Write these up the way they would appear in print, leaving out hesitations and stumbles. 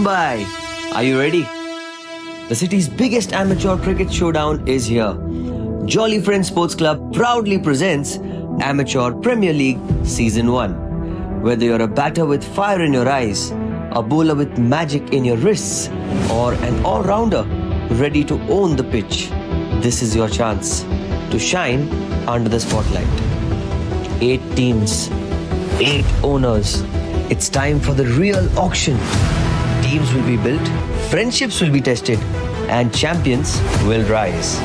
Mumbai, are you ready? The city's biggest amateur cricket showdown is here. Jolly Friends Sports Club proudly presents Amateur Premier League Season 1. Whether you're a batter with fire in your eyes, a bowler with magic in your wrists, or an all-rounder ready to own the pitch, this is your chance to shine under the spotlight. 8 teams, 8 owners. It's time for the real auction. Teams will be built, friendships will be tested, and champions will rise.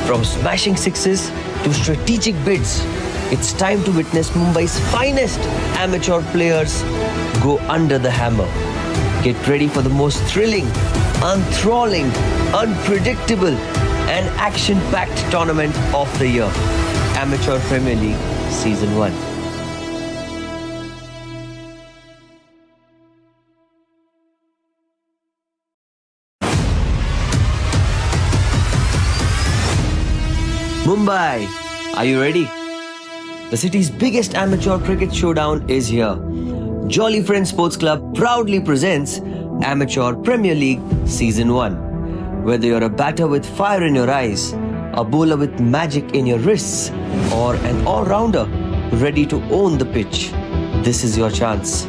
From smashing sixes to strategic bids, it's time to witness Mumbai's finest amateur players go under the hammer. Get ready for the most thrilling, enthralling, unpredictable, and action-packed tournament of the year. Amateur Premier League Season 1. Mumbai, are you ready? The city's biggest amateur cricket showdown is here. Jolly Friends Sports Club proudly presents Amateur Premier League Season 1. Whether you're a batter with fire in your eyes, a bowler with magic in your wrists, or an all-rounder ready to own the pitch, this is your chance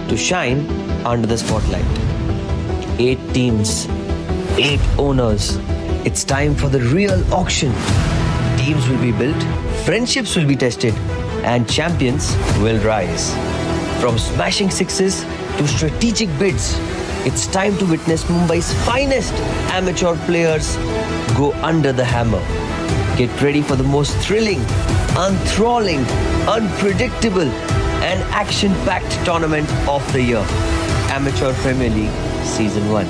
to shine under the spotlight. 8 teams, 8 owners. It's time for the real auction. Teams will be built, friendships will be tested, and champions will rise. From smashing sixes to strategic bids, it's time to witness Mumbai's finest amateur players go under the hammer. Get ready for the most thrilling, enthralling, unpredictable, and action-packed tournament of the year. Amateur Premier League Season 1.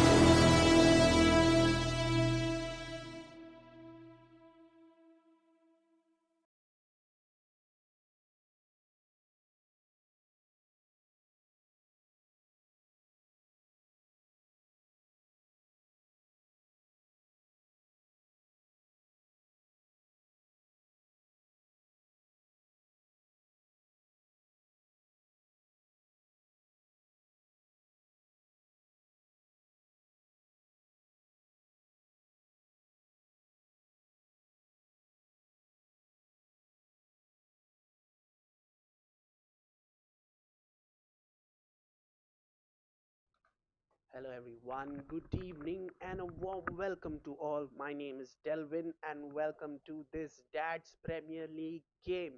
Hello, everyone. Good evening and a warm welcome to all. My name is Delvin, and welcome to this Dad's Premier League game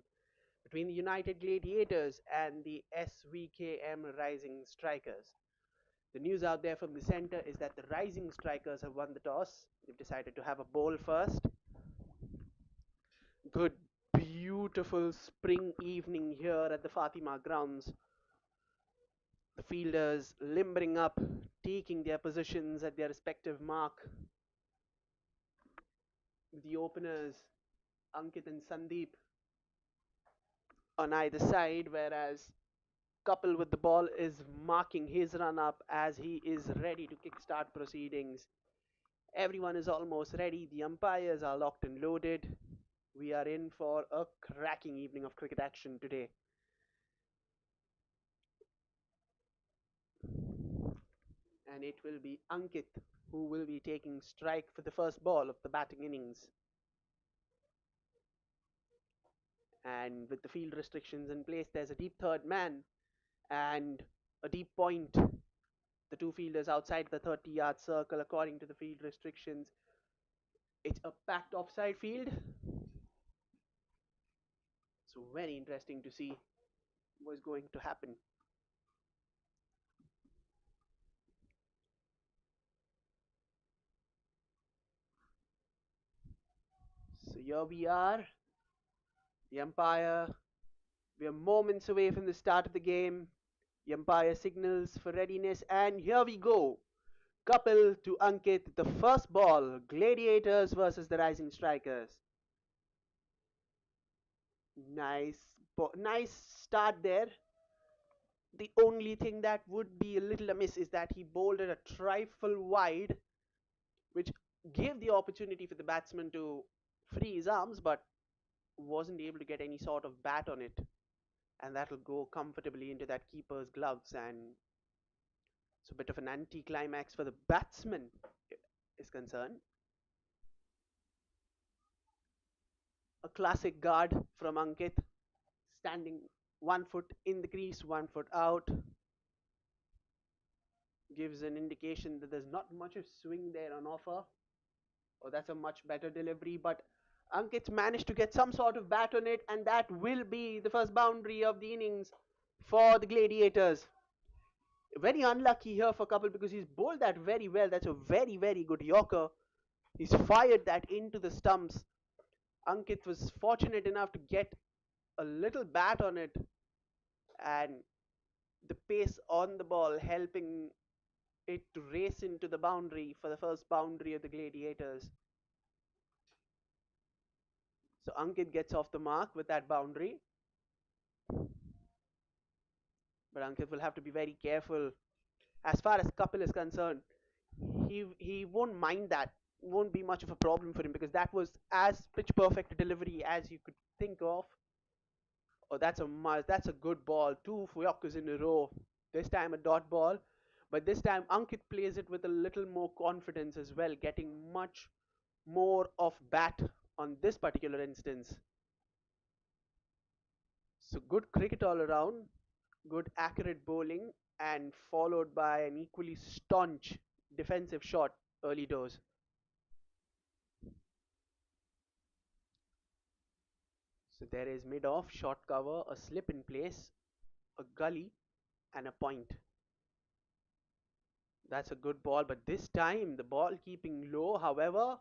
between the United Gladiators and the SVKM Rising Strikers. The news out there from the center is that the Rising Strikers have won the toss. They've decided to have a bowl first. Good, beautiful spring evening here at the Fatima grounds. The fielders limbering up, taking their positions at their respective mark. The openers, Ankit and Sandeep, on either side, whereas Couple with the ball is marking his run up as he is ready to kickstart proceedings. Everyone is almost ready. The umpires are locked and loaded. We are in for a cracking evening of cricket action today. And it will be Ankit who will be taking strike for the first ball of the batting innings. And with the field restrictions in place, there's a deep third man and a deep point. The two fielders outside the 30-yard circle according to the field restrictions. It's a packed offside field. So very interesting to see what's going to happen. So here we are. The umpire. We are moments away from the start of the game. The umpire signals for readiness, and here we go. Couple to Ankit, the first ball. Gladiators versus the Rising Strikers. Nice start there. The only thing that would be a little amiss is that he bowled it a trifle wide, which gave the opportunity for the batsman to free his arms, but wasn't able to get any sort of bat on it. And that'll go comfortably into that keeper's gloves. And So, a bit of an anti-climax for the batsman is concerned. A classic guard from Ankit, standing 1 foot in the crease, 1 foot out, gives an indication that there's not much of swing there on offer. Oh, that's a much better delivery, but Ankit managed to get some sort of bat on it, and that will be the first boundary of the innings for the Gladiators. Very unlucky here for Couple because he's bowled that very well. That's a very, very good Yorker. He's fired that into the stumps. Ankit was fortunate enough to get a little bat on it, and the pace on the ball helping it to race into the boundary for the first boundary of the Gladiators. So Ankit gets off the mark with that boundary, but Ankit will have to be very careful. As far as Kapil is concerned, he won't mind that. Won't be much of a problem for him because that was as pitch perfect a delivery as you could think of. Oh, that's a good ball. Two Yorkers in a row. This time a dot ball, but this time Ankit plays it with a little more confidence as well, getting much more of bat on this particular instance. So good cricket all around, good accurate bowling, and followed by an equally staunch defensive shot early doors. So there is mid off, short cover, a slip in place, a gully, and a point. That's a good ball, but this time the ball keeping low. However,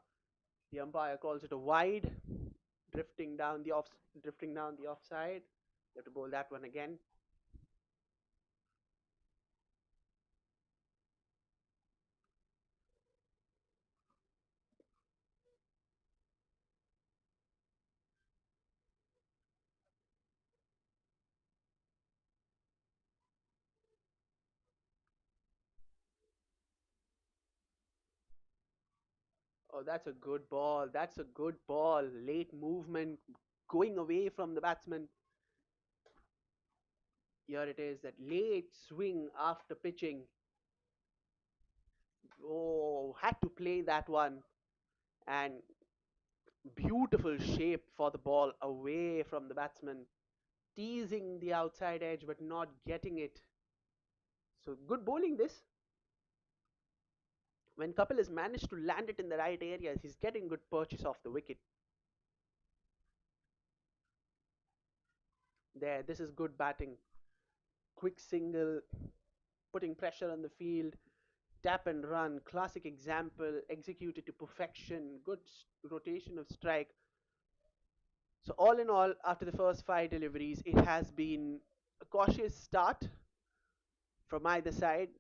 the umpire calls it a wide, drifting down the offside. You have to bowl that one again. Oh, that's a good ball. That's a good ball. Late movement, going away from the batsman. Here it is, that late swing after pitching. Oh, had to play that one. And beautiful shape for the ball away from the batsman. Teasing the outside edge but not getting it. So good bowling this. When Kapil has managed to land it in the right areas, he's getting good purchase off the wicket. There, this is good batting. Quick single, putting pressure on the field, tap and run, classic example, executed to perfection, good rotation of strike. So all in all, after the first five deliveries, it has been a cautious start from either side,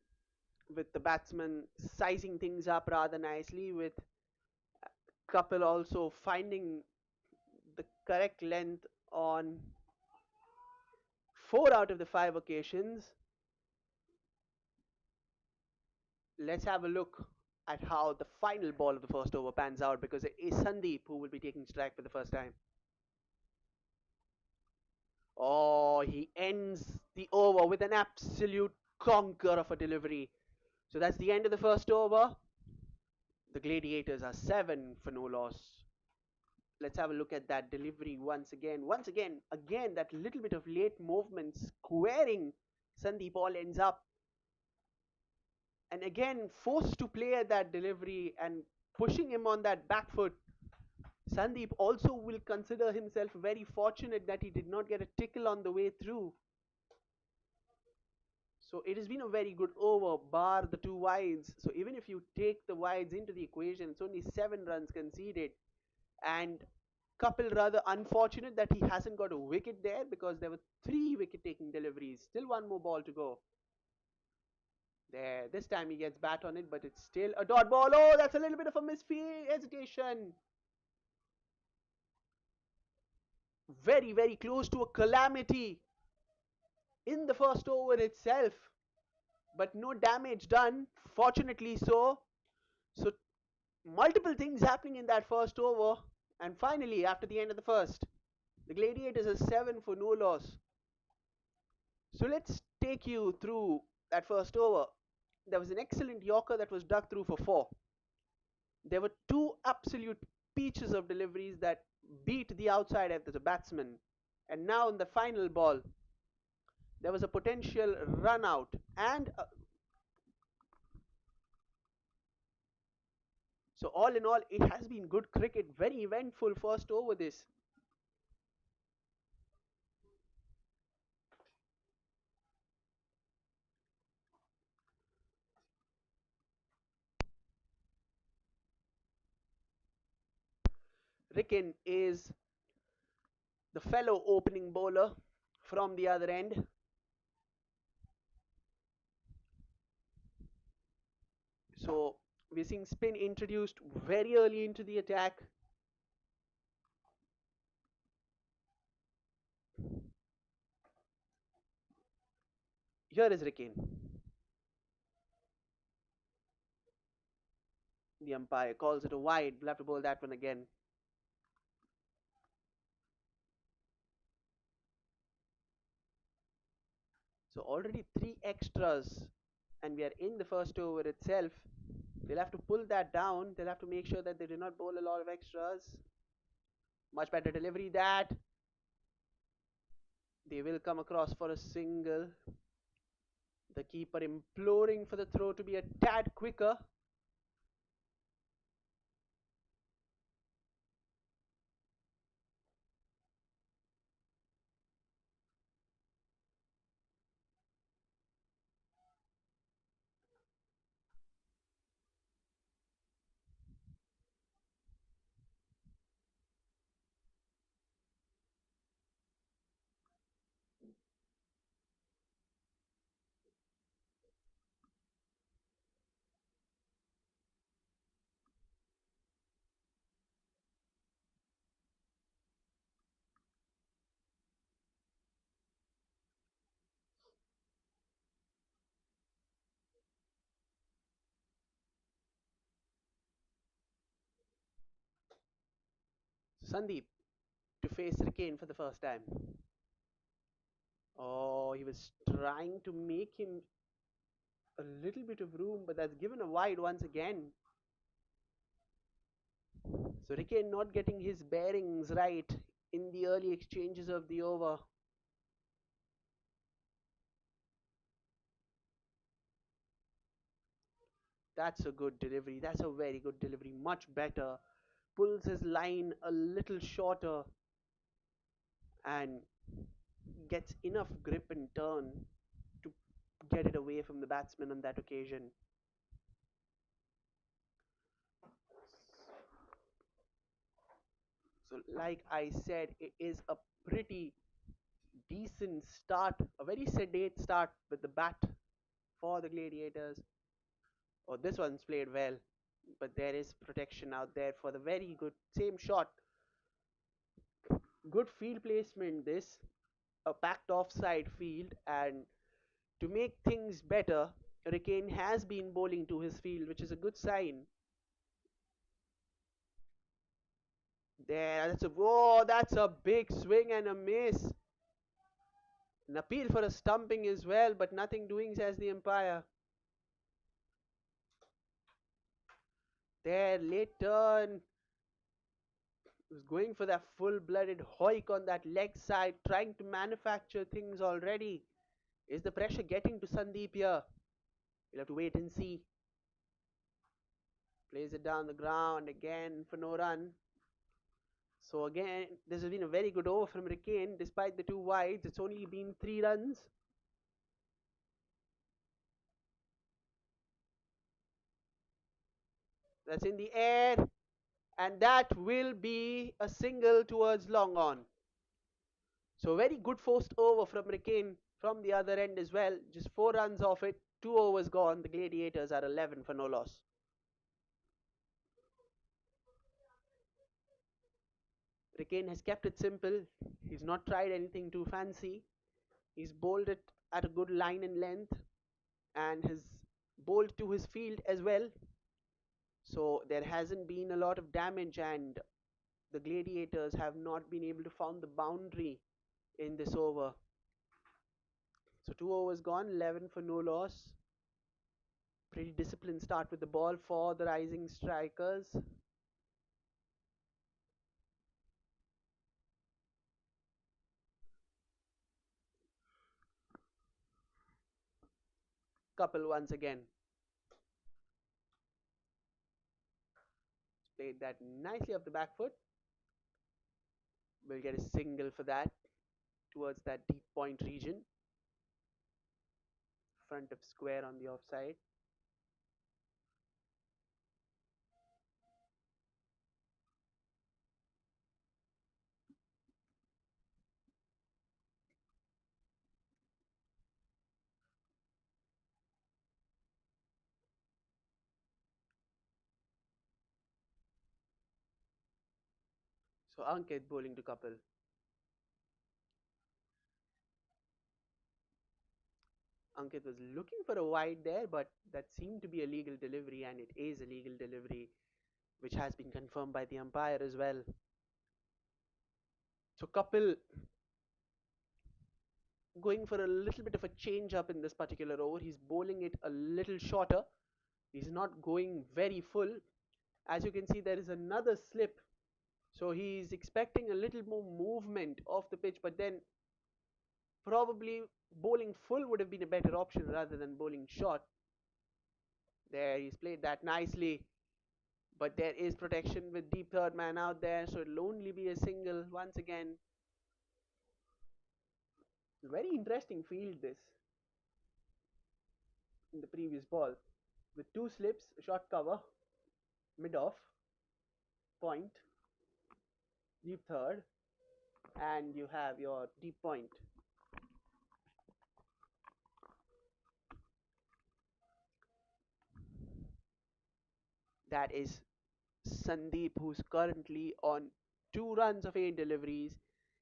with the batsman sizing things up rather nicely, with Kapil also finding the correct length on 4 out of the 5 occasions. Let's have a look at how the final ball of the first over pans out, because it is Sandeep who will be taking strike for the first time. Oh, he ends the over with an absolute conker of a delivery. So that's the end of the first over. The Gladiators are 7 for no loss. Let's have a look at that delivery once again. Again, that little bit of late movement squaring Sandeep all ends up. And again, forced to play at that delivery and pushing him on that back foot. Sandeep also will consider himself very fortunate that he did not get a tickle on the way through. So it has been a very good over, bar the 2 wides. So even if you take the wides into the equation, it's only 7 runs conceded. And Kapil rather unfortunate that he hasn't got a wicket there, because there were 3 wicket-taking deliveries. Still one more ball to go. There, this time he gets bat on it, but it's still a dot ball. Oh, that's a little bit of a misfield hesitation. Very, very close to a calamity in the first over itself, but no damage done, fortunately so. So multiple things happening in that first over, and finally after the end of the first, the Gladiators are 7 for no loss. So let's take you through that first over. There was an excellent Yorker that was dug through for four. There were two absolute peaches of deliveries that beat the outside of the batsman. And now in the final ball, there was a potential run out and so all in all, it has been good cricket. Very eventful first over this. Ricken is the fellow opening bowler from the other end. So we're seeing spin introduced very early into the attack. Here is Ricken. The umpire calls it a wide. We'll have to bowl that one again. So already three extras, and we are in the first over itself. They'll have to pull that down. They'll have to make sure that they do not bowl a lot of extras. Much better delivery that. They will come across for a single. The keeper imploring for the throw to be a tad quicker. Sandeep to face Ricken for the first time. Oh, he was trying to make him a little bit of room, but that's given a wide once again. So Ricken not getting his bearings right in the early exchanges of the over. That's a good delivery. That's a very good delivery. Much better. Pulls his line a little shorter and gets enough grip and turn to get it away from the batsman on that occasion. So, like I said, it is a pretty decent start, a very sedate start with the bat for the Gladiators. Oh, this one's played well, but there is protection out there for the very good same shot. Good field placement, this a packed offside field, and to make things better, Ricken has been bowling to his field, which is a good sign. There, that's a big swing and a miss. An appeal for a stumping as well, but nothing doing, says the umpire. There, late turn. Was going for that full-blooded hoik on that leg side, trying to manufacture things already. Is the pressure getting to Sandeep here? We'll have to wait and see. Plays it down the ground again for no run. So again, this has been a very good over from Ricken. Despite the two wides, it's only been 3 runs. That's in the air, and that will be a single towards long on. So very good forced over from Ricken from the other end as well. Just 4 runs off it, 2 overs gone. The Gladiators are 11 for no loss. Ricken has kept it simple. He's not tried anything too fancy. He's bowled it at a good line and length and has bowled to his field as well. So there hasn't been a lot of damage, and the Gladiators have not been able to found the boundary in this over. So 2 overs gone, 11 for no loss. Pretty disciplined start with the ball for the rising strikers. Couple once again. Played that nicely off the back foot. We'll get a single for that towards that deep point region. Front of square on the offside. So Ankit bowling to Kapil. Ankit was looking for a wide there, but that seemed to be a legal delivery, and it is a legal delivery, which has been confirmed by the umpire as well. So Kapil going for a little bit of a change up in this particular over. He's bowling it a little shorter. He's not going very full. As you can see, there is another slip. So he's expecting a little more movement off the pitch, but then probably bowling full would have been a better option rather than bowling short. There, he's played that nicely. But there is protection with deep third man out there, so it'll only be a single once again. Very interesting field this in the previous ball. With two slips, short cover, mid off, point, deep third, and you have your deep point. That is Sandeep, who's currently on 2 runs of 8 deliveries.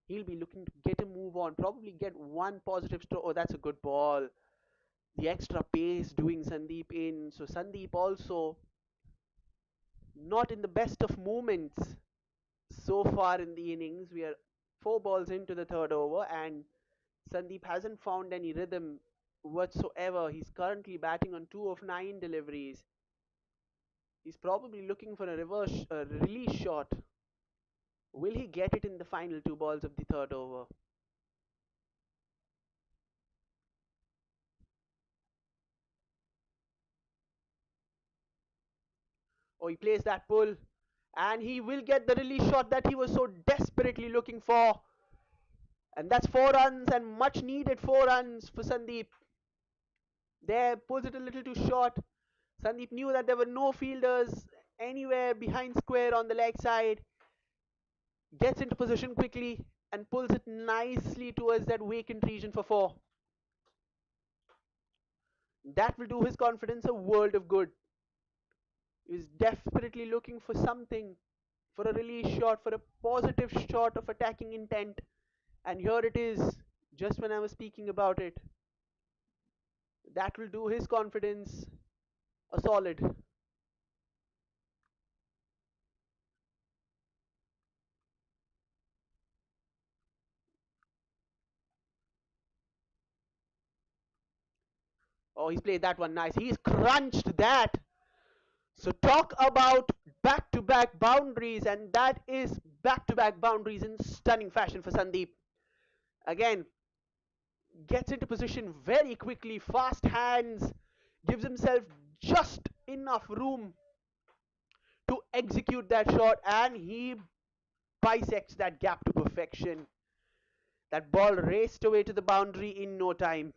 He'll be looking to get a move on, probably get one positive stroke. Oh, that's a good ball. The extra pace doing Sandeep in. So Sandeep also not in the best of moments so far in the innings. We are 4 balls into the third over, and Sandeep hasn't found any rhythm whatsoever. He's currently batting on 2 of 9 deliveries. He's probably looking for a reverse release shot. Will he get it in the final 2 balls of the third over? Oh, he plays that pull, and he will get the release shot that he was so desperately looking for. And that's 4 runs, and much needed 4 runs for Sandeep. There, pulls it a little too short. Sandeep knew that there were no fielders anywhere behind square on the leg side. Gets into position quickly and pulls it nicely towards that vacant region for 4. That will do his confidence a world of good. He's desperately looking for something, for a release shot, for a positive shot of attacking intent. And here it is, just when I was speaking about it. That will do his confidence a solid. Oh, he's played that one nice. He's crunched that. So talk about back-to-back boundaries, and that is back-to-back boundaries in stunning fashion for Sandeep. Again, gets into position very quickly, fast hands, gives himself just enough room to execute that shot, and he bisects that gap to perfection. That ball raced away to the boundary in no time.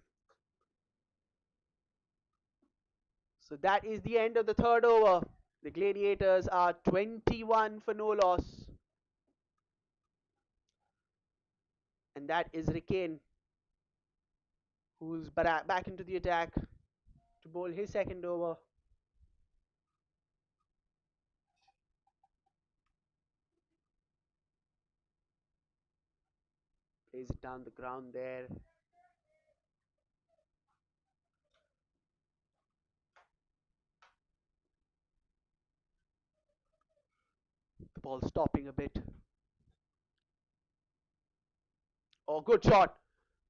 So that is the end of the third over. The Gladiators are 21 for no loss. And that is Rickane, who's back into the attack to bowl his second over. Plays it down the ground there. The ball stopping a bit. Oh, good shot.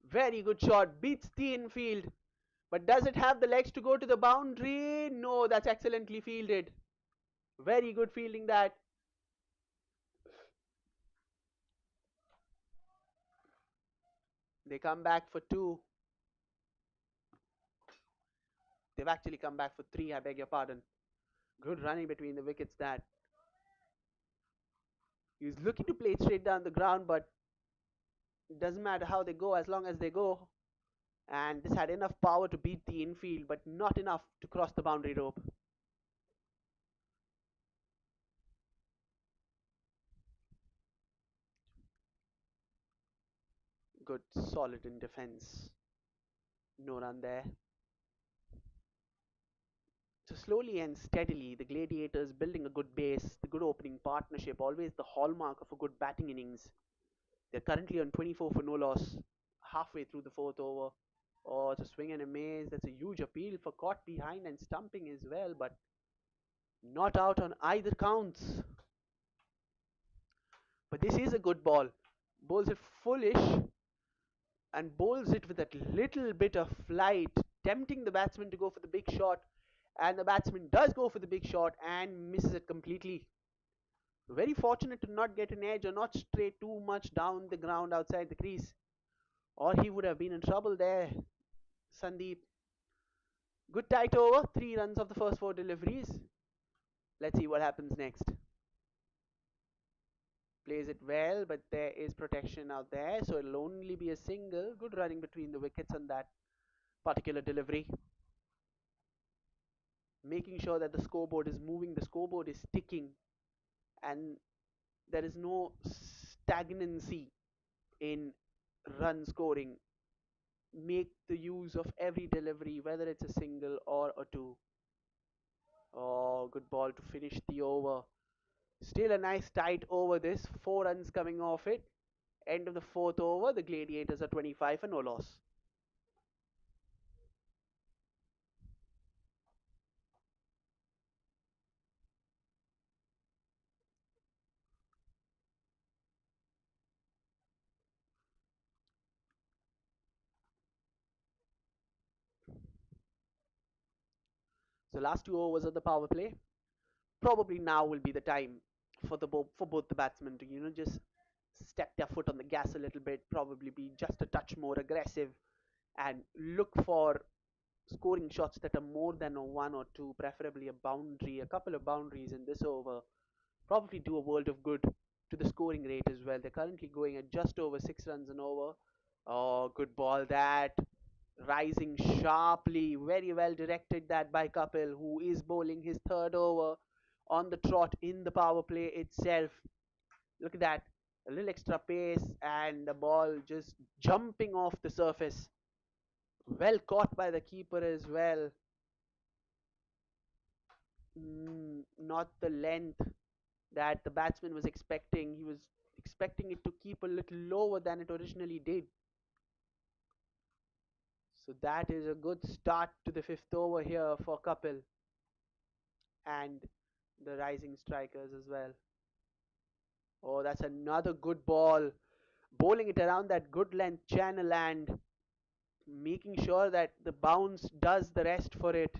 Very good shot. Beats the infield. But does it have the legs to go to the boundary? No, that's excellently fielded. Very good fielding that. They come back for two. They've actually come back for three, I beg your pardon. Good running between the wickets that. He's looking to play it straight down the ground, but it doesn't matter how they go as long as they go. And this had enough power to beat the infield, but not enough to cross the boundary rope. Good, solid in defense. No run there. So slowly and steadily, the Gladiators building a good base, the good opening partnership, always the hallmark of a good batting innings. They're currently on 24 for no loss, halfway through the fourth over. Oh, it's a swing and a miss. That's a huge appeal for caught behind and stumping as well, but not out on either counts. But this is a good ball. Bowls it foolish and bowls it with that little bit of flight, tempting the batsman to go for the big shot. And the batsman does go for the big shot and misses it completely. Very fortunate to not get an edge or not stray too much down the ground outside the crease, or he would have been in trouble there. Sandeep. Good tight over, 3 runs of the first 4 deliveries. Let's see what happens next. Plays it well, but there is protection out there, so it'll only be a single. Good running between the wickets on that particular delivery. Making sure that the scoreboard is moving, the scoreboard is ticking, and there is no stagnancy in run scoring. Make the use of every delivery, whether it's a single or a two. Oh, good ball to finish the over. Still a nice tight over this. 4 runs coming off it. End of the fourth over. The Gladiators are 25 for no loss. So last 2 overs of the power play. Probably now will be the time for both the batsmen to just step their foot on the gas a little bit. Probably be just a touch more aggressive and look for scoring shots that are more than a one or two, preferably a boundary, a couple of boundaries in this over. Probably do a world of good to the scoring rate as well. They're currently going at just over 6 runs an over. Oh, good ball that. Rising sharply, very well directed that by Kapil, who is bowling his third over on the trot in the power play itself. Look at that. A little extra pace and the ball just jumping off the surface. Well caught by the keeper as well. Not the length that the batsman was expecting. He was expecting it to keep a little lower than it originally did. So that is a good start to the fifth over here for Kapil and the rising strikers as well. Oh, that's another good ball. Bowling it around that good length channel and making sure that the bounce does the rest for it.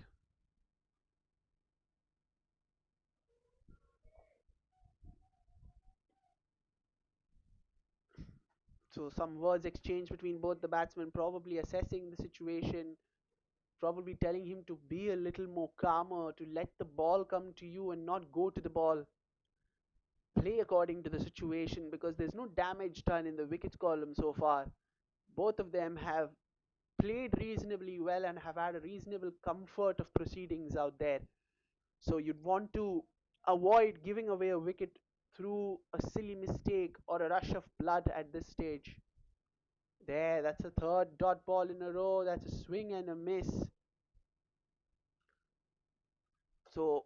So some words exchanged between both the batsmen, probably assessing the situation, probably telling him to be a little more calmer, to let the ball come to you and not go to the ball. Play according to the situation because there's no damage done in the wickets column so far. Both of them have played reasonably well and have had a reasonable comfort of proceedings out there. So you'd want to avoid giving away a wicket through a silly mistake or a rush of blood at this stage. There, that's a third dot ball in a row. That's a swing and a miss. So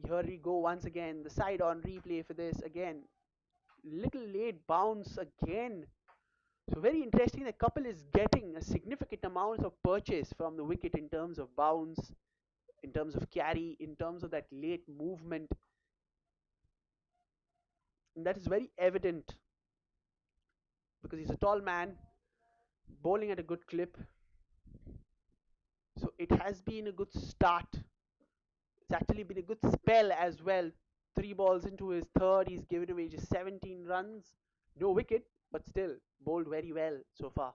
here we go once again. The side on replay for this again. Little late bounce again. So very interesting. The couple is getting a significant amount of purchase from the wicket in terms of bounce, in terms of carry, in terms of that late movement. And that is very evident because he's a tall man, bowling at a good clip. So it has been a good start. It's actually been a good spell as well. Three balls into his third, he's given away just 17 runs. No wicket, but still bowled very well so far.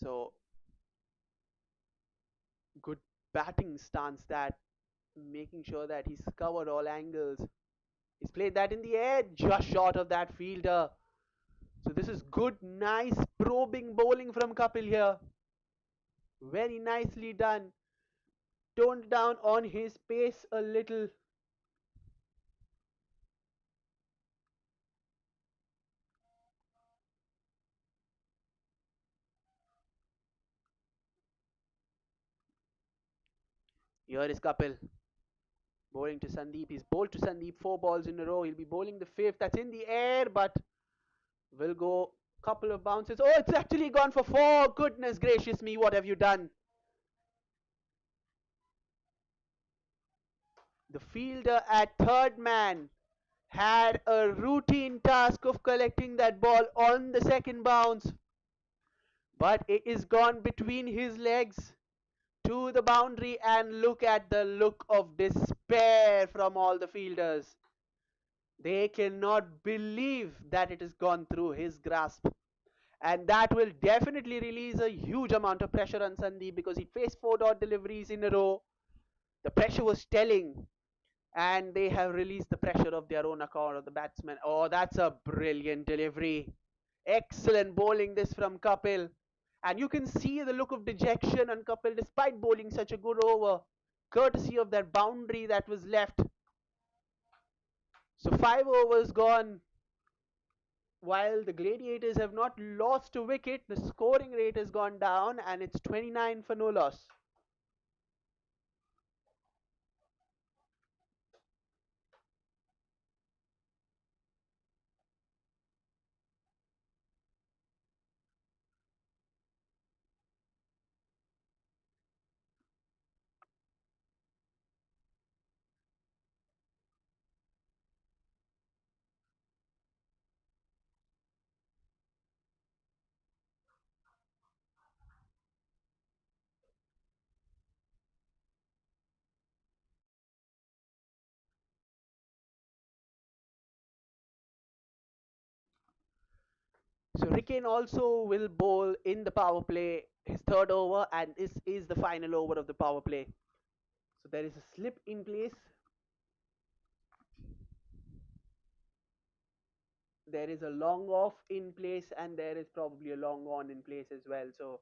So good batting stance, that making sure that he's covered all angles. He's played that in the air, just short of that fielder. So this is good, nice probing bowling from Kapil here. Very nicely done. Toned down on his pace a little. Here is Kapil bowling to Sandeep. He's bowled to Sandeep four balls in a row. He'll be bowling the fifth. That's in the air, but will go couple of bounces. Oh, it's actually gone for four. Goodness gracious me, what have you done? The fielder at third man had a routine task of collecting that ball on the second bounce, but it is gone between his legs to the boundary, and look at the look of despair from all the fielders. They cannot believe that it has gone through his grasp. And that will definitely release a huge amount of pressure on Sandeep because he faced four dot deliveries in a row. The pressure was telling, and they have released the pressure of their own account of the batsman. Oh, that's a brilliant delivery. Excellent bowling this from Kapil. And you can see the look of dejection on Kapil despite bowling such a good over, courtesy of that boundary that was left. So 5 overs gone. While the Gladiators have not lost a wicket, the scoring rate has gone down and it's 29 for no loss. So Ricken also will bowl in the power play his third over, and this is the final over of the power play. So there is a slip in place. There is a long off in place, and there is probably a long on in place as well. So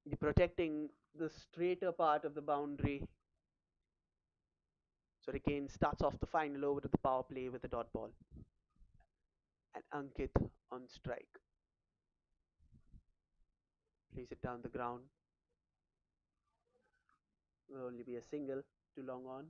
you're protecting the straighter part of the boundary. So Ricken starts off the final over to the power play with a dot ball. And Ankit on strike. Plays it down the ground. Will only be a single to long on.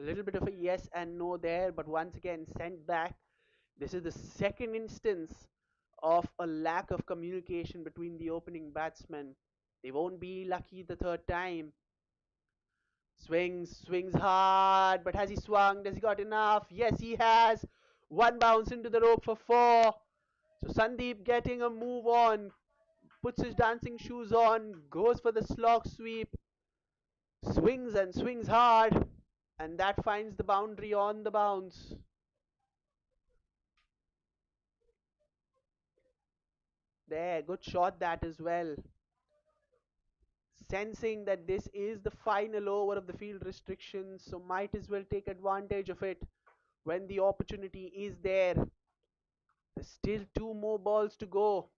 A little bit of a yes and no there, but once again sent back. This is the second instance of a lack of communication between the opening batsmen. They won't be lucky the third time. Swings hard, but has he swung? Has he got enough? Yes, he has. One bounce into the rope for four. So Sandeep getting a move on, puts his dancing shoes on, goes for the slog sweep, swings and swings hard, and that finds the boundary on the bounce. There, good shot that as well. sensing that this is the final over of the field restrictions, so might as well take advantage of it when the opportunity is there. There's still two more balls to go.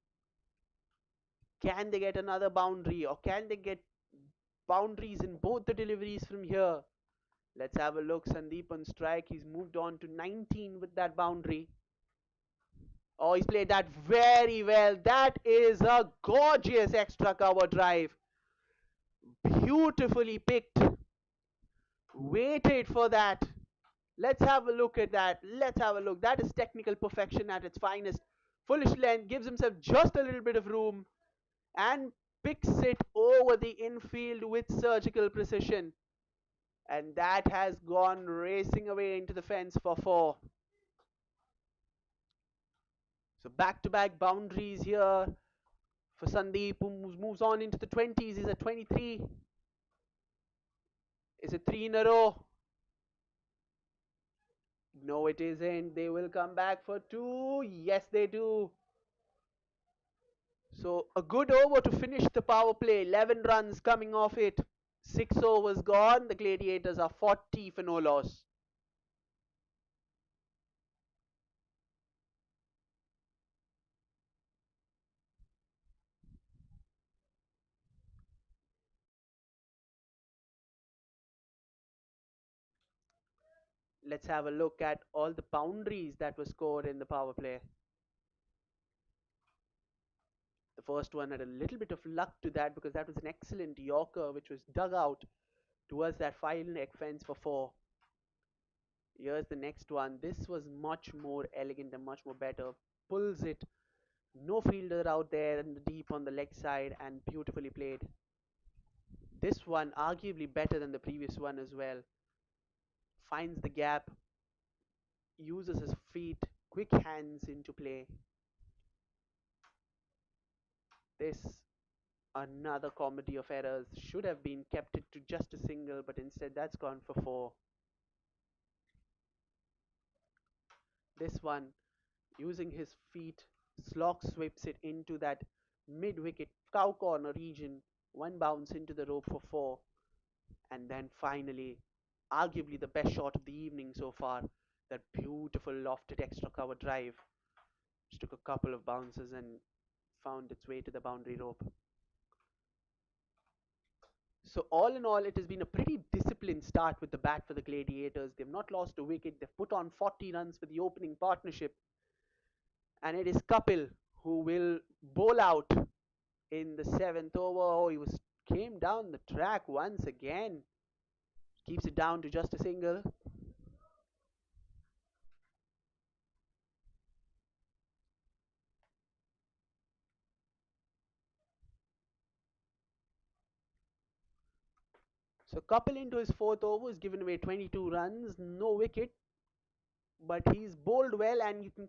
Can they get another boundary, or can they get boundaries in both the deliveries from here? Let's have a look. Sandeep on strike. He's moved on to 19 with that boundary. Oh, he's played that very well. That is a gorgeous extra cover drive. Beautifully picked. Waited for that. Let's have a look at that. Let's have a look. That is technical perfection at its finest. Foolish length, gives himself just a little bit of room and picks it over the infield with surgical precision. And that has gone racing away into the fence for four. So back-to-back boundaries here for Sandeep, who moves on into the 20s. He's at 23. Is it three in a row? No, it isn't. They will come back for two. Yes, they do. So a good over to finish the power play. 11 runs coming off it. 6 overs gone. The Gladiators are 40 for no loss. Let's have a look at all the boundaries that were scored in the power play. The first one had a little bit of luck to that because that was an excellent Yorker which was dug out towards that final neck fence for four. Here's the next one. This was much more elegant and much more better. Pulls it. No fielder out there in the deep on the leg side and beautifully played. This one arguably better than the previous one as well. Finds the gap, uses his feet, quick hands into play. This another comedy of errors. Should have been kept it to just a single, but instead that's gone for four. This one, using his feet, Slock sweeps it into that mid-wicket cow corner region. One bounce into the rope for four. And then finally, arguably the best shot of the evening so far, that beautiful lofted extra cover drive, which took a couple of bounces and found its way to the boundary rope. So all in all, it has been a pretty disciplined start with the bat for the Gladiators. They've not lost a wicket. They've put on 40 runs for the opening partnership. And it is Kapil who will bowl out in the seventh over. Oh, came down the track once again. Keeps it down to just a single. So Kapil into his fourth over has given away 22 runs, no wicket, but he's bowled well, and you can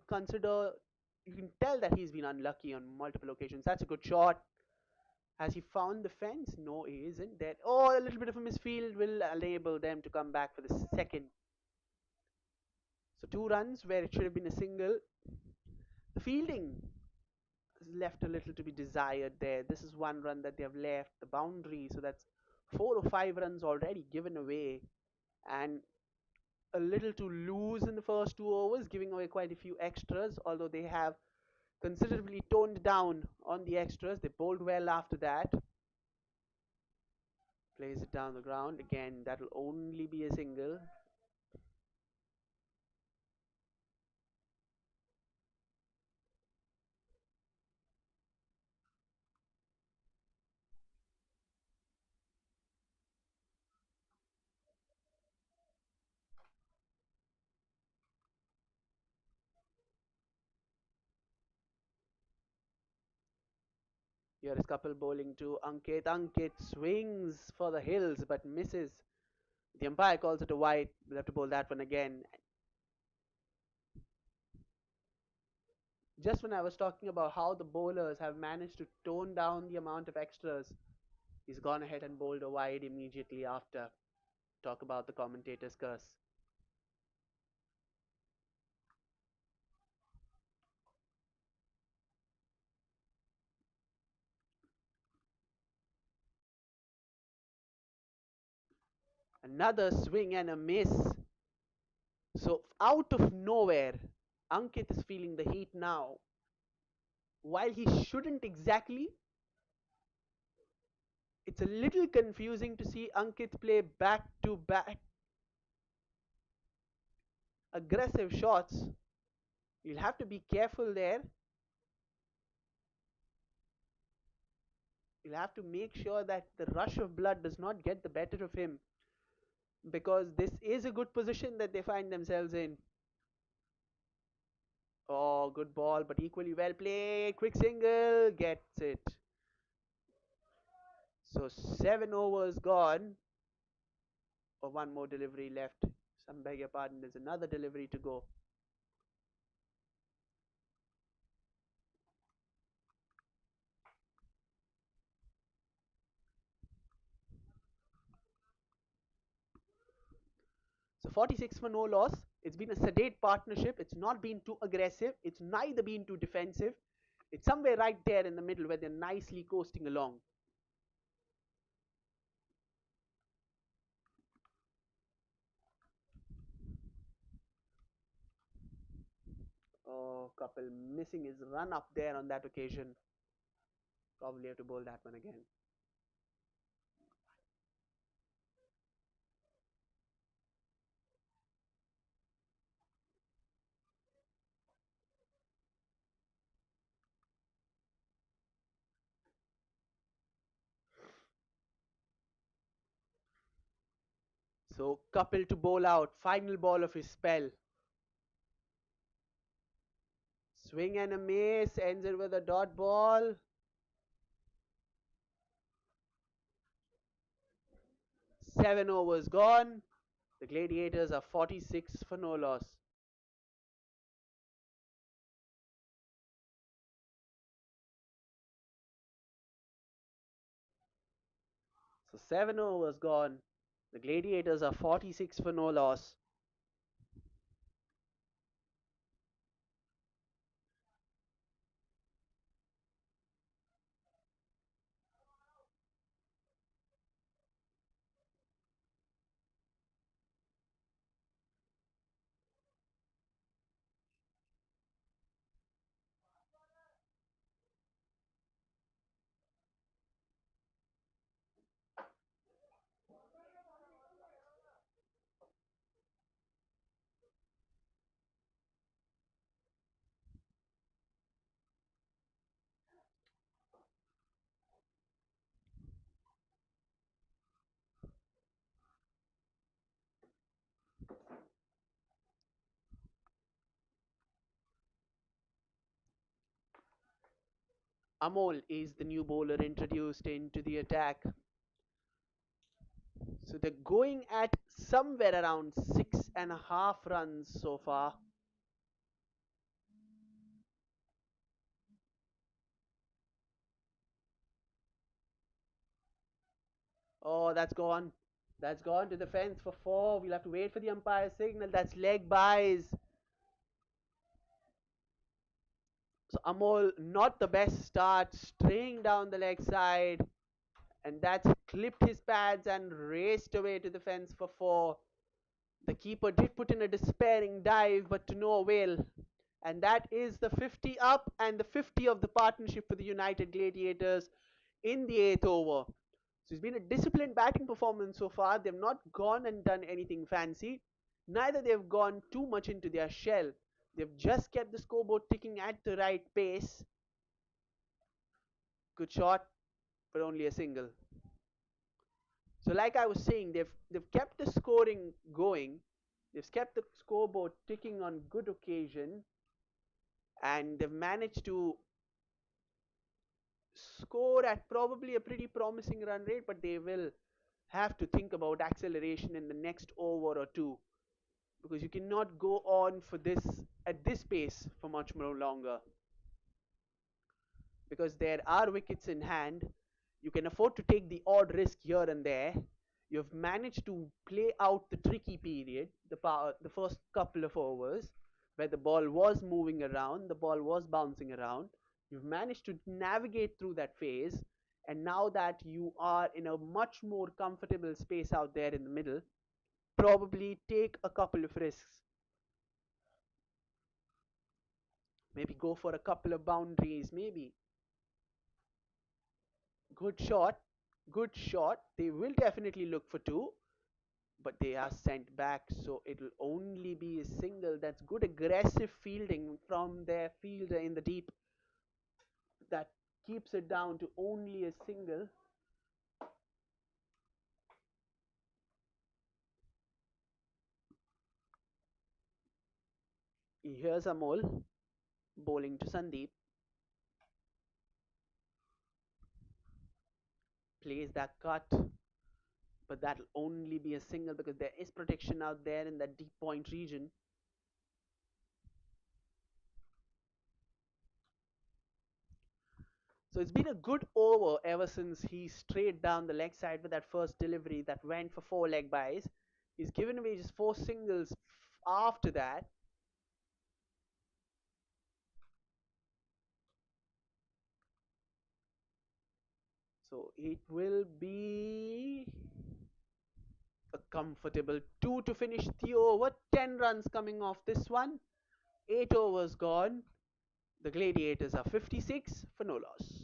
tell that he's been unlucky on multiple occasions. That's a good shot. Has he found the fence? No, he isn't. There. Oh, a little bit of a misfield will enable them to come back for the second. So 2 runs where it should have been a single. The fielding has left a little to be desired there. This is 1 run that they have left. The boundary, so that's 4 or 5 runs already given away. And a little too loose in the first 2 overs, giving away quite a few extras, although they have considerably toned down on the extras. They bowled well after that. Plays it down the ground. Again, that will only be a single. Here is Kapil bowling to Ankit. Ankit swings for the hills but misses. The umpire calls it a wide. We'll have to bowl that one again. Just when I was talking about how the bowlers have managed to tone down the amount of extras, he's gone ahead and bowled a wide immediately after. Talk about the commentator's curse. Another swing and a miss. So out of nowhere, Ankit is feeling the heat now. While he shouldn't exactly, it's a little confusing to see Ankit play back to back aggressive shots. You'll have to be careful there. You'll have to make sure that the rush of blood does not get the better of him, because this is a good position that they find themselves in. Oh, good ball, but equally well played. Quick single, gets it. So 7 overs gone. Or one more delivery left. Some beg your pardon, there's another delivery to go. So 46 for no loss. It's been a sedate partnership. It's not been too aggressive. It's neither been too defensive. It's somewhere right there in the middle where they're nicely coasting along. Oh, Kapil missing his run up there on that occasion. Probably have to bowl that one again. So Kapil to bowl out. Final ball of his spell. Swing and a miss. Ends it with a dot ball. 7 overs gone. The Gladiators are 46 for no loss. So 7 overs gone. The Gladiators are 46 for no loss. Amol is the new bowler introduced into the attack. So they're going at somewhere around 6.5 runs so far. Oh, that's gone. That's gone to the fence for 4. We'll have to wait for the umpire signal. That's leg buys. So Amol, not the best start, straying down the leg side. And that's clipped his pads and raced away to the fence for 4. The keeper did put in a despairing dive, but to no avail. And that is the 50 up and the 50 of the partnership for the United Gladiators in the 8th over. So it's been a disciplined batting performance so far. They've not gone and done anything fancy. Neither they've gone too much into their shell. They've just kept the scoreboard ticking at the right pace. Good shot, but only a single. So like I was saying, they've kept the scoring going. They've kept the scoreboard ticking on good occasion, and they've managed to score at probably a pretty promising run rate, but they will have to think about acceleration in the next over or two, because you cannot go on for this at this pace for much more longer, because there are wickets in hand. You can afford to take the odd risk here and there. You've managed to play out the tricky period, the first couple of overs, where the ball was moving around, the ball was bouncing around. You've managed to navigate through that phase, and now that you are in a much more comfortable space out there in the middle, probably take a couple of risks. Maybe go for a couple of boundaries, maybe. Good shot, good shot. They will definitely look for two, but they are sent back, so it'll only be a single. That's good aggressive fielding from their fielder in the deep. That keeps it down to only a single. Here's Amol bowling to Sandeep. Plays that cut, but that'll only be a single because there is protection out there in that deep point region. So it's been a good over ever since he straight down the leg side with that first delivery that went for four leg byes. He's given away just four singles after that. So it will be a comfortable two to finish the over. 10 runs coming off this one. 8 overs gone. The Gladiators are 56 for no loss.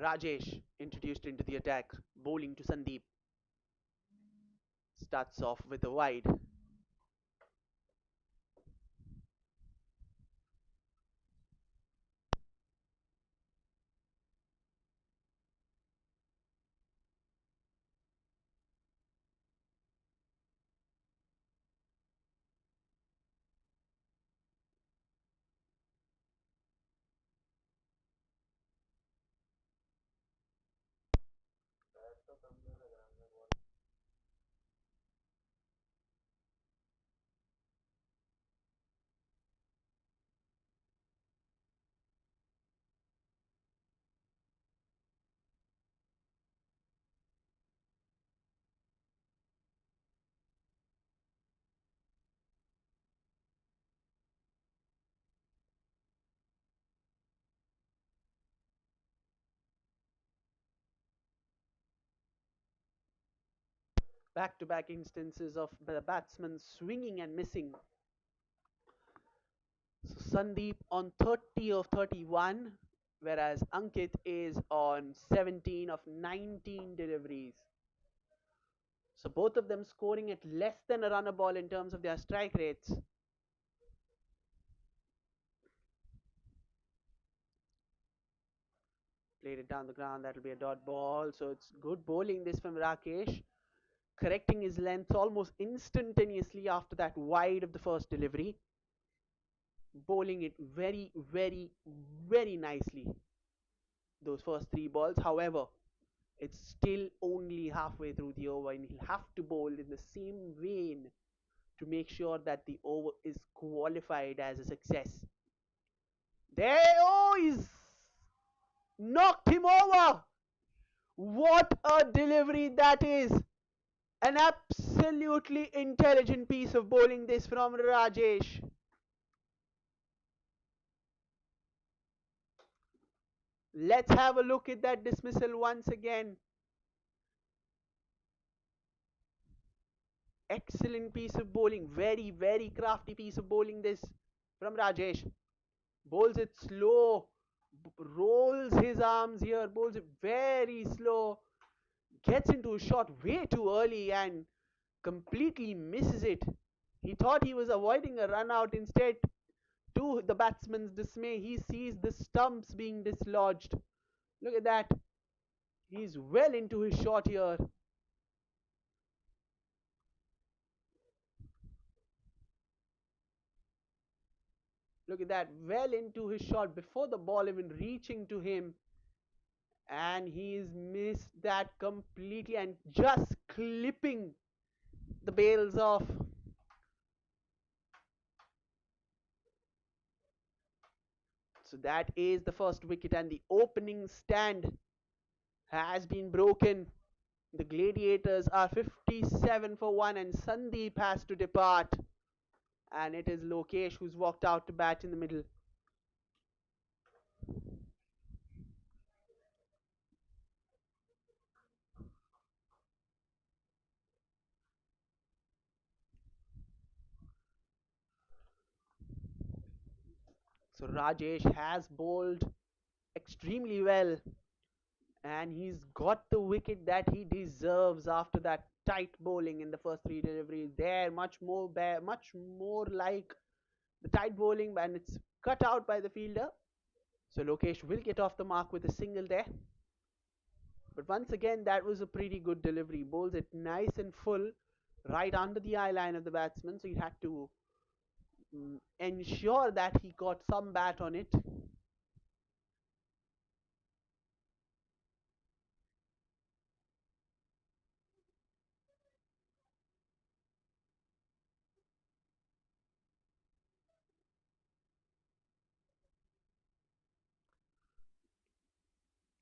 Rajesh introduced into the attack, bowling to Sandeep. Starts off with a wide. Back to back instances of the batsman swinging and missing. So Sandeep on 30 of 31, whereas Ankit is on 17 of 19 deliveries. So both of them scoring at less than a run a ball in terms of their strike rates. Played it down the ground, that'll be a dot ball. So it's good bowling this from Rakesh, correcting his length almost instantaneously after that wide of the first delivery. Bowling it very, very, very nicely. Those first three balls, however, it's still only halfway through the over, and he'll have to bowl in the same vein to make sure that the over is qualified as a success. There, oh, he's knocked him over. What a delivery that is! An absolutely intelligent piece of bowling this from Rajesh. Let's have a look at that dismissal once again. Excellent piece of bowling. Very, very crafty piece of bowling this from Rajesh. Bowls it slow. Rolls his arms here. Bowls it very slow. Gets into a shot way too early and completely misses it. He thought he was avoiding a run out. Instead, to the batsman's dismay, he sees the stumps being dislodged. Look at that. He's well into his shot here. Look at that. Well into his shot before the ball even reaching to him. And he's missed that completely and just clipping the bails off. So that is the first wicket, and the opening stand has been broken. The Gladiators are 57 for 1, and Sandeep has to depart. And it is Lokesh who's walked out to bat in the middle. So Rajesh has bowled extremely well, and he's got the wicket that he deserves after that tight bowling in the first three deliveries. There, much more like the tight bowling, and it's cut out by the fielder. So Lokesh will get off the mark with a single there. But once again, that was a pretty good delivery. Bowls it nice and full, right under the eye line of the batsman. So he had to ensure that he got some bat on it.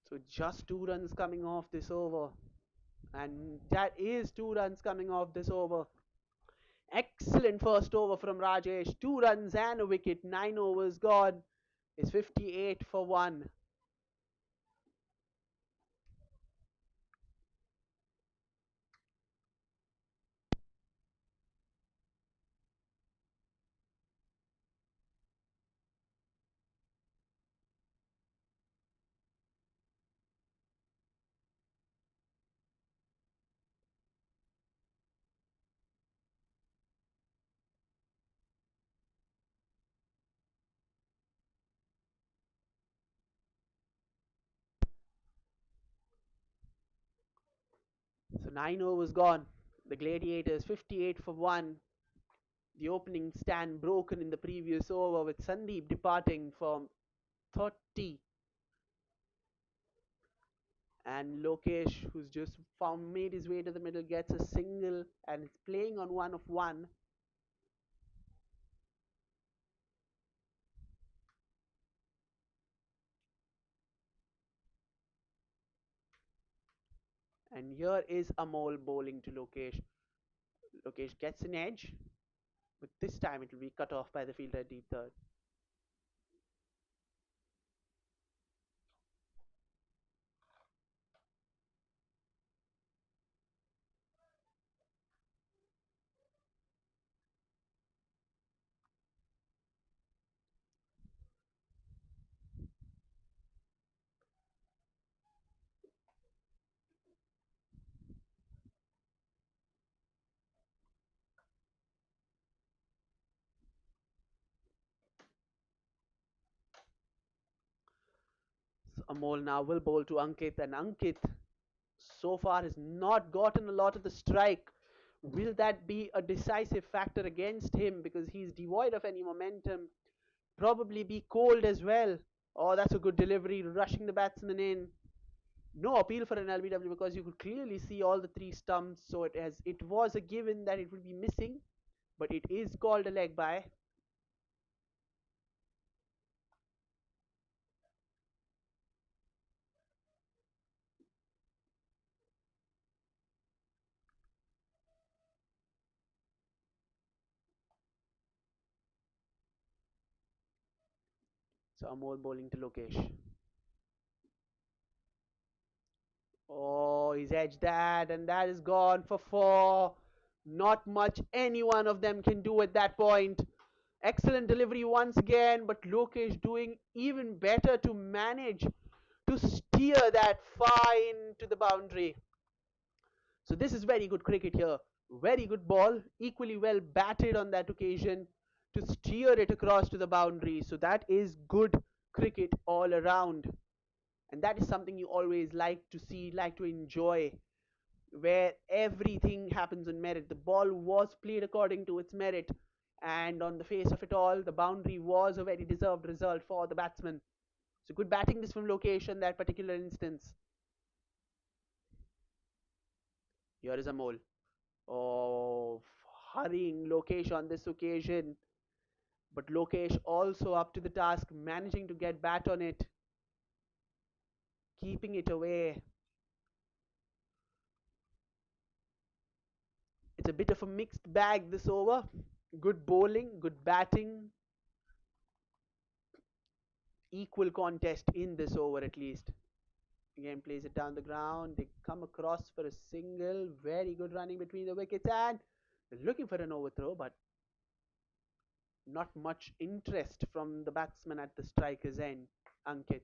So just 2 runs coming off this over. And that is 2 runs coming off this over. Excellent first over from Rajesh. 2 runs and a wicket. 9 overs gone. It's 58 for 1. So 9 overs gone. The Gladiators 58 for 1. The opening stand broken in the previous over with Sandeep departing from 30. And Lokesh, who's just made his way to the middle, gets a single and is playing on 1 of 1. And here is Amol bowling to Lokesh. Lokesh gets an edge, but this time it will be cut off by the fielder at deep third. So Amol now will bowl to Ankit, and Ankit so far has not gotten a lot of the strike. Will that be a decisive factor against him because he's devoid of any momentum? Probably be cold as well. Oh, that's a good delivery, rushing the batsman in. No appeal for an LBW because you could clearly see all the three stumps. So it was a given that it would be missing, but it is called a leg by. So Amol bowling to Lokesh. Oh, he's edged that, and that is gone for 4. Not much any one of them can do at that point. Excellent delivery once again, but Lokesh doing even better to manage to steer that fine to the boundary. So this is very good cricket here. Very good ball, equally well batted on that occasion to steer it across to the boundary. So that is good cricket all around. And that is something you always like to see, like to enjoy, where everything happens on merit. The ball was played according to its merit, and on the face of it all, the boundary was a very deserved result for the batsman. So good batting this from Lokesh in that particular instance. Here is a mole. Oh, hurrying Lokesh on this occasion. But Lokesh also up to the task, managing to get bat on it, keeping it away. It's a bit of a mixed bag this over. Good bowling, good batting. Equal contest in this over at least. Again plays it down the ground. They come across for a single. Very good running between the wickets, and they're looking for an overthrow, but not much interest from the batsman at the striker's end, Ankit.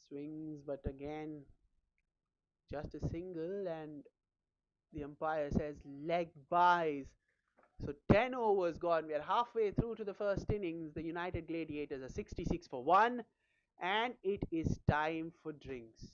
Swings, but again, just a single, and the umpire says leg buys. So 10 overs gone. We are halfway through to the first innings. The United Gladiators are 66 for 1, and it is time for drinks.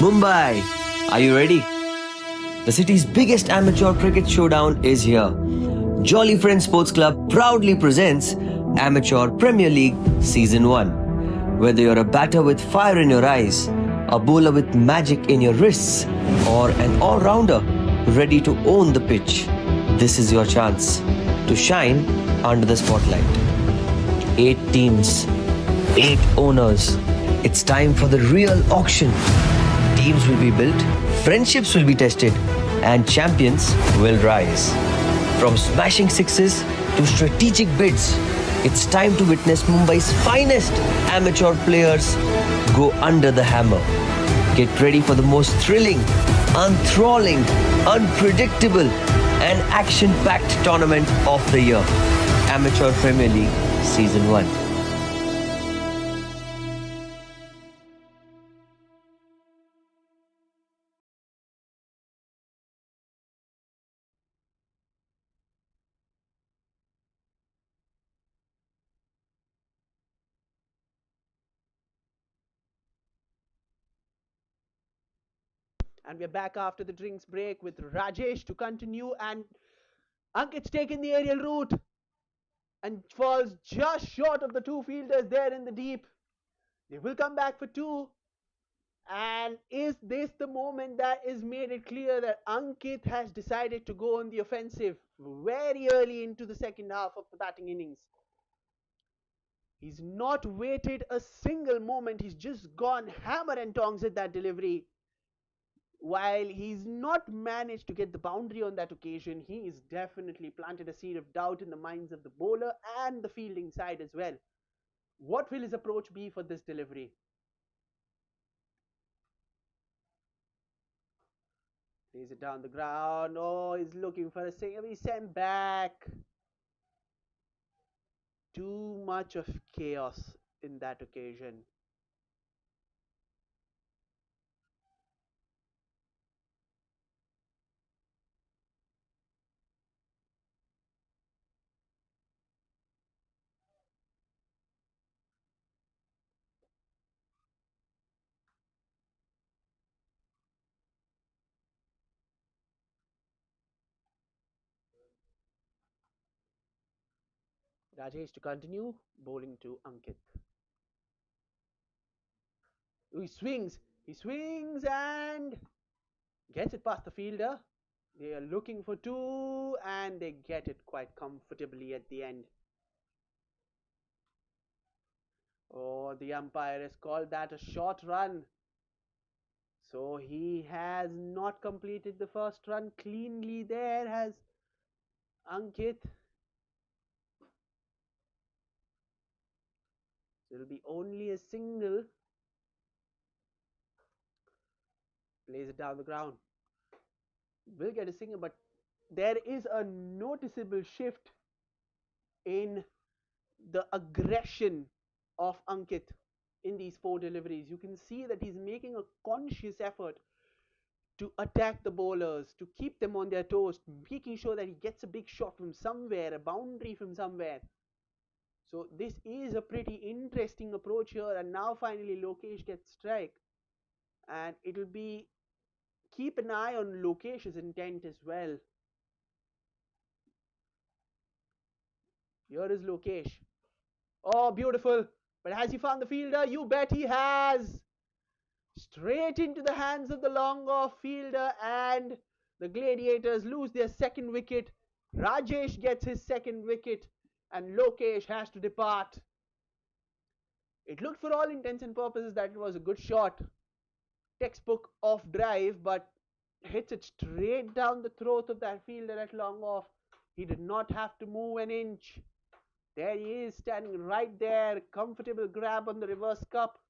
Mumbai, are you ready? The city's biggest amateur cricket showdown is here. Jolly Friends Sports Club proudly presents Amateur Premier League Season 1. Whether you're a batter with fire in your eyes, a bowler with magic in your wrists, or an all-rounder ready to own the pitch, this is your chance to shine under the spotlight. 8 teams, 8 owners. It's time for the real auction. Teams will be built, friendships will be tested, and champions will rise. From smashing sixes to strategic bids, it's time to witness Mumbai's finest amateur players go under the hammer. Get ready for the most thrilling, enthralling, unpredictable, and action packed tournament of the year. Amateur Premier League Season 1. And we're back after the drinks break with Rajesh to continue. And Ankit's taken the aerial route and falls just short of the two fielders there in the deep. They will come back for two. And is this the moment that is made it clear that Ankit has decided to go on the offensive very early into the second half of the batting innings? He's not waited a single moment. He's just gone hammer and tongs at that delivery. While he's not managed to get the boundary on that occasion, he is definitely planted a seed of doubt in the minds of the bowler and the fielding side as well. What will his approach be for this delivery? Plays it down the ground. Oh, he's looking for a single. He's sent back. Too much of chaos in that occasion. Rajesh to continue, bowling to Ankit. He swings. He swings and gets it past the fielder. They are looking for two and they get it quite comfortably at the end. Oh, the umpire has called that a short run. So he has not completed the first run cleanly there, has Ankit. So it'll be only a single. Plays it down the ground. Will get a single, but there is a noticeable shift in the aggression of Ankit in these four deliveries. You can see that he's making a conscious effort to attack the bowlers, to keep them on their toes, making sure that he gets a big shot from somewhere, a boundary from somewhere. So this is a pretty interesting approach here, and now finally Lokesh gets strike, and it'll be keep an eye on Lokesh's intent as well. Here is Lokesh. Oh, beautiful! But has he found the fielder? You bet he has. Straight into the hands of the long off fielder, and the Gladiators lose their second wicket. Rajesh gets his second wicket, and Lokesh has to depart. It looked for all intents and purposes that it was a good shot, textbook off drive, but hits it straight down the throat of that fielder at long off. He did not have to move an inch. There he is, standing right there, comfortable grab on the reverse cup,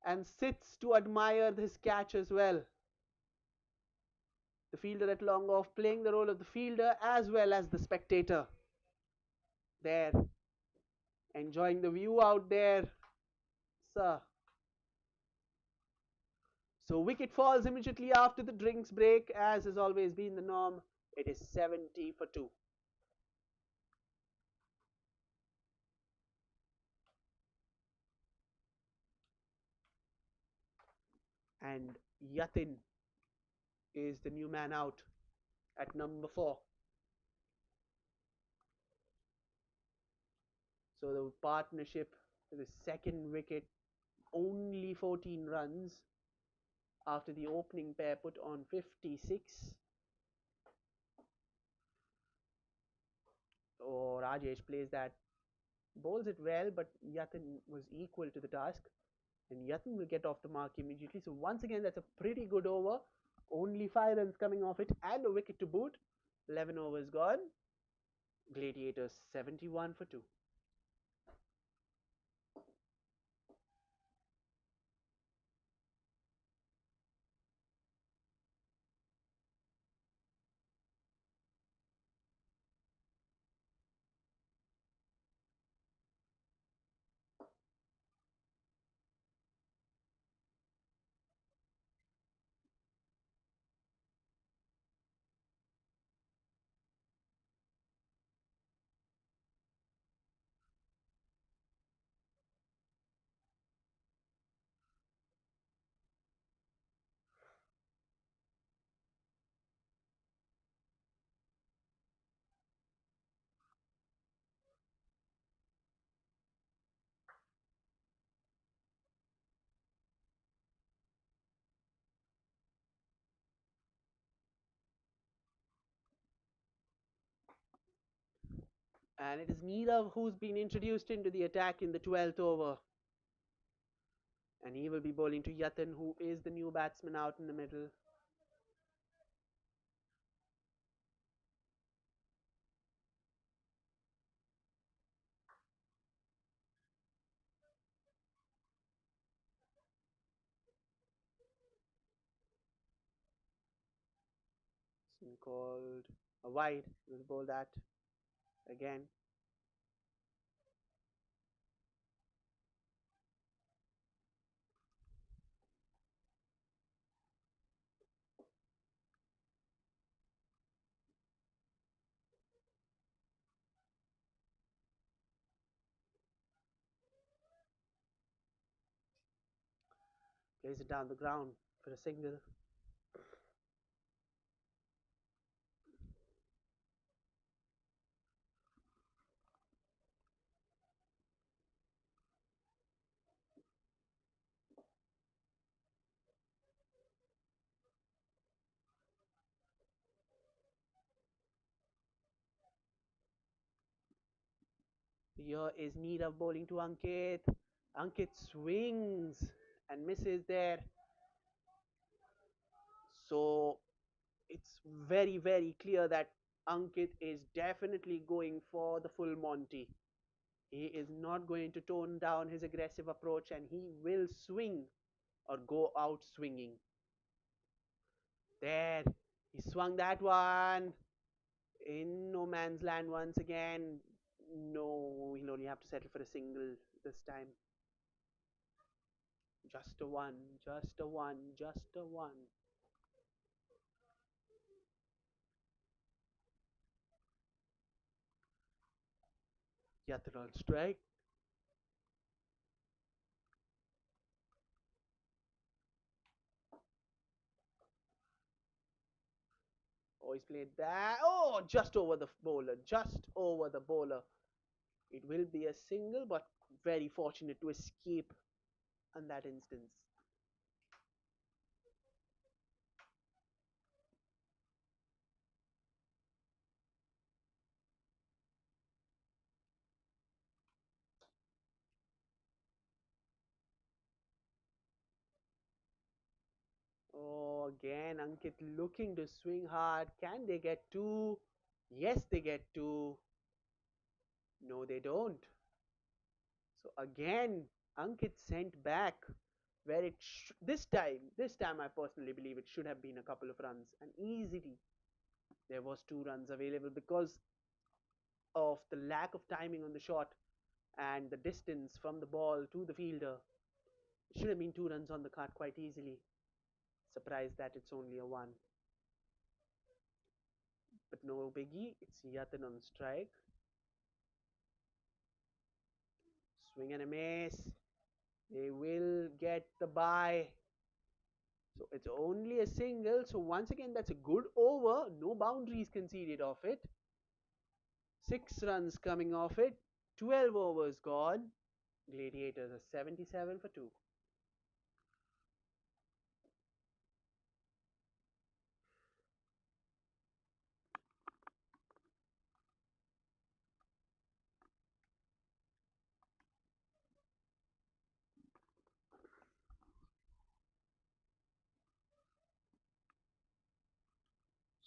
and sits to admire this catch as well. The fielder at long off playing the role of the fielder as well as the spectator. There, enjoying the view out there, sir. So wicket falls immediately after the drinks break, as has always been the norm. It is 70 for 2. And Yatin is the new man out at number 4. So the partnership for the second wicket, only 14 runs after the opening pair put on 56. Oh, Rajesh plays that, bowls it well, but Yatin was equal to the task. And Yatin will get off the mark immediately. So once again, that's a pretty good over. Only 5 runs coming off it and a wicket to boot. 11 overs gone. Gladiators 71 for 2. And it is Nirav who's been introduced into the attack in the 12th over. And he will be bowling to Yatin, who is the new batsman out in the middle. It's been called a wide. We'll bowl that again. Plays it down the ground for a single. Here is Nirav bowling to Ankit. Ankit swings and misses there. So it's very, very clear that Ankit is definitely going for the full Monty. He is not going to tone down his aggressive approach and he will swing or go out swinging. There, he swung that one in no man's land once again. No, he'll only have to settle for a single this time. Just a one, just a one, just a one. Yatin on strike. Oh, he's played that. Oh, just over the bowler, just over the bowler. It will be a single, but very fortunate to escape in that instance. Oh, again, Ankit looking to swing hard. Can they get two? Yes, they get two. No, they don't. So again, Ankit sent back where this time I personally believe it should have been a couple of runs, and easily there was 2 runs available because of the lack of timing on the shot and the distance from the ball to the fielder. It should have been 2 runs on the card quite easily. Surprised that it's only a one. But no biggie, it's Yatin on strike. Swing and a miss. They will get the bye. So it's only a single. So once again, that's a good over. No boundaries conceded off it. 6 runs coming off it. 12 overs gone. Gladiators are 77 for 2.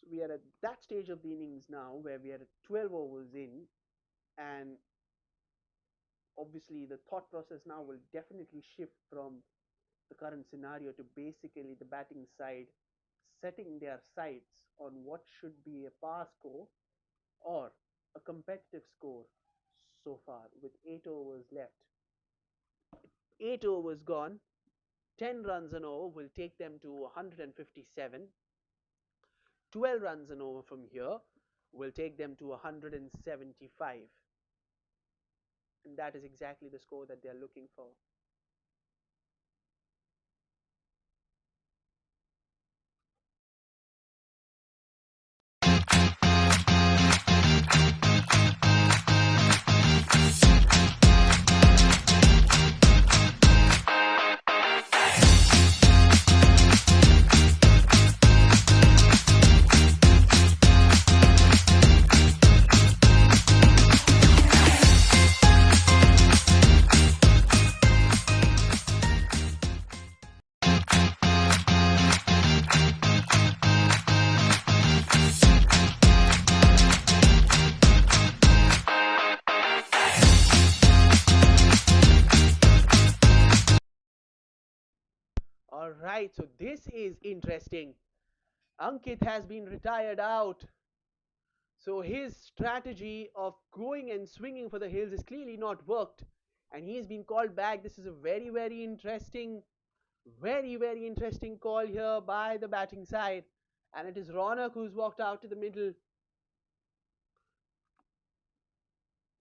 So we are at that stage of the innings now where we are at 12 overs in, and obviously the thought process now will definitely shift from the current scenario to basically the batting side setting their sights on what should be a par score or a competitive score so far with 8 overs left. 8 overs gone, 10 runs an over will take them to 157. 12 runs an over from here will take them to 175. And that is exactly the score that they are looking for. right, so this is interesting. Ankit has been retired out. So his strategy of going and swinging for the hills is clearly not worked. And he's been called back. This is a very interesting call here by the batting side. And it is Ronak who's walked out to the middle.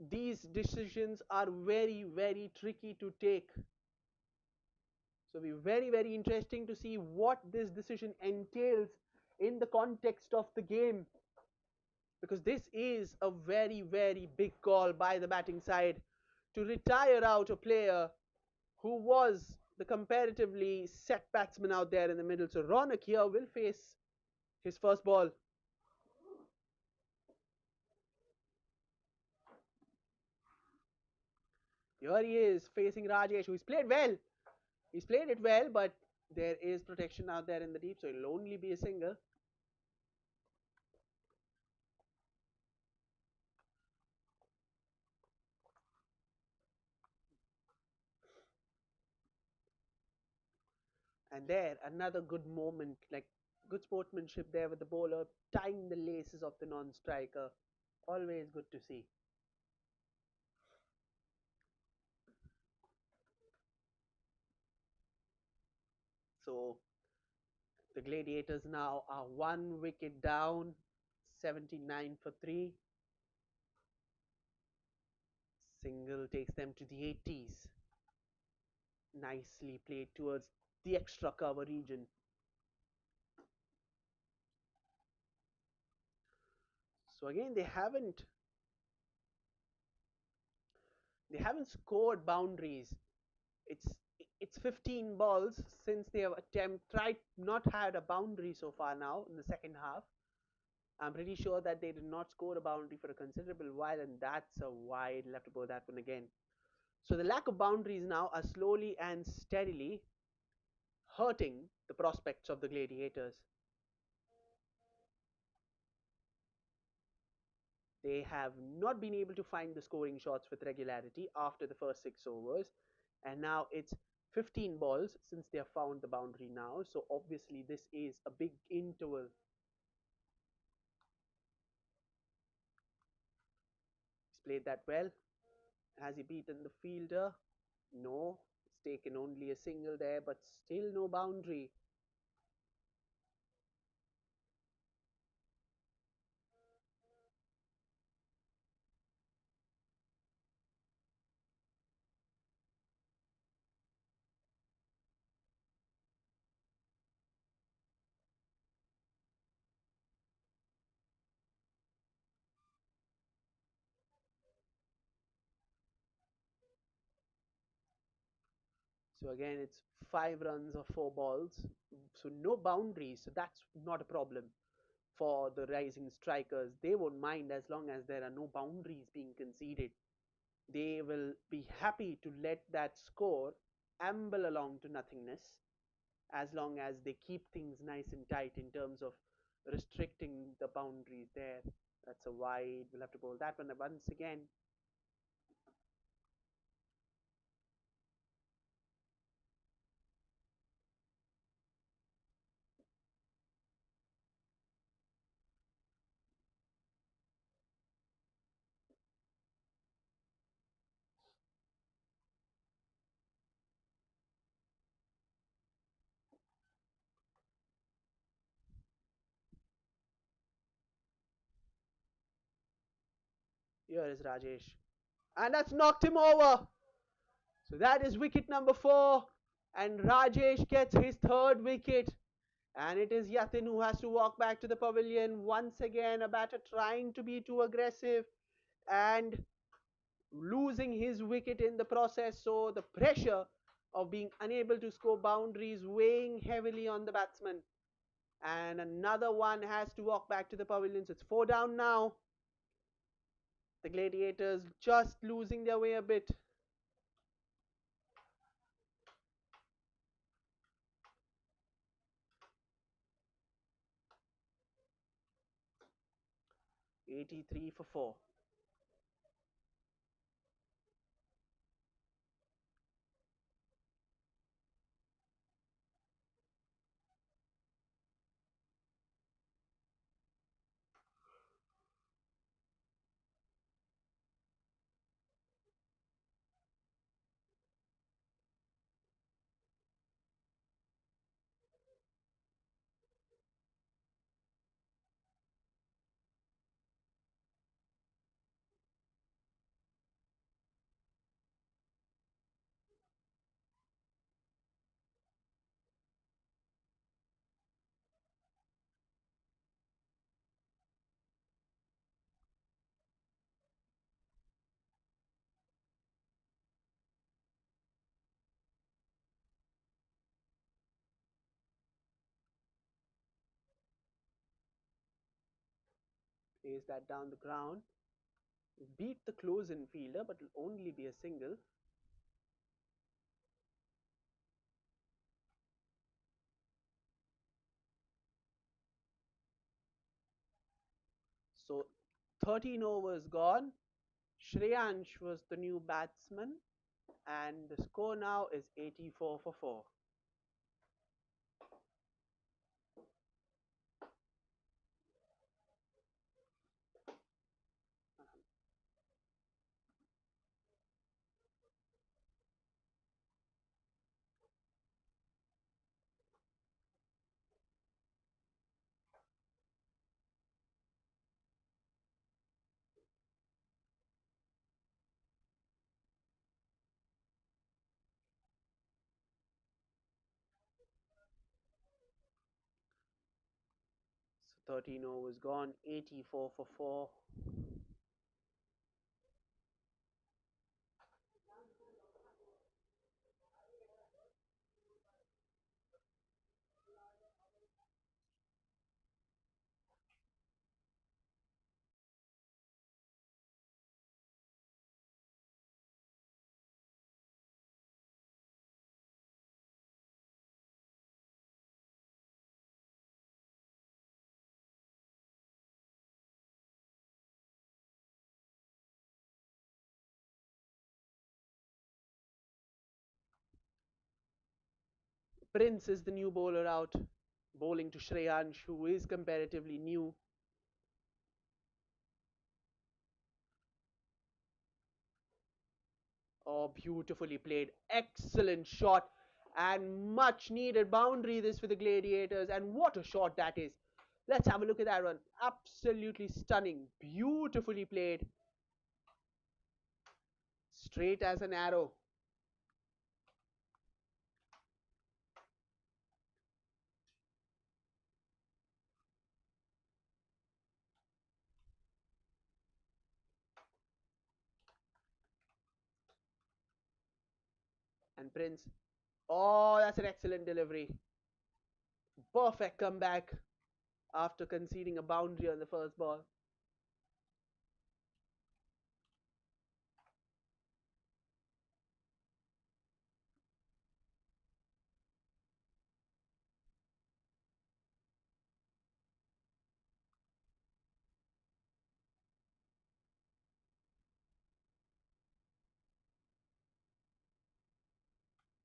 These decisions are very tricky to take. So it'll be very interesting to see what this decision entails in the context of the game. Because this is a very big call by the batting side to retire out a player who was the comparatively set batsman out there in the middle. So Ronak here will face his first ball. Here he is facing Rajesh, who's played well. He's played it well, but there is protection out there in the deep, so it'll only be a single. And there, another good moment, like good sportsmanship there with the bowler, tying the laces of the non-striker. Always good to see. So the Gladiators now are 1 wicket down, 79 for 3. Single takes them to the 80s. Nicely played towards the extra cover region. So again, they haven't scored boundaries. It's it's 15 balls since they have tried not had a boundary so far now in the second half. I'm pretty sure that they did not score a boundary for a considerable while, and that's a wide. We'll have to go that one again. So the lack of boundaries now are slowly and steadily hurting the prospects of the Gladiators. They have not been able to find the scoring shots with regularity after the first 6 overs, and now it's 15 balls since they have found the boundary now. So obviously, this is a big interval. He's played that well. Has he beaten the fielder? No. It's taken only a single there, but still no boundary. So again, it's 5 runs or 4 balls. So no boundaries. So that's not a problem for the rising strikers. They won't mind as long as there are no boundaries being conceded. They will be happy to let that score amble along to nothingness as long as they keep things nice and tight in terms of restricting the boundaries there. That's a wide. We'll have to bowl that one once again. Here is Rajesh. And that's knocked him over. So that is wicket number 4. And Rajesh gets his third wicket. And it is Yatin who has to walk back to the pavilion. Once again, a batter trying to be too aggressive and losing his wicket in the process. So the pressure of being unable to score boundaries weighing heavily on the batsman. And another one has to walk back to the pavilion. So it's 4 down now. The Gladiators just losing their way a bit. '83 for 4. Plays that down the ground. Beat the close in fielder, but will only be a single. So 13 overs gone. Shreyansh was the new batsman, and the score now is 84 for 4. So 13 overs gone, 84 for 4. Prince is the new bowler out, bowling to Shreyansh, who is comparatively new. Oh, beautifully played. Excellent shot. And much needed boundary this for the Gladiators. And what a shot that is. Let's have a look at that one. Absolutely stunning. Beautifully played. Straight as an arrow. And Prince. Oh, that's an excellent delivery. Perfect comeback after conceding a boundary on the first ball.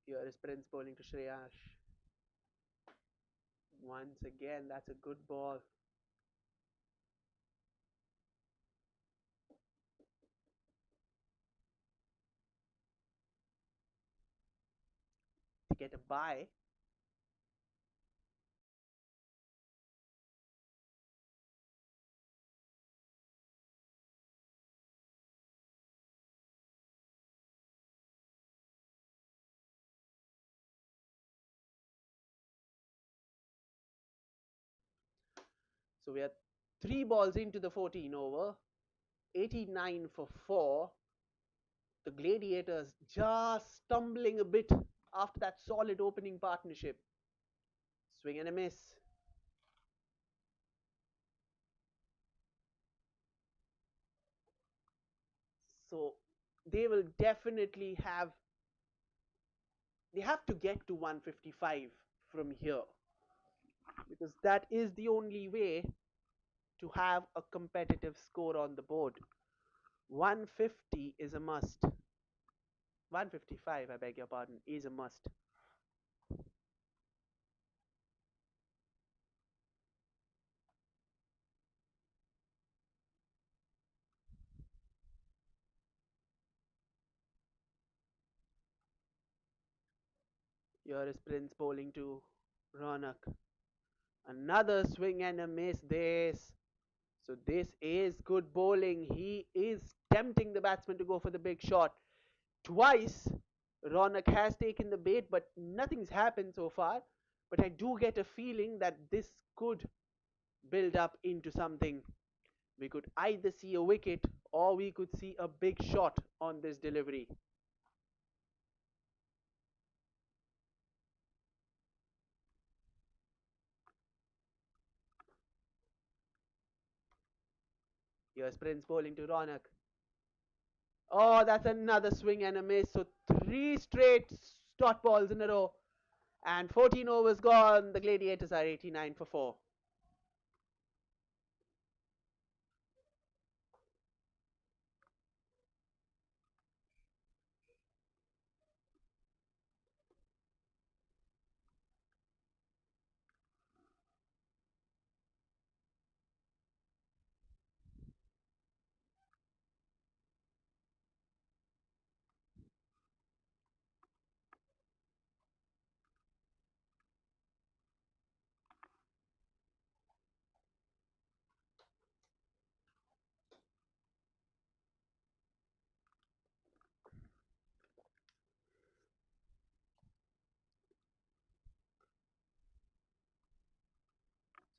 Here is Prince bowling to Shreyash. Once again, that's a good ball. To get a bye. So we are 3 balls into the 14 over. 89 for 4. The Gladiators just stumbling a bit after that solid opening partnership. Swing and a miss. So they will definitely they have to get to 155 from here, because that is the only way to have a competitive score on the board. 150 is a must. 155, I beg your pardon, is a must. Here is Prince bowling to Ronak. Another swing and a miss. So this is good bowling. He is tempting the batsman to go for the big shot. Twice, Ronak has taken the bait, but nothing's happened so far. But I do get a feeling that this could build up into something. We could either see a wicket or we could see a big shot on this delivery. Here's Prince bowling to Ronak. Oh, that's another swing and a miss. So three straight dot balls in a row. And 14 overs gone. The Gladiators are 89 for 4.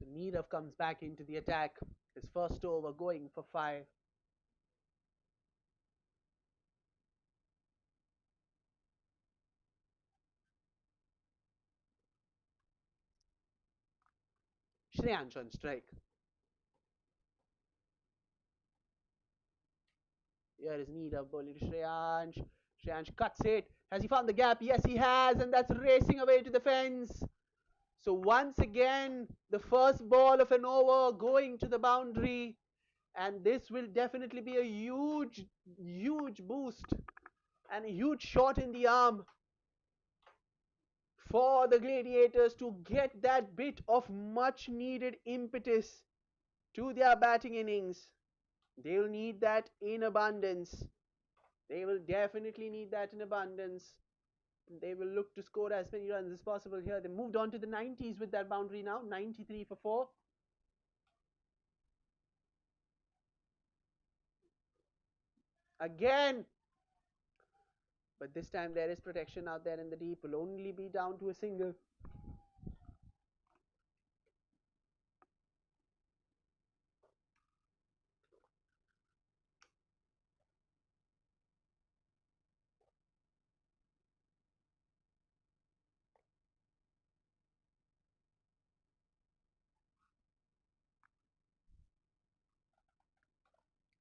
So Nirav comes back into the attack. His first over going for 5. Shreyansh on strike. Here is Nirav bowling to Shreyansh. Shreyansh cuts it. Has he found the gap? Yes, he has. And that's racing away to the fence. So once again, the first ball of an over going to the boundary. And this will definitely be a huge, huge boost and a huge shot in the arm for the Gladiators to get that bit of much needed impetus to their batting innings. They will need that in abundance. They will definitely need that in abundance. They will look to score as many runs as possible here. They moved on to the 90s with that boundary now, 93 for 4. Again, but this time there is protection out there in the deep. Will only be down to a single.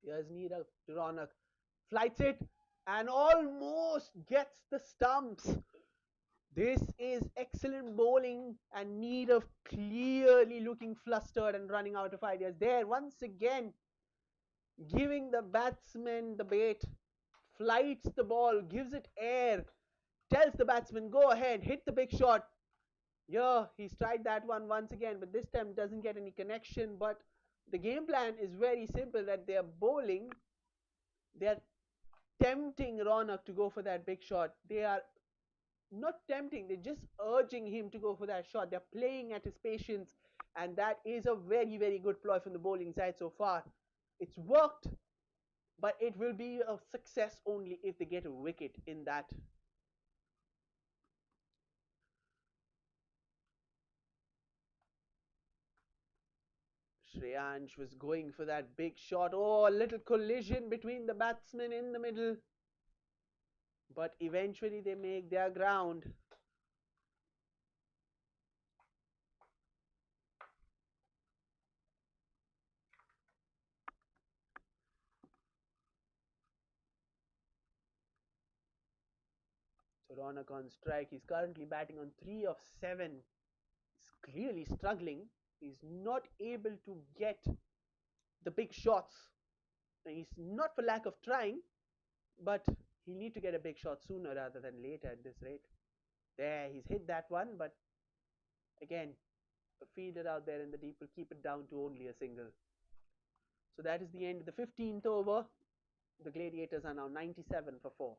Here's Neera to Ronak. Flights it and almost gets the stumps. This is excellent bowling and Neera clearly looking flustered and running out of ideas. There, once again, giving the batsman the bait, flights the ball, gives it air, tells the batsman, go ahead, hit the big shot. Yeah, he's tried that one once again, but this time doesn't get any connection. But the game plan is very simple that they're bowling, they're tempting Ronak to go for that big shot. They are not tempting, they're just urging him to go for that shot. They're playing at his patience, and that is a very, very good ploy from the bowling side so far. It's worked, but it will be a success only if they get a wicket in that. Shreyansh was going for that big shot. Oh, a little collision between the batsmen in the middle. But eventually they make their ground. So Ronak on strike. He's currently batting on 3 of 7. He's clearly struggling. He's not able to get the big shots. He's not for lack of trying, but he need to get a big shot sooner rather than later at this rate. There, he's hit that one, but again, a fielder out there in the deep will keep it down to only a single. So that is the end of the 15th over. The Gladiators are now 97 for 4.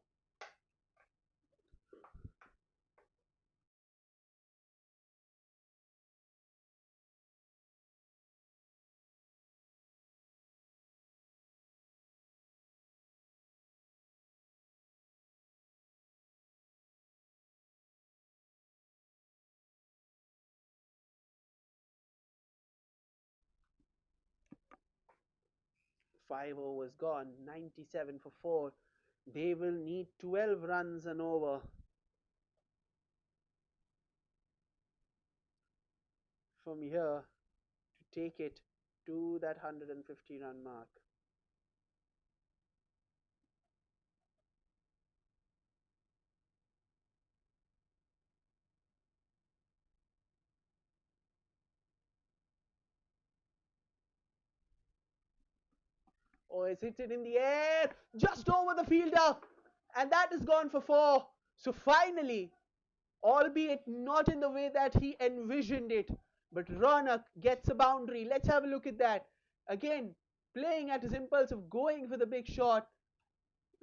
5 overs gone, 97 for 4. They will need 12 runs and over from here to take it to that 150 run mark. Oh, it's hit it in the air, just over the fielder, and that is gone for four. So finally, albeit not in the way that he envisioned it, but Ronak gets a boundary. Let's have a look at that. Again, playing at his impulse of going for the big shot.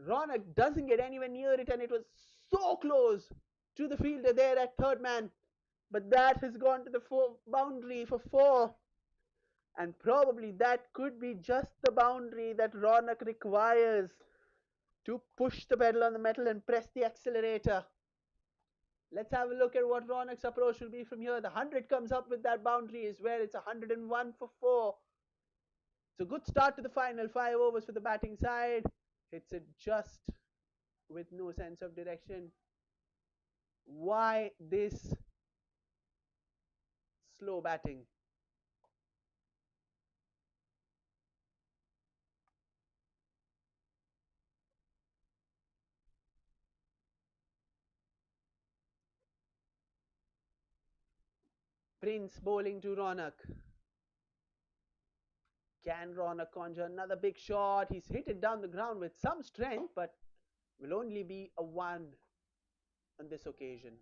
Ronak doesn't get anywhere near it, and it was so close to the fielder there at third man. But that has gone to the boundary for four. And probably that could be just the boundary that Ronak requires to push the pedal on the metal and press the accelerator. Let's have a look at what Ronak's approach will be from here. The 100 comes up with that boundary as well. It's 101 for 4. It's a good start to the final. 5 overs for the batting side. Hits it just with no sense of direction. Why this slow batting? Prince bowling to Ronak. Can Ronak conjure another big shot? He's hit it down the ground with some strength, but will only be a 1 on this occasion.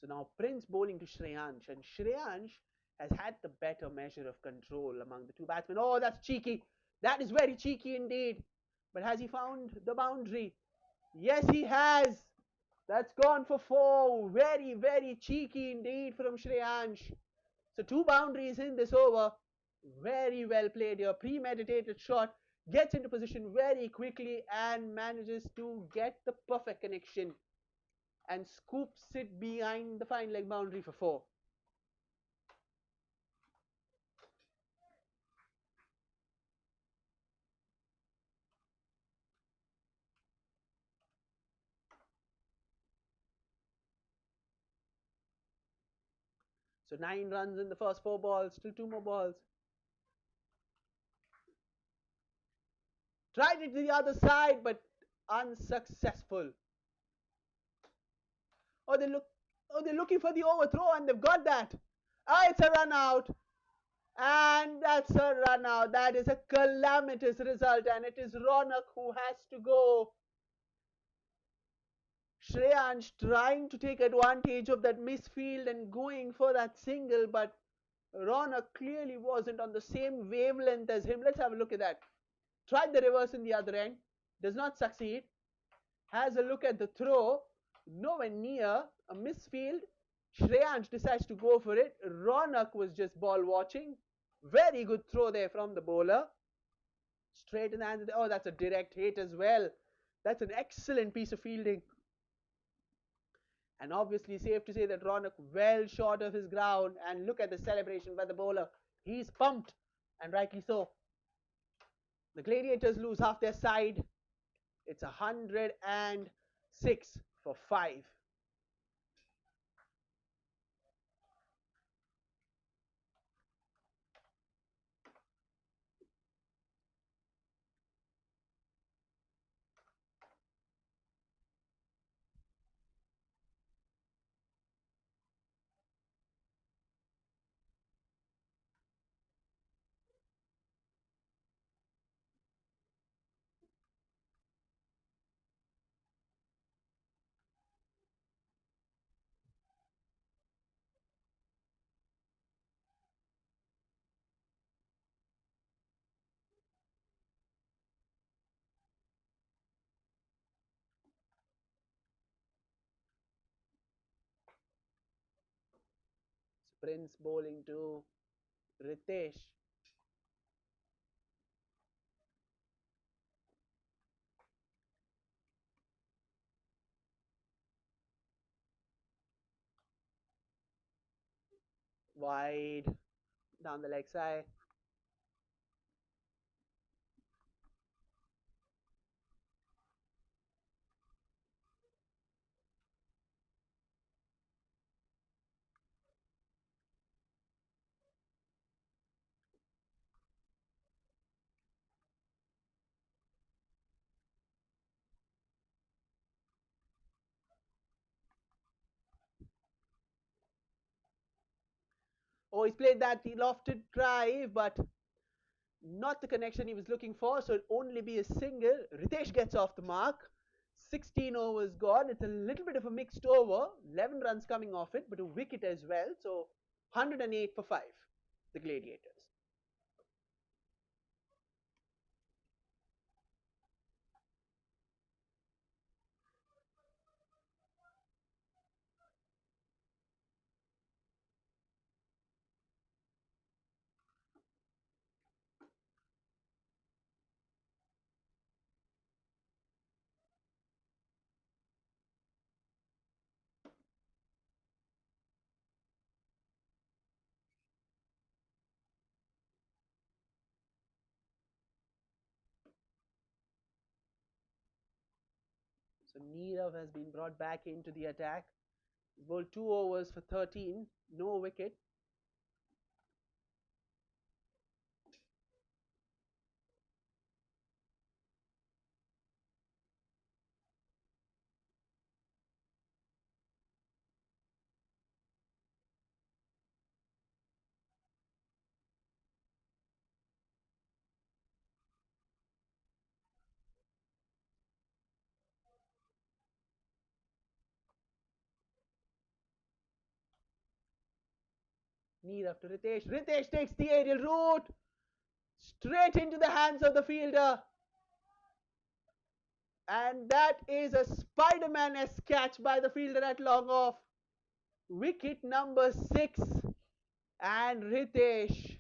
So now Prince bowling to Shreyansh, and Shreyansh has had the better measure of control among the two batsmen. Oh, that's cheeky. That is very cheeky indeed. But has he found the boundary? Yes, he has. That's gone for 4. Very, very cheeky indeed from Shreyansh. So 2 boundaries in this over. Very well played here. Premeditated shot. Gets into position very quickly and manages to get the perfect connection and scoops it behind the fine leg boundary for 4. So 9 runs in the first 4 balls, still 2 more balls. Tried it to the other side, but unsuccessful. Oh, they're looking for the overthrow, and they've got that. Ah, it's a run out. And that's a run out. That is a calamitous result, and it is Ronak who has to go. Shreyansh trying to take advantage of that misfield and going for that single, but Ronak clearly wasn't on the same wavelength as him. Let's have a look at that. Tried the reverse in the other end, does not succeed. Has a look at the throw, nowhere near a misfield. Shreyansh decides to go for it. Ronak was just ball watching. Very good throw there from the bowler. Straight in the hands of the, oh, that's a direct hit as well. That's an excellent piece of fielding. And obviously safe to say that Ronak well short of his ground. And look at the celebration by the bowler. He's pumped, and rightly so. The Gladiators lose half their side. It's 106 for 5. Prince bowling to Ritesh. Wide down the leg side. Oh, he's played that lofted drive, but not the connection he was looking for, so it'll only be a single. Ritesh gets off the mark. 16 overs gone. It's a little bit of a mixed over. 11 runs coming off it, but a wicket as well. So 108 for 5, the Gladiators. So Nirav has been brought back into the attack. He's bowled 2 overs for 13, no wicket. Nirav to Ritesh. Ritesh takes the aerial route straight into the hands of the fielder. And that is a Spider-Man-esque catch by the fielder at long off. Wicket number 6. And Ritesh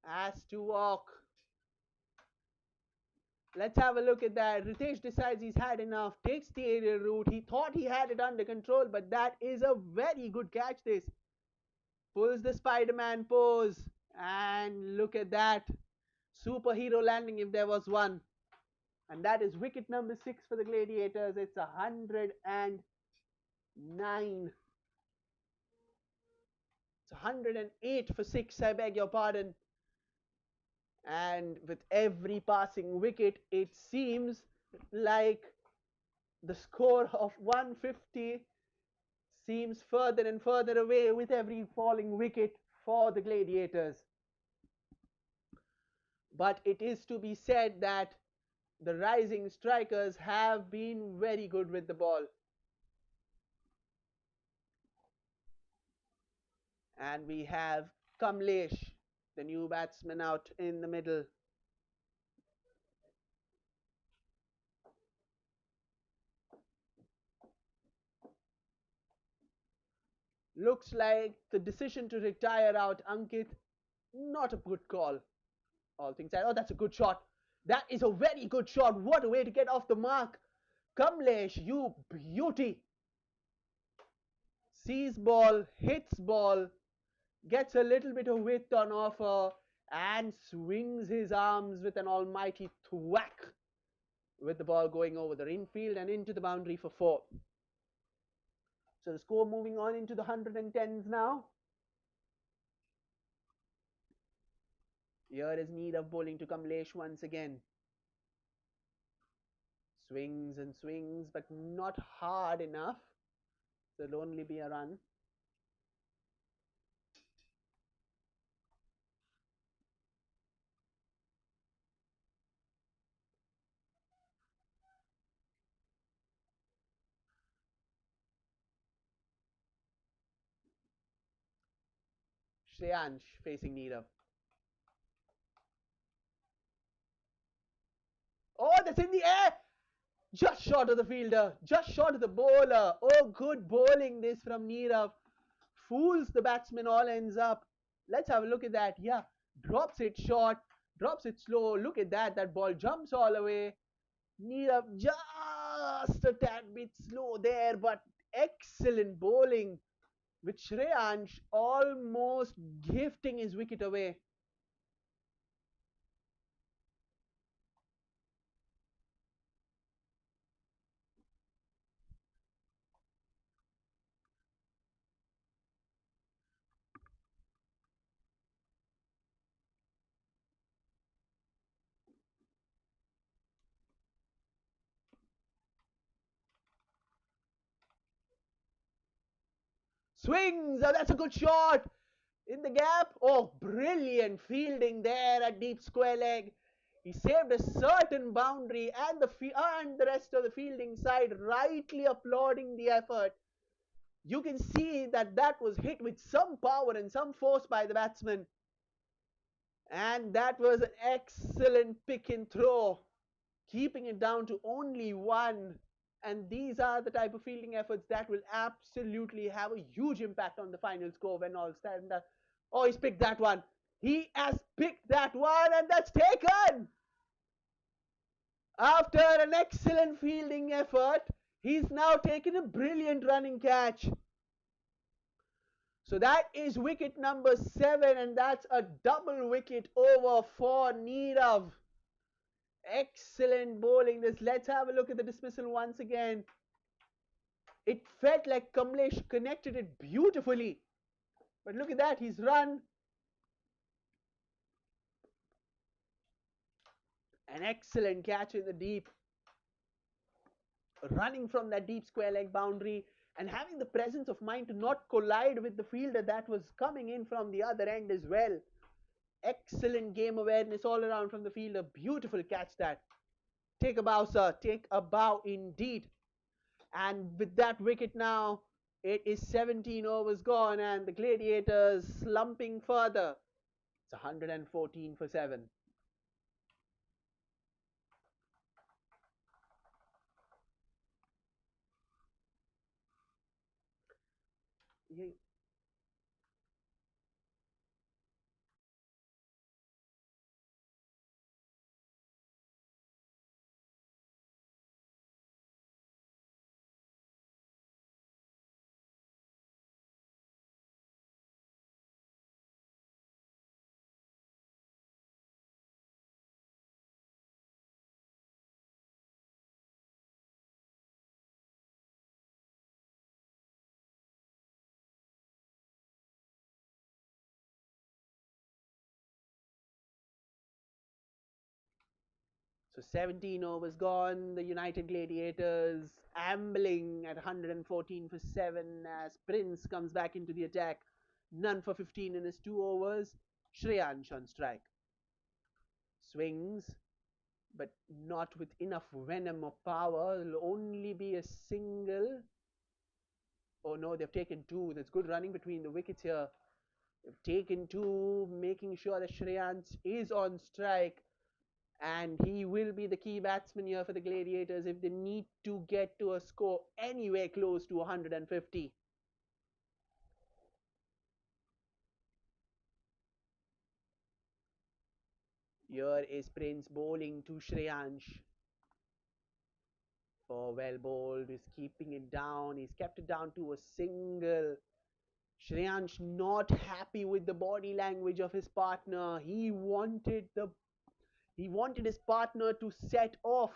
has to walk. Let's have a look at that. Ritesh decides he's had enough, takes the aerial route. He thought he had it under control, but that is a very good catch. This pulls the Spider-Man pose. And look at that. Superhero landing if there was one. And that is wicket number 6 for the Gladiators. It's 109. It's 108 for 6, I beg your pardon. And with every passing wicket, it seems like the score of 150 seems further and further away with every falling wicket for the Gladiators. But it is to be said that the rising strikers have been very good with the ball. And we have Kamlesh, the new batsman, out in the middle. Looks like the decision to retire out Ankit, not a good call. All things said, oh, that's a good shot. That is a very good shot. What a way to get off the mark. Kamlesh, you beauty. Sees ball, hits ball, gets a little bit of width on offer, and swings his arms with an almighty thwack with the ball going over the infield and into the boundary for 4. So the score moving on into the 110s now. Here is Neerav bowling to Kamlesh once again. Swings and swings, but not hard enough. So it'll only be a run. Shreyansh facing Neerav. Oh, that's in the air! Just short of the fielder, just short of the bowler. Oh, good bowling this from Neerav. Fools the batsman, all ends up. Let's have a look at that. Yeah, drops it short, drops it slow. Look at that, that ball jumps all the way. Neerav just a tad bit slow there, but excellent bowling with Shreyansh almost gifting his wicket away. Swings, oh, that's a good shot. in the gap. Oh, brilliant fielding there at deep square leg. He saved a certain boundary, and the rest of the fielding side rightly applauding the effort. You can see that that was hit with some power and some force by the batsman, and that was an excellent pick and throw, keeping it down to only one. And these are the type of fielding efforts that will absolutely have a huge impact on the final score when all said and done. Oh, he's picked that one. He has picked that one, and that's taken. After an excellent fielding effort, he's now taken a brilliant running catch. So that is wicket number 7, and that's a double wicket over for Nirav. Excellent bowling. Let's have a look at the dismissal once again. It felt like Kamlesh connected it beautifully. But look at that, he's run. An excellent catch in the deep. Running from that deep square leg boundary and having the presence of mind to not collide with the fielder that was coming in from the other end as well. Excellent game awareness all around from the fielder. Beautiful catch that. Take a bow, sir. Take a bow indeed. And with that wicket now, it is 17 overs gone, and the Gladiators slumping further. It's 114 for 7. Yeah. So 17 overs gone. The United Gladiators ambling at 114 for 7 as Prince comes back into the attack. None for 15 in his 2 overs. Shreyansh on strike. Swings, but not with enough venom or power. It'll only be a single. Oh no, they've taken 2. There's good running between the wickets here. They've taken 2, making sure that Shreyansh is on strike. And he will be the key batsman here for the Gladiators if they need to get to a score anywhere close to 150. Here is Prince bowling to Shreyansh. Oh, well bowled. He's keeping it down. He's kept it down to a single. Shreyansh not happy with the body language of his partner. He wanted his partner to set off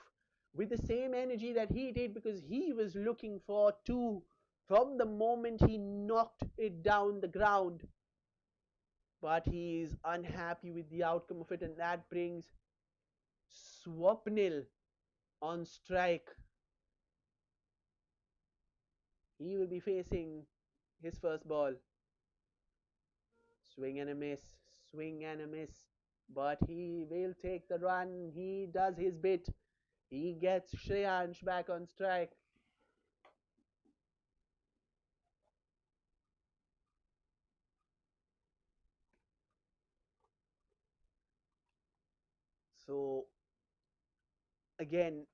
with the same energy that he did, because he was looking for 2 from the moment he knocked it down the ground. But he is unhappy with the outcome of it, and that brings Swapnil on strike. He will be facing his first ball. Swing and a miss, swing and a miss. But he will take the run. He does his bit. He gets Shreyansh back on strike. So again,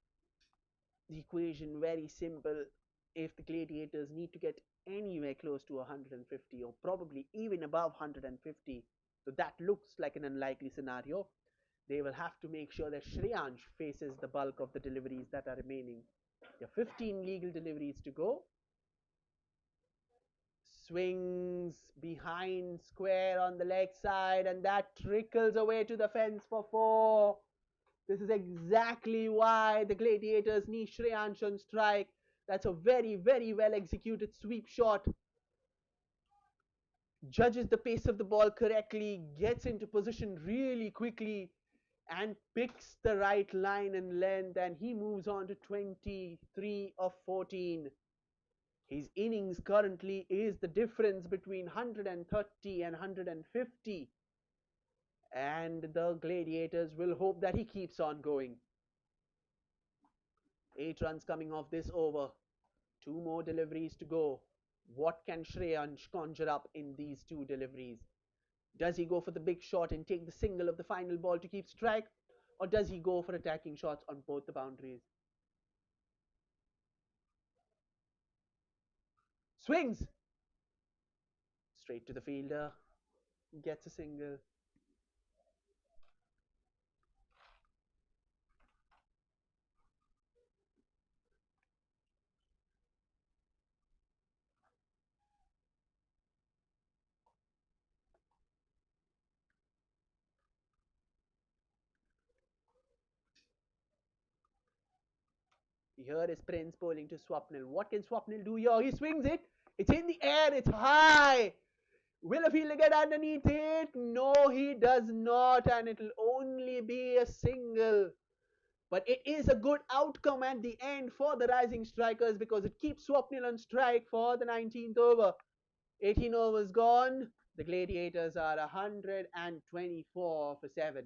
the equation very simple. If the Gladiators need to get anywhere close to 150 or probably even above 150, so that looks like an unlikely scenario, they will have to make sure that Shreyansh faces the bulk of the deliveries that are remaining. There are 15 legal deliveries to go. Swings behind square on the leg side, and that trickles away to the fence for 4. This is exactly why the Gladiators need Shreyansh on strike. That's a very, very well executed sweep shot. Judges the pace of the ball correctly, gets into position really quickly, and picks the right line and length, and he moves on to 23 of 14. His innings currently is the difference between 130 and 150, and the Gladiators will hope that he keeps on going. 8 runs coming off this over. 2 more deliveries to go. What can Shreyansh conjure up in these 2 deliveries? Does he go for the big shot and take the single of the final ball to keep strike? Or does he go for attacking shots on both the boundaries? Swings! Straight to the fielder. Gets a single. Here is Prince bowling to Swapnil. What can Swapnil do here? He swings it. It's in the air. It's high. Will a fielder get underneath it? No, he does not. And it'll only be a single. But it is a good outcome at the end for the rising strikers because it keeps Swapnil on strike for the 19th over. 18 overs gone. The Gladiators are 124 for 7.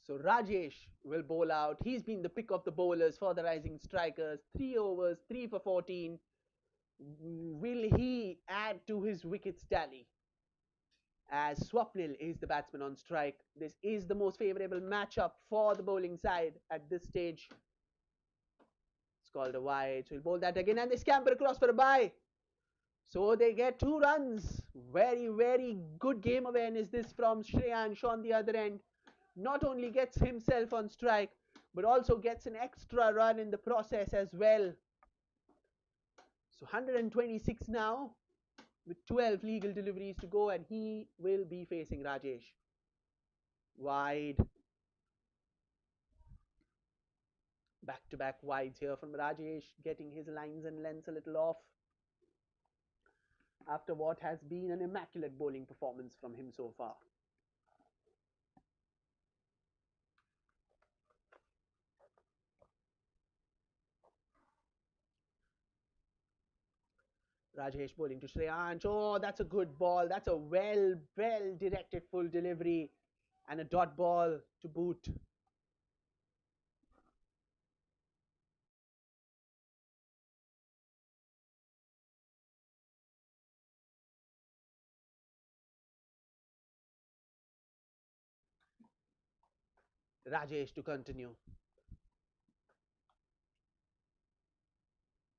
So Rajesh will bowl out. He's been the pick of the bowlers for the rising strikers. 3 overs, 3 for 14. Will he add to his wickets tally? As Swapnil is the batsman on strike, this is the most favourable matchup for the bowling side at this stage. It's called a wide. So he'll bowl that again and they scamper across for a bye. So they get 2 runs. Very, very good game awareness this from Shreyansh on the other end. Not only gets himself on strike, but also gets an extra run in the process as well. So 126 now with 12 legal deliveries to go, and he will be facing Rajesh. Wide. Back-to-back wides here from Rajesh, getting his lines and lengths a little off after what has been an immaculate bowling performance from him so far. Rajesh bowling to Shreyansh. Oh, that's a good ball. That's a well directed full delivery and a dot ball to boot. Rajesh to continue.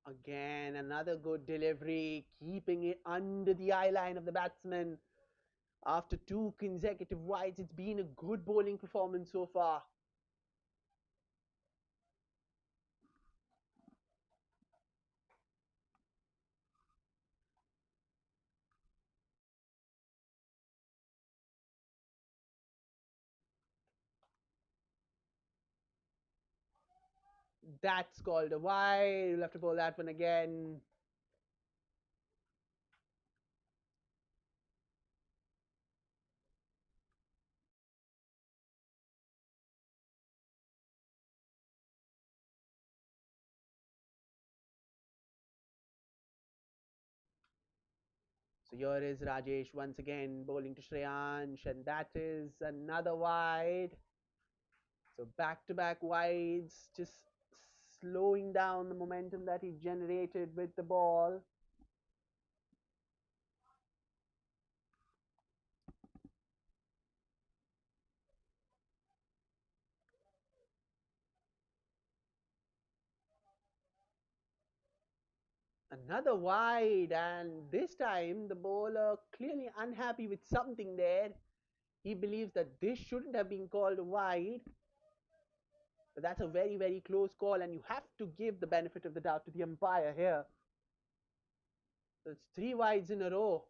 Again, another good delivery, keeping it under the eye line of the batsman. After 2 consecutive wides, it's been a good bowling performance so far. That's called a wide. You'll have to bowl that one again. So here is Rajesh once again bowling to Shreyansh, and that is another wide. So back-to-back wides, just slowing down the momentum that he generated with the ball. Another wide, and this time the bowler clearly unhappy with something there. He believes that this shouldn't have been called wide. But that's a very, very close call, and you have to give the benefit of the doubt to the umpire here. So it's three wides in a row.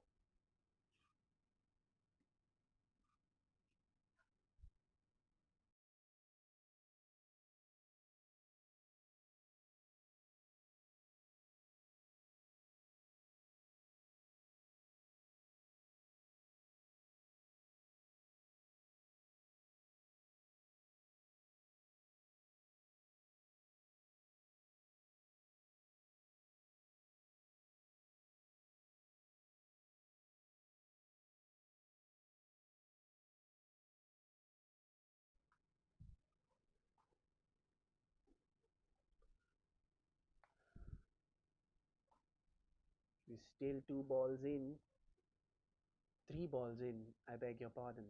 We're still two balls in. Three balls in, I beg your pardon.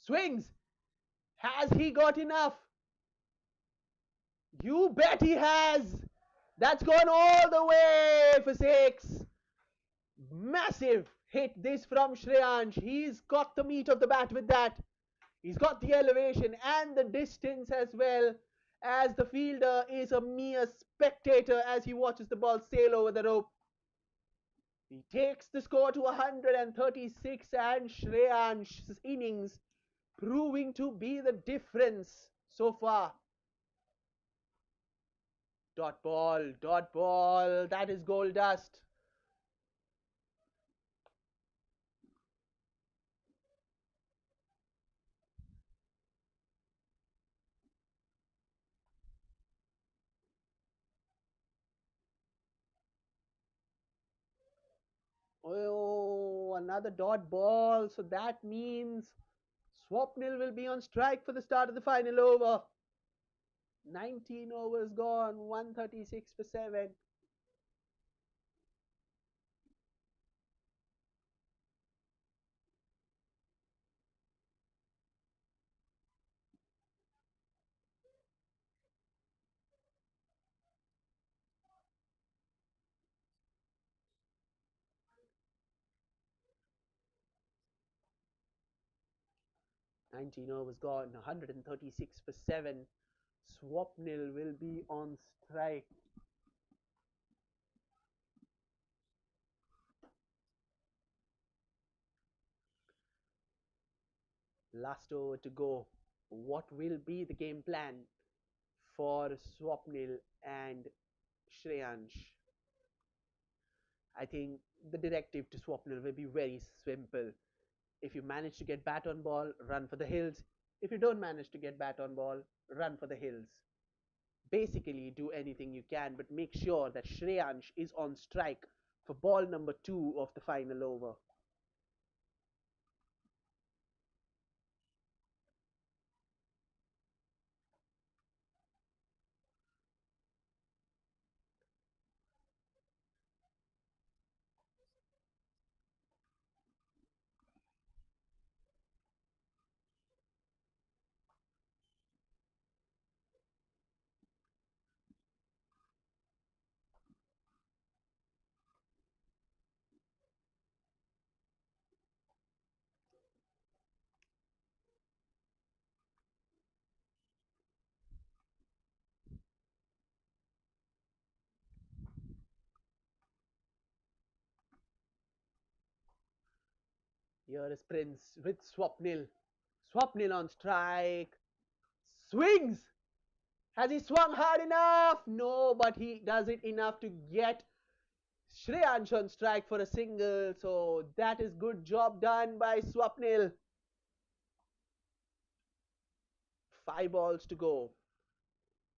Swings! Has he got enough? You bet he has! That's gone all the way for six. Massive hit this from Shreyansh. He's got the meat of the bat with that. He's got the elevation and the distance as well, as the fielder is a mere spectator as he watches the ball sail over the rope. He takes the score to 136, and Shreyansh's innings proving to be the difference so far. Dot ball, that is gold dust. Oh, another dot ball. So that means Swapnil will be on strike for the start of the final over. 19 overs gone, 136 for 7. 19 overs gone, 136 for 7. Swapnil will be on strike. Last over to go. What will be the game plan for Swapnil and Shreyansh? I think the directive to Swapnil will be very simple. If you manage to get bat on ball, run for the hills. If you don't manage to get bat on ball, run for the hills. Basically, do anything you can, but make sure that Shreyansh is on strike for ball number 2 of the final over. Here is Prince with Swapnil. Swapnil on strike. Swings! Has he swung hard enough? No, but he does it enough to get Shreyansh on strike for a single. So that is good job done by Swapnil. 5 balls to go.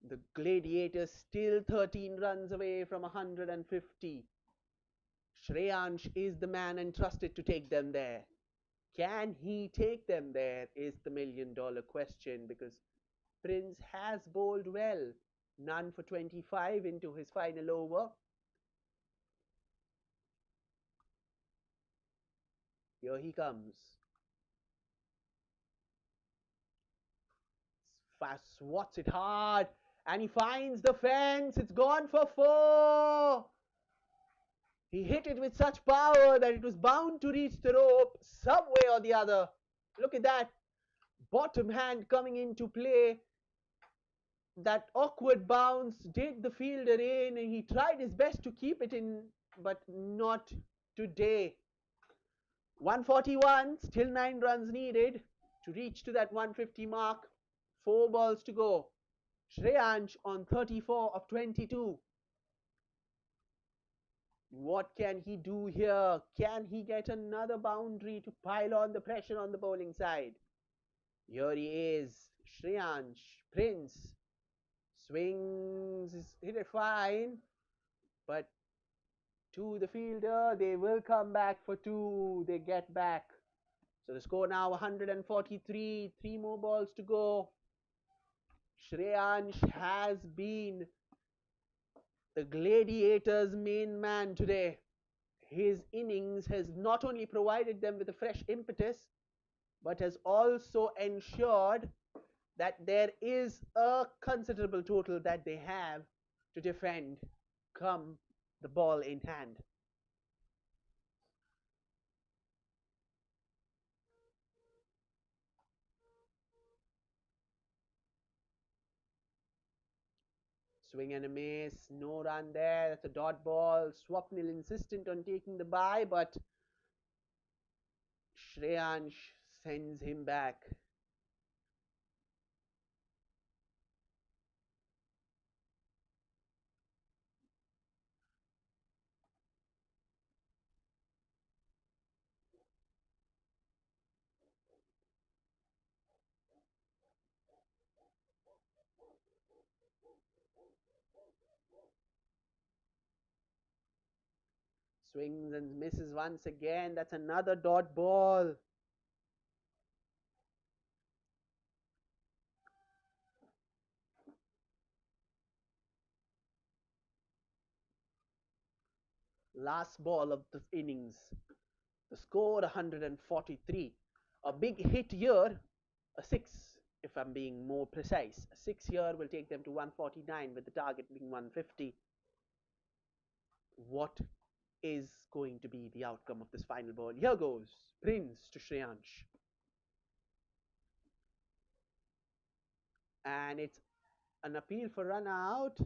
The Gladiators still 13 runs away from 150. Shreyansh is the man entrusted to take them there. Can he take them there is the $1,000,000 question, because Prince has bowled well. None for 25 into his final over. Here he comes. Fast swats it hard, and he finds the fence. It's gone for 4. He hit it with such power that it was bound to reach the rope some way or the other. Look at that. Bottom hand coming into play. That awkward bounce did the fielder in, and he tried his best to keep it in, but not today. 141, still 9 runs needed to reach to that 150 mark. 4 balls to go. Shreyansh on 34 of 22. What can he do here? Can he get another boundary to pile on the pressure on the bowling side? Here he is. Shreyansh, Prince. Swings, hit it fine. But to the fielder, they will come back for 2. They get back. So the score now 143. 3 more balls to go. Shreyansh has been the Gladiators' main man today. His innings has not only provided them with a fresh impetus, but has also ensured that there is a considerable total that they have to defend come the ball in hand. Swing and a miss, no run there. That's a dot ball. Swapnil insistent on taking the bye, but Shreyansh sends him back. Swings and misses once again. That's another dot ball. Last ball of the innings. The score 143. A big hit here, a 6 if I'm being more precise. A 6 here will take them to 149 with the target being 150. What is going to be the outcome of this final ball? Here goes Prince to Shreyansh. And it's an appeal for run out.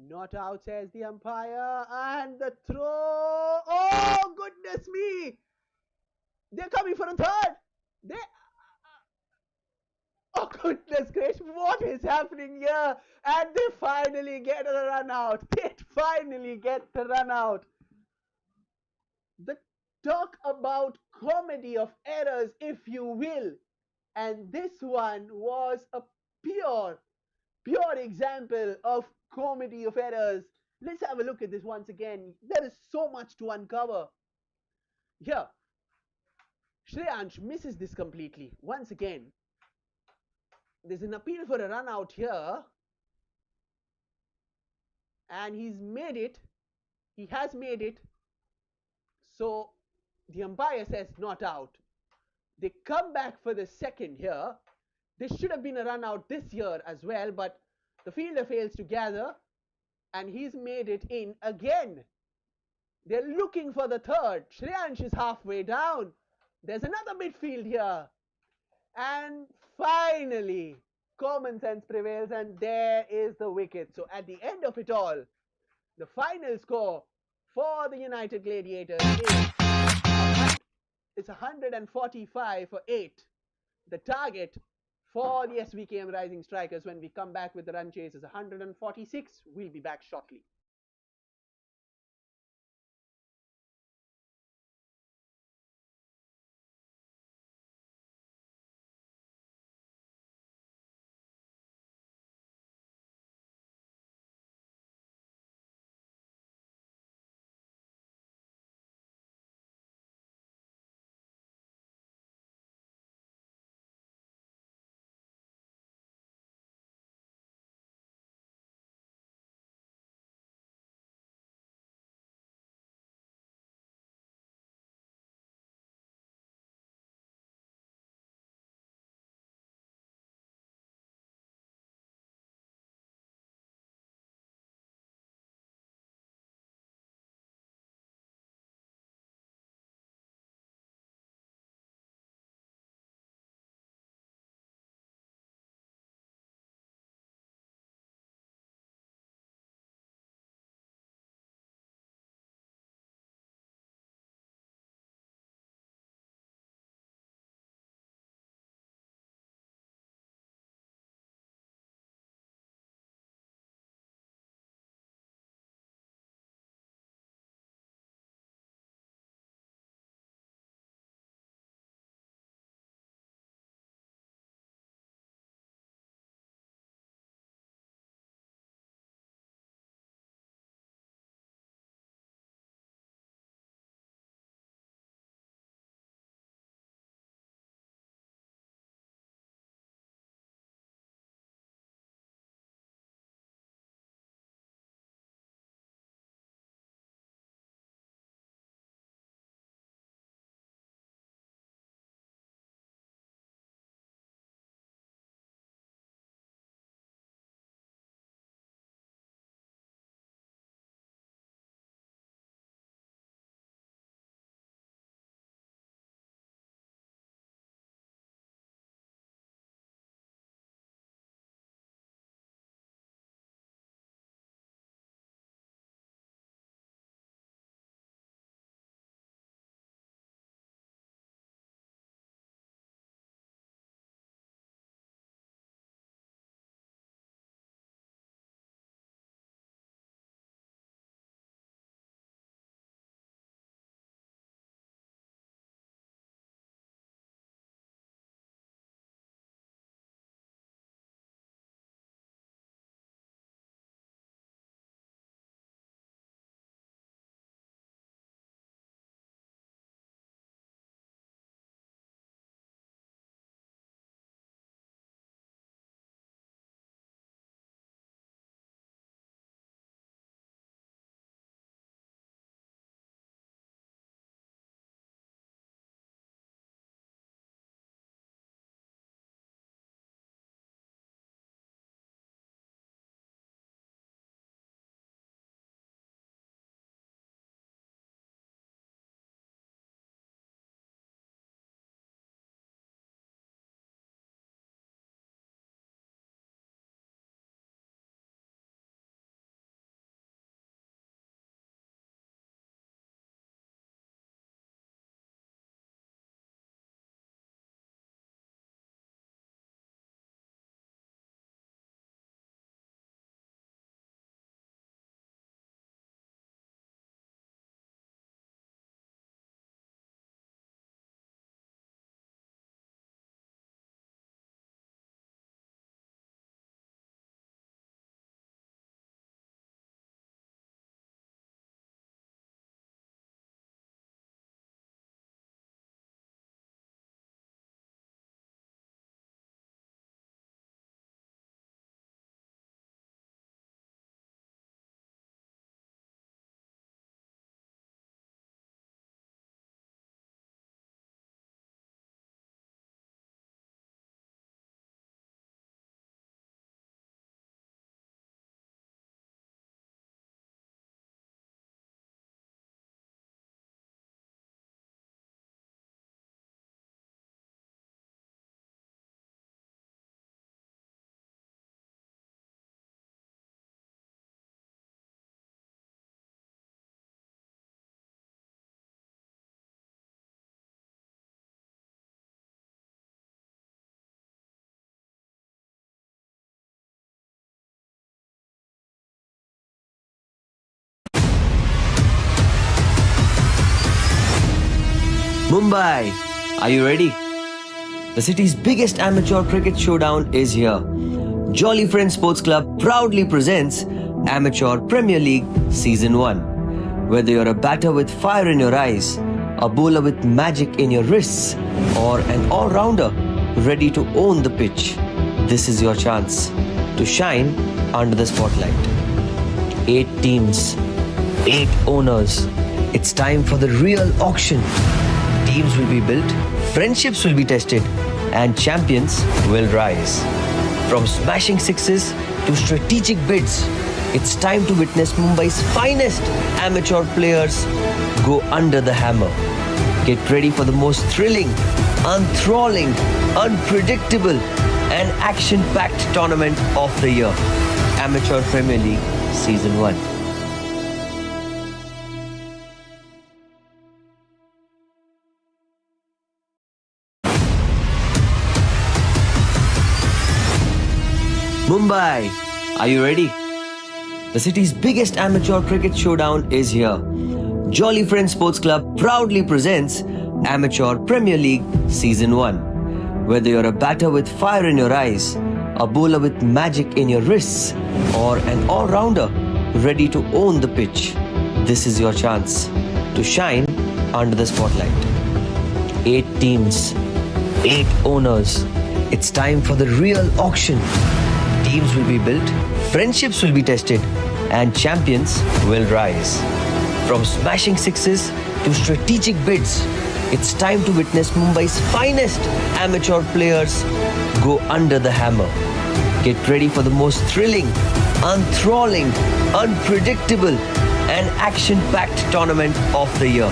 Not out, says the umpire. And the throw. Oh, goodness me. They're coming for a third. They. Oh, goodness gracious. What is happening here? And they finally get a run out. They finally get the run out. The talk about comedy of errors, if you will. And this one was a pure example of comedy of errors. Let's have a look at this once again. There is so much to uncover. Here, Shreyansh misses this completely. Once again, there's an appeal for a run out here. And he's made it. He has made it. So the umpire says not out. They come back for the second here. This should have been a run out this year as well, but the fielder fails to gather, and he's made it in again. They're looking for the third. Shreyansh is halfway down. There's another midfield here. And finally, common sense prevails, and there is the wicket. So at the end of it all, the final score for the United Gladiators is 145 for 8. The target for the Svkms Rising Strikers when we come back with the run chase is 146. We'll be back shortly. Mumbai, are you ready? The city's biggest amateur cricket showdown is here. Jolly Friends Sports Club proudly presents Amateur Premier League Season 1. Whether you're a batter with fire in your eyes, a bowler with magic in your wrists, or an all-rounder ready to own the pitch, this is your chance to shine under the spotlight. 8 teams, 8 owners. It's time for the real auction. Teams will be built, friendships will be tested, and champions will rise. From smashing sixes to strategic bids, it's time to witness Mumbai's finest amateur players go under the hammer. Get ready for the most thrilling, enthralling, unpredictable, and action-packed tournament of the year. Amateur Premier League Season 1. Mumbai, are you ready? The city's biggest amateur cricket showdown is here. Jolly Friends Sports Club proudly presents Amateur Premier League Season 1. Whether you're a batter with fire in your eyes, a bowler with magic in your wrists, or an all-rounder ready to own the pitch, this is your chance to shine under the spotlight. 8 teams, 8 owners. It's time for the real auction. Teams will be built, friendships will be tested, and champions will rise. From smashing sixes to strategic bids, it's time to witness Mumbai's finest amateur players go under the hammer. Get ready for the most thrilling, enthralling, unpredictable, and action-packed tournament of the year.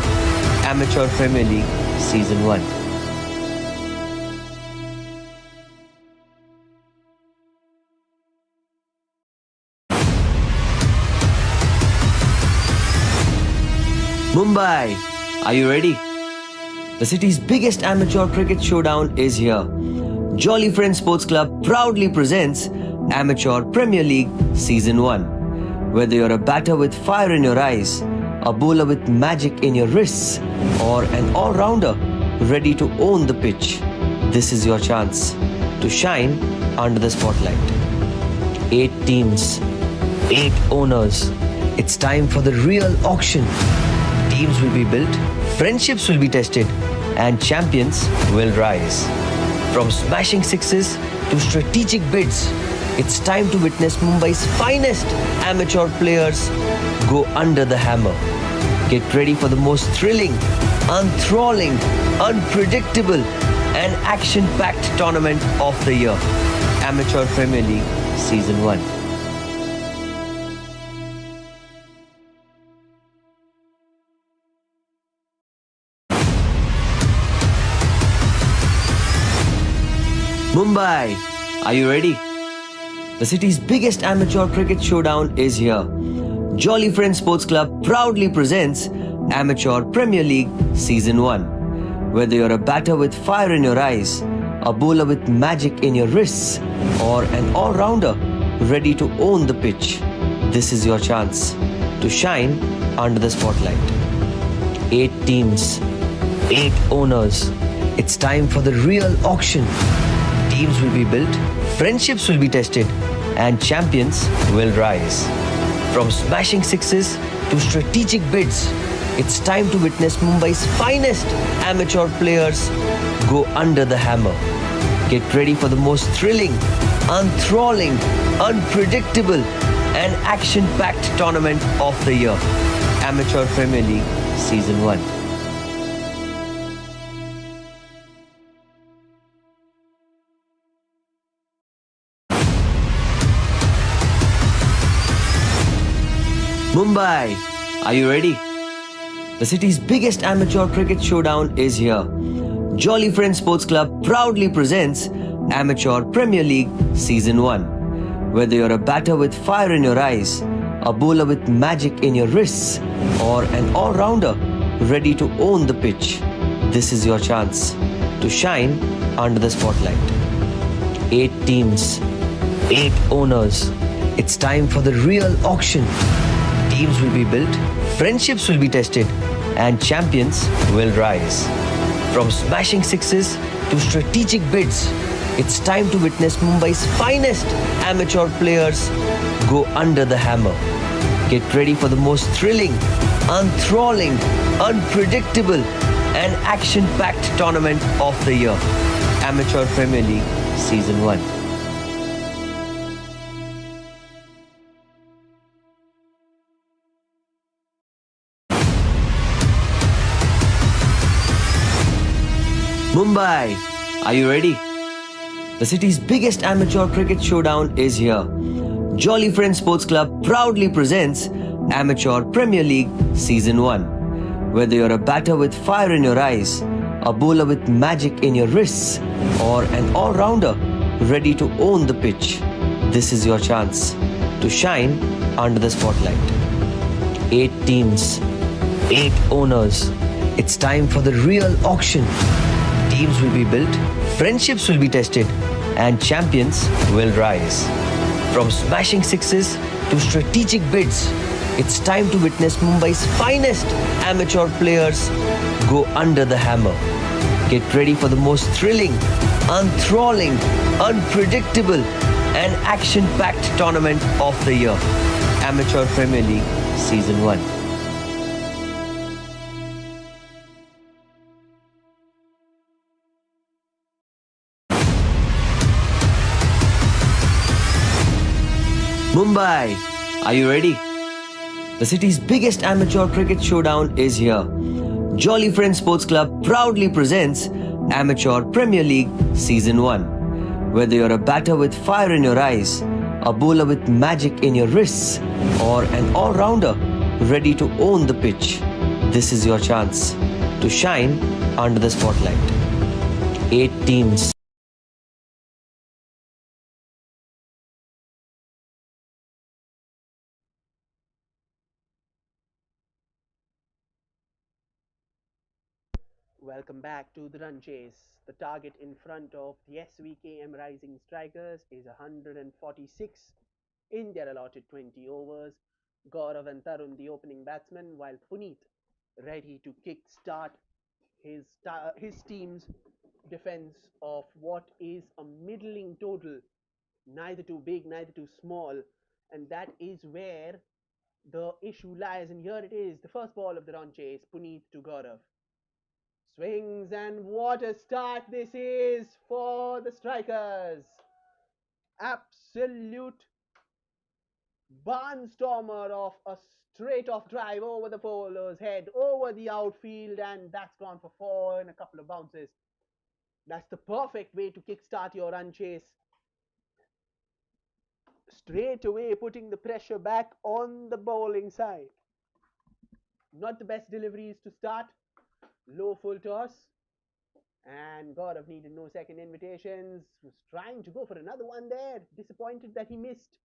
Amateur Premier League Season 1. Mumbai, are you ready? The city's biggest amateur cricket showdown is here. Jolly Friends Sports Club proudly presents Amateur Premier League Season 1. Whether you're a batter with fire in your eyes, a bowler with magic in your wrists, or an all-rounder ready to own the pitch, this is your chance to shine under the spotlight. 8 teams, 8 owners. It's time for the real auction. Teams will be built, friendships will be tested, and champions will rise. From smashing sixes to strategic bids, it's time to witness Mumbai's finest amateur players go under the hammer. Get ready for the most thrilling, enthralling, unpredictable, and action-packed tournament of the year. Amateur Premier League Season 1. Mumbai, are you ready? The city's biggest amateur cricket showdown is here. Jolly Friends Sports Club proudly presents Amateur Premier League Season 1. Whether you're a batter with fire in your eyes, a bowler with magic in your wrists, or an all-rounder ready to own the pitch, this is your chance to shine under the spotlight. 8 teams, 8 owners. It's time for the real auction. Teams will be built, friendships will be tested, and champions will rise. From smashing sixes to strategic bids, it's time to witness Mumbai's finest amateur players go under the hammer. Get ready for the most thrilling, enthralling, unpredictable, and action-packed tournament of the year. Amateur Premier League Season 1. Mumbai, are you ready? The city's biggest amateur cricket showdown is here. Jolly Friends Sports Club proudly presents Amateur Premier League Season 1. Whether you're a batter with fire in your eyes, a bowler with magic in your wrists, or an all-rounder ready to own the pitch, this is your chance to shine under the spotlight. 8 teams, 8 owners. It's time for the real auction. Teams will be built, friendships will be tested, and champions will rise. From smashing sixes to strategic bids, it's time to witness Mumbai's finest amateur players go under the hammer. Get ready for the most thrilling, enthralling, unpredictable, and action-packed tournament of the year. Amateur Premier League Season 1. Mumbai, are you ready? The city's biggest amateur cricket showdown is here. Jolly Friends Sports Club proudly presents Amateur Premier League Season 1. Whether you're a batter with fire in your eyes, a bowler with magic in your wrists, or an all-rounder ready to own the pitch, this is your chance to shine under the spotlight. 8 teams, 8 owners. It's time for the real auction. Teams will be built, friendships will be tested, and champions will rise. From smashing sixes to strategic bids, it's time to witness Mumbai's finest amateur players go under the hammer. Get ready for the most thrilling, enthralling, unpredictable, and action-packed tournament of the year. Amateur Premier League Season 1. Mumbai, are you ready? The city's biggest amateur cricket showdown is here. Jolly Friends Sports Club proudly presents Amateur Premier League Season 1. Whether you're a batter with fire in your eyes, a bowler with magic in your wrists, or an all-rounder ready to own the pitch, this is your chance to shine under the spotlight. 8 teams. Welcome back to the run chase. The target in front of the Svkms Rising Strikers is 146 in their allotted 20 overs. Gaurav and Tarun, the opening batsmen, while Puneet ready to kick-start his team's defense of what is a middling total, neither too big, neither too small, and that is where the issue lies. And here it is, the first ball of the run chase, Puneet to Gaurav. Swings, and what a start this is for the strikers. Absolute barnstormer of a straight off drive over the bowler's head, over the outfield, and that's gone for 4 in a couple of bounces. That's the perfect way to kickstart your run chase. Straight away putting the pressure back on the bowling side. Not the best deliveries to start. Low full toss. And Gaurav needed no second invitations. Was trying to go for another one there. Disappointed that he missed.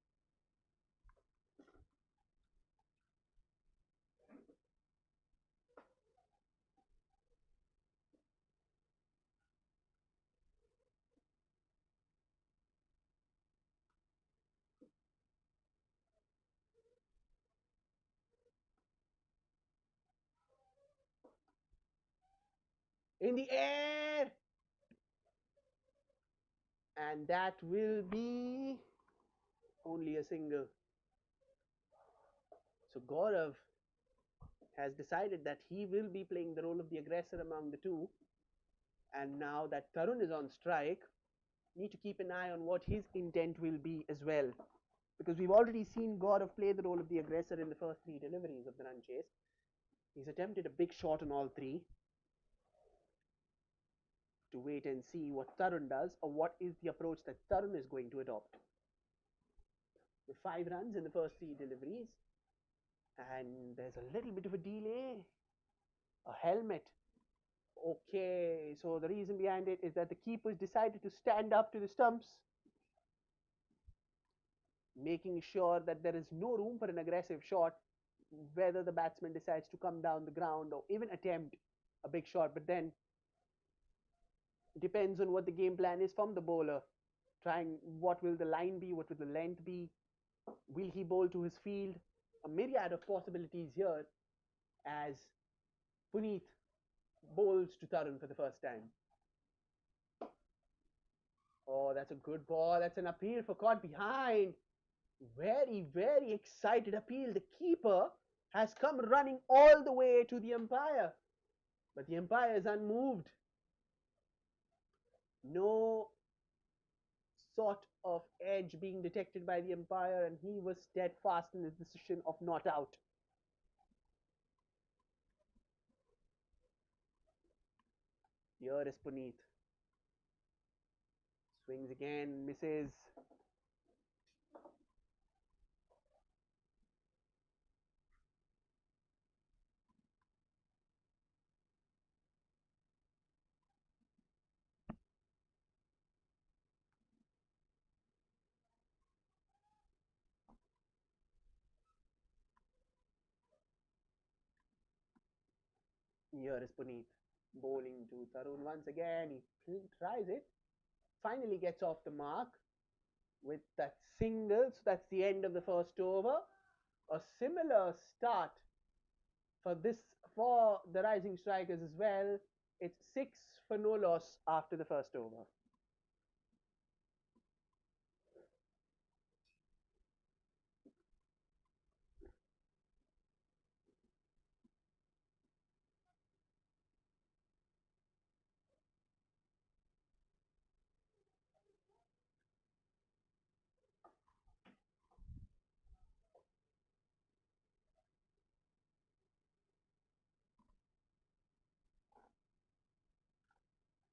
In the air. And that will be only a single. So Gaurav has decided that he will be playing the role of the aggressor among the two. And now that Tarun is on strike, need to keep an eye on what his intent will be as well. Because we've already seen Gaurav play the role of the aggressor in the first 3 deliveries of the run chase. He's attempted a big shot on all 3. To wait and see what Tarun does, or what is the approach that Tarun is going to adopt. With 5 runs in the first 3 deliveries, and there's a little bit of a delay. A helmet. Okay, so the reason behind it is that the keepers decided to stand up to the stumps, making sure that there is no room for an aggressive shot, whether the batsman decides to come down the ground or even attempt a big shot. But then it depends on what the game plan is from the bowler. Trying what will the line be, what will the length be, will he bowl to his field? A myriad of possibilities here as Puneet bowls to Tarun for the first time. Oh, that's a good ball. That's an appeal for caught behind. Very, very excited appeal. The keeper has come running all the way to the umpire, but the umpire is unmoved. No sort of edge being detected by the umpire, and he was steadfast in his decision of not out. Here is Puneet. Swings again, misses. Here is Puneet bowling to Tarun once again. He tries it, finally gets off the mark with that single. So that's the end of the first over. A similar start for the Rising Strikers as well. It's 6 for no loss after the first over.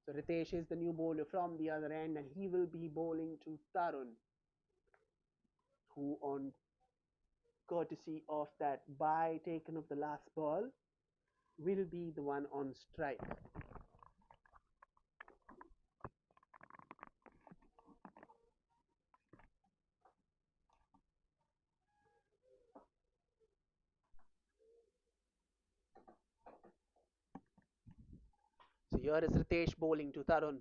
So Ritesh is the new bowler from the other end, and he will be bowling to Tarun, who on courtesy of that bye taken of the last ball will be the one on strike. So here is Ritesh bowling to Tarun.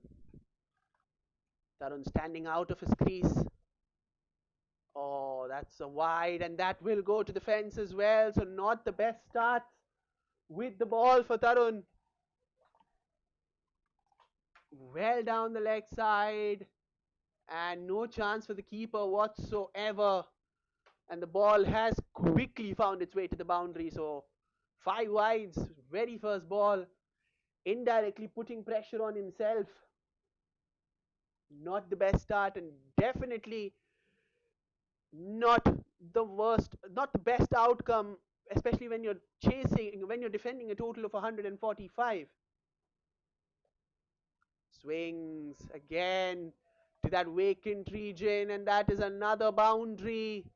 Tarun standing out of his crease. Oh, that's a wide, and that will go to the fence as well. So not the best start with the ball for Tarun. Well down the leg side, and no chance for the keeper whatsoever. And the ball has quickly found its way to the boundary. So 5 wides, very first ball, indirectly putting pressure on himself. Not the best start, and definitely not the worst, not the best outcome, especially when you're defending a total of 145. Swings again to that vacant region, and that is another boundary.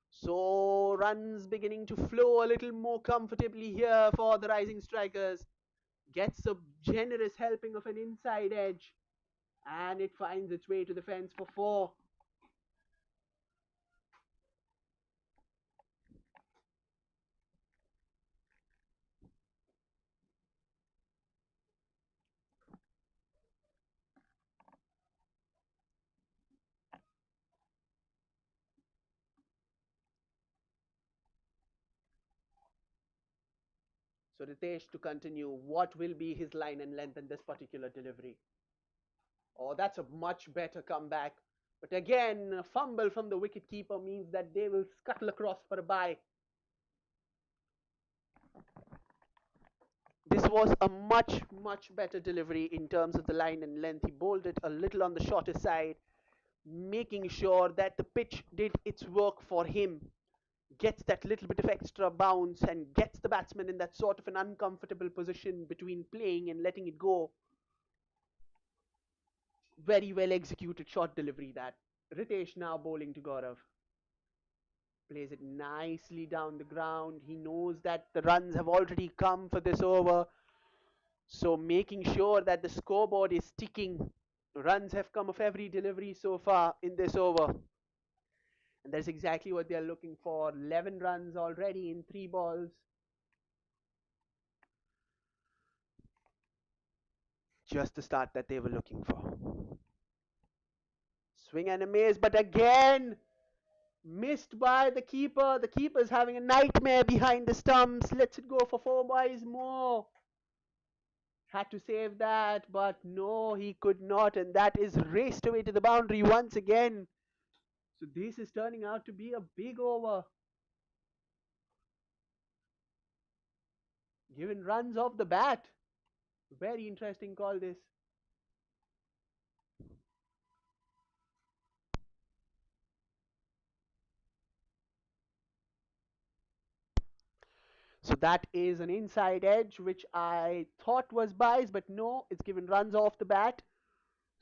So runs beginning to flow a little more comfortably here for the Rising Strikers. Gets a generous helping of an inside edge, and it finds its way to the fence for 4. So Ritesh to continue. What will be his line and length in this particular delivery? Oh, that's a much better comeback. But again, a fumble from the wicketkeeper means that they will scuttle across for a bye. This was a much, much better delivery in terms of the line and length. He bowled it a little on the shorter side, making sure that the pitch did its work for him. Gets that little bit of extra bounce and gets the batsman in that sort of an uncomfortable position between playing and letting it go. Very well executed short delivery that. Ritesh now bowling to Gaurav. Plays it nicely down the ground. He knows that the runs have already come for this over. So making sure that the scoreboard is ticking. Runs have come of every delivery so far in this over. And that's exactly what they are looking for. 11 runs already in 3 balls. Just the start that they were looking for. Swing and a miss, but again missed by the keeper. The keeper's having a nightmare behind the stumps. Lets it go for 4 buys more. Had to save that, but no, he could not, and that is raced away to the boundary once again. So this is turning out to be a big over. Given runs off the bat. Very interesting call this. So that is an inside edge, which I thought was biased, but no, it's given runs off the bat.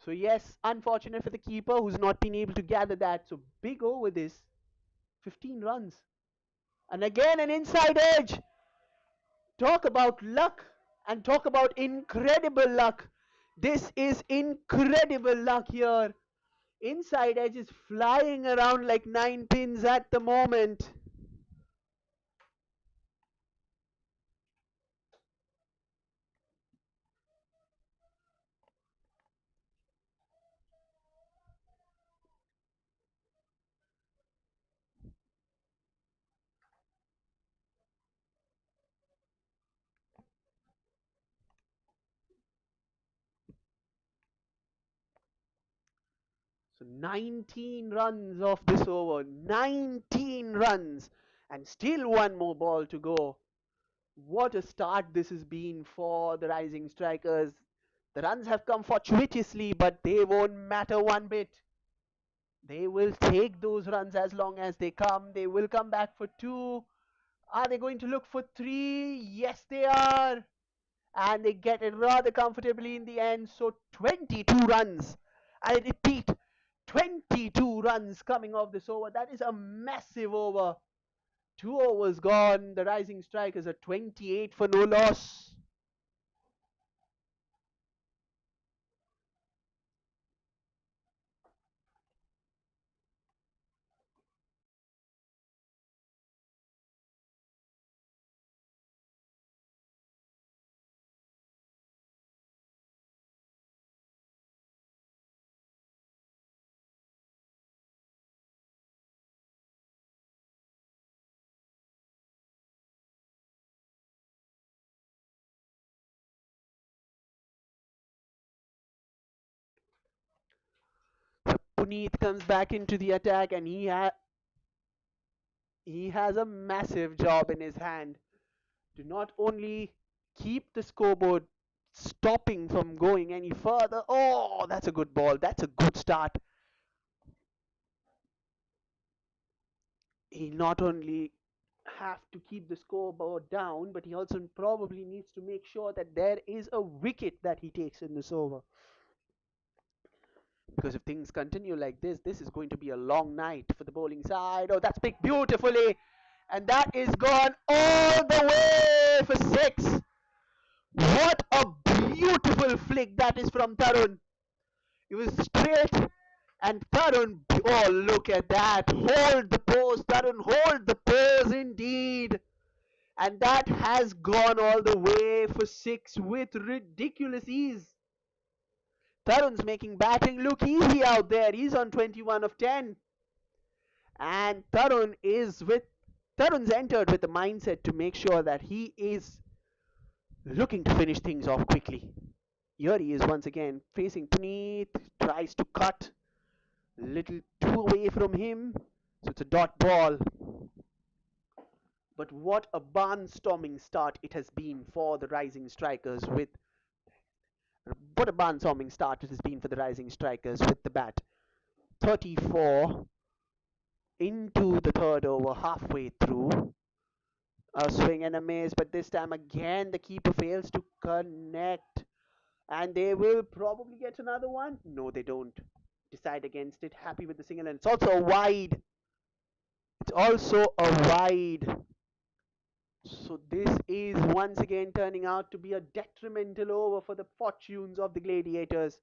So yes, unfortunate for the keeper who's not been able to gather that. So big over this, 15 runs. And again an inside edge. Talk about luck and talk about incredible luck. This is incredible luck here. Inside edge is flying around like 9 pins at the moment. So 19 runs off this over. 19 runs. And still one more ball to go. What a start this has been for the Rising Strikers. The runs have come fortuitously, but they won't matter one bit. They will take those runs as long as they come. They will come back for two. Are they going to look for three? Yes, they are. And they get it rather comfortably in the end. So 22 runs. I repeat, 22 runs coming off this over. That is a massive over. 2 overs gone. The Rising Strikers are 28 for no loss. So Puneet comes back into the attack and he has a massive job in his hand to not only keep the scoreboard stopping from going any further. Oh, that's a good ball. That's a good start. He not only have to keep the scoreboard down, but he also probably needs to make sure that there is a wicket that he takes in this over. Because if things continue like this is going to be a long night for the bowling side. Oh, that's picked beautifully. And that is gone all the way for six. What a beautiful flick that is from Tarun. It was straight and Tarun, oh look at that. Hold the pose, Tarun, hold the pose indeed. And that has gone all the way for six with ridiculous ease. Tarun's making batting look easy out there. He's on 21 of 10. And Tarun's entered with the mindset to make sure that he is looking to finish things off quickly. Here he is once again facing Puneet, tries to cut a little too away from him. So it's a dot ball. But what a barnstorming start it has been for the Rising Strikers with what a barnstorming start it has been for the Rising Strikers with the bat. 34 into the third over, halfway through. A swing and a miss, but this time again the keeper fails to connect. And they will probably get another one. No, they don't. Decide against it. Happy with the single, and it's also a wide. It's also a wide. So this is once again turning out to be a detrimental over for the fortunes of the Gladiators.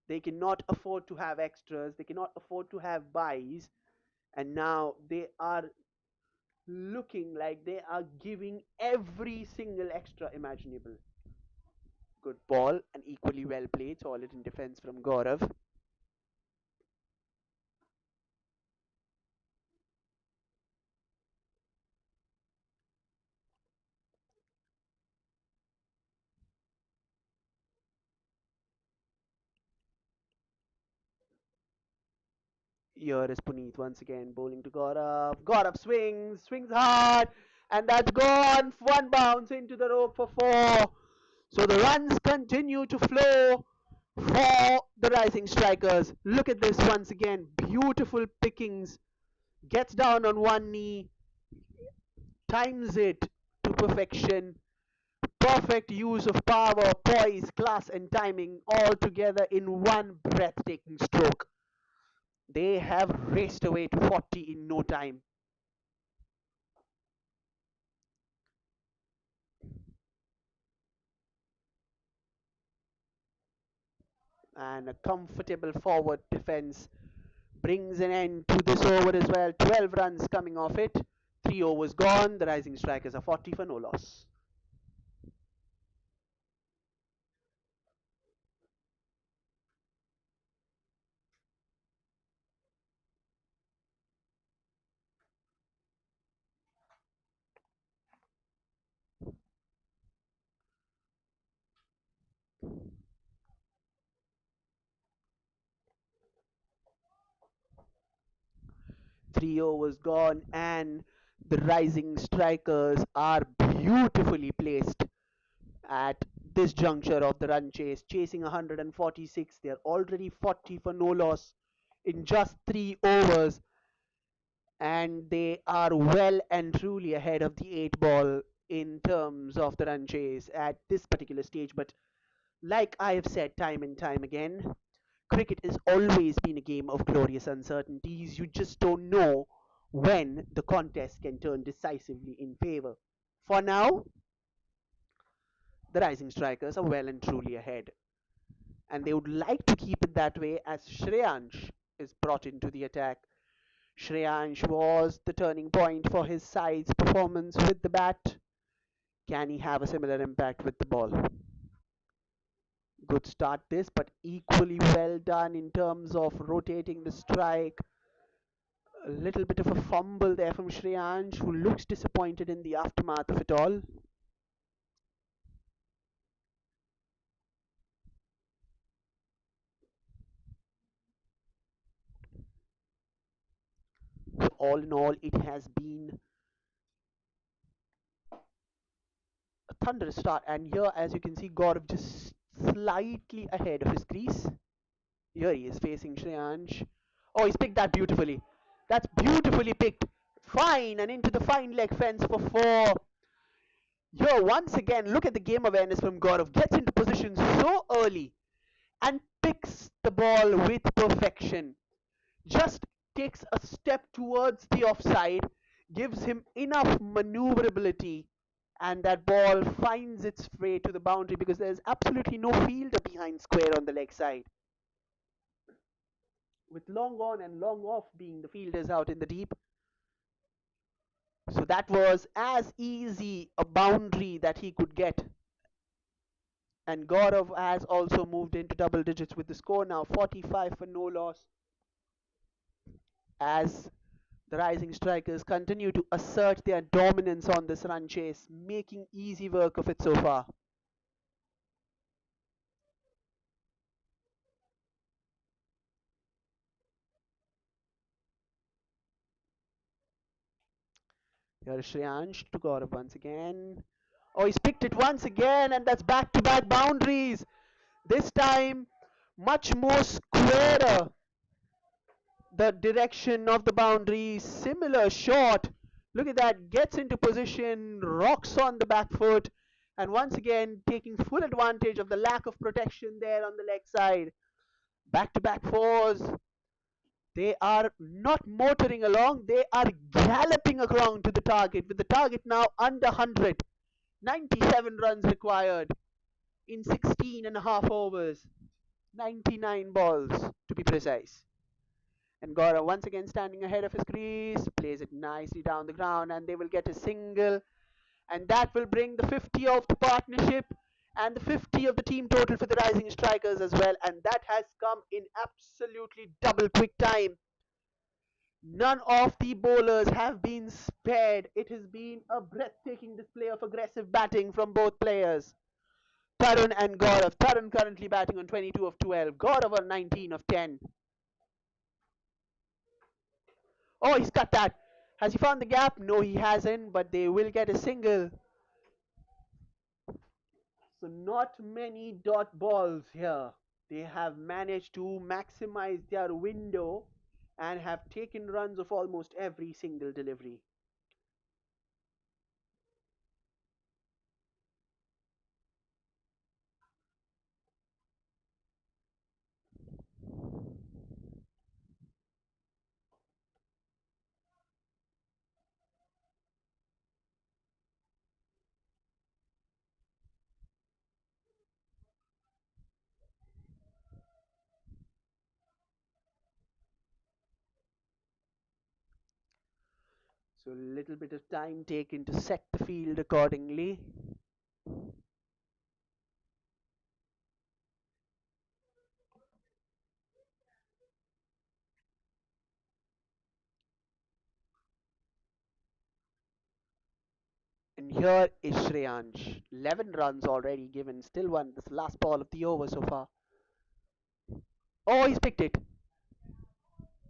They cannot afford to have extras. They cannot afford to have buys. And now they are looking like they are giving every single extra imaginable. Good ball and equally well played. Solid in defense from Gaurav. Here is Puneet once again bowling to Gaurav. Gaurav swings hard, and that's gone. One bounce into the rope for four. So the runs continue to flow for the Rising Strikers. Look at this once again. Beautiful pickings. Gets down on one knee, times it to perfection. Perfect use of power, poise, class, and timing all together in one breathtaking stroke. They have raced away to 40 in no time. And a comfortable forward defense brings an end to this over as well. 12 runs coming off it. 3 overs gone. The Rising Strikers are 40 for no loss. Three overs gone, and the Rising Strikers are beautifully placed at this juncture of the run chase, chasing 146. They are already 40 for no loss in just 3 overs, and they are well and truly ahead of the 8 ball in terms of the run chase at this particular stage. But like I have said time and time again, cricket has always been a game of glorious uncertainties. You just don't know when the contest can turn decisively in favour. For now, the Rising Strikers are well and truly ahead, and they would like to keep it that way as Shreyansh is brought into the attack. Shreyansh was the turning point for his side's performance with the bat. Can he have a similar impact with the ball? Good start this, but equally well done in terms of rotating the strike. A little bit of a fumble there from Shreyansh, who looks disappointed in the aftermath of it all. So all in all, it has been a thunderous start. And here, as you can see, Gaurav just slightly ahead of his crease. Here he is facing Shreyansh. Oh, he's picked that beautifully. That's beautifully picked. Fine, and into the fine leg fence for four. Here, once again, look at the game awareness from Gaurav. Gets into position so early and picks the ball with perfection. Just takes a step towards the offside, gives him enough maneuverability, and that ball finds its way to the boundary because there's absolutely no fielder behind square on the leg side, with long on and long off being the fielders out in the deep. So that was as easy a boundary that he could get. And Gaurav has also moved into double digits with the score now 45 for no loss, as the Rising Strikers continue to assert their dominance on this run chase, making easy work of it so far. Here is Shreyansh to Gaurav once again. Oh, he's picked it once again, and that's back-to-back boundaries. This time, much more squarer the direction of the boundary. Similar shot. Look at that. Gets into position, rocks on the back foot, and once again taking full advantage of the lack of protection there on the leg side. Back-to-back fours. They are not motoring along, they are galloping along to the target, with the target now under 100. 97 runs required in 16 and a half overs. 99 balls to be precise. And Gora once again standing ahead of his crease, plays it nicely down the ground, and they will get a single. And that will bring the 50 of the partnership and the 50 of the team total for the Rising Strikers as well. And that has come in absolutely double quick time. None of the bowlers have been spared. It has been a breathtaking display of aggressive batting from both players. Tarun and Gaurav. Tarun currently batting on 22 of 12. Gaurav on 19 of 10. Oh, he's cut that. Has he found the gap? No, he hasn't, but they will get a single. So not many dot balls here. They have managed to maximize their window and have taken runs of almost every single delivery. So a little bit of time taken to set the field accordingly. And here is Shreyansh. 11 runs already given, still one. This last ball of the over so far. Oh, he's picked it.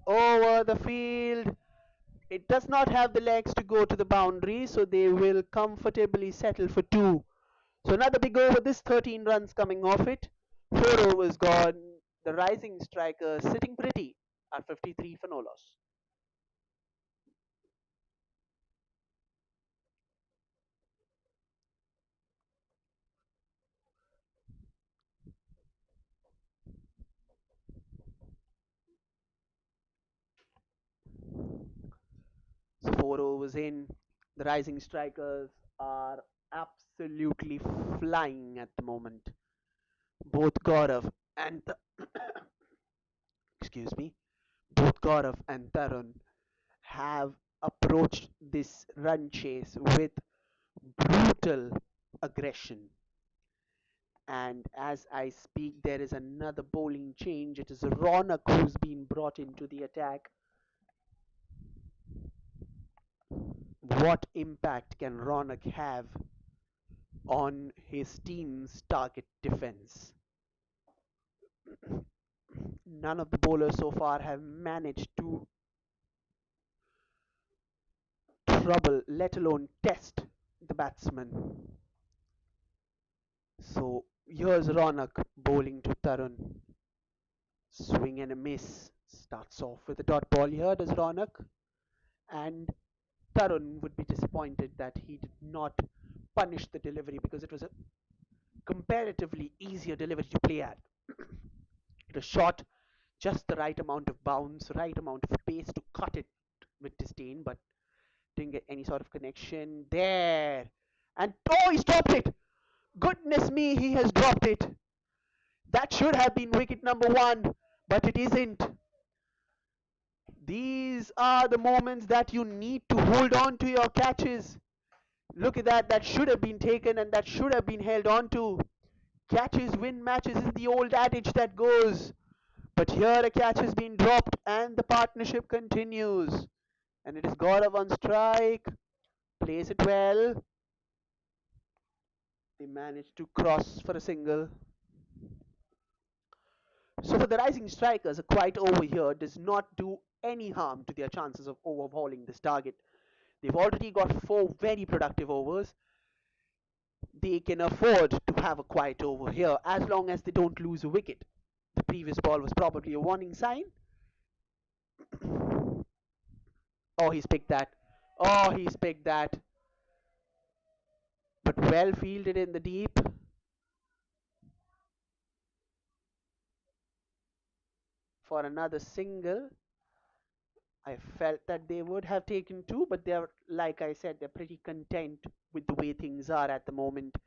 Over the field. It does not have the legs to go to the boundary, so they will comfortably settle for two. So another big over, this 13 runs coming off it. 4 overs gone. The rising striker sitting pretty at 53 for no loss. So 4 overs in, the rising strikers are absolutely flying at the moment. Both Gaurav and excuse me, both Gaurav and Tarun have approached this run chase with brutal aggression. And as I speak, there is another bowling change. It is Ronak who's been brought into the attack. What impact can Ronak have on his team's target defense? None of the bowlers so far have managed to trouble, let alone test the batsman. So here's Ronak bowling to Tarun. Swing and a miss. Starts off with a dot ball here, does Ronak. And Tarun would be disappointed that he did not punish the delivery because it was a comparatively easier delivery to play at. It was short, just the right amount of bounce, right amount of pace to cut it with disdain, but didn't get any sort of connection there. And oh, he stopped it! Goodness me, he has dropped it. That should have been wicket number one, but it isn't. These are the moments that you need to hold on to your catches. Look at that, that should have been taken and that should have been held on to. Catches win matches is the old adage that goes. But here a catch has been dropped and the partnership continues. And it is Gaurav on strike. Plays it well. They manage to cross for a single. So for the rising strikers, a quiet over here does not do any harm to their chances of overhauling this target. They've already got 4 very productive overs. They can afford to have a quiet over here as long as they don't lose a wicket. The previous ball was probably a warning sign. Oh, he's picked that. Oh, he's picked that. But well fielded in the deep. For another single. I felt that they would have taken two, but they're, like I said, they're pretty content with the way things are at the moment.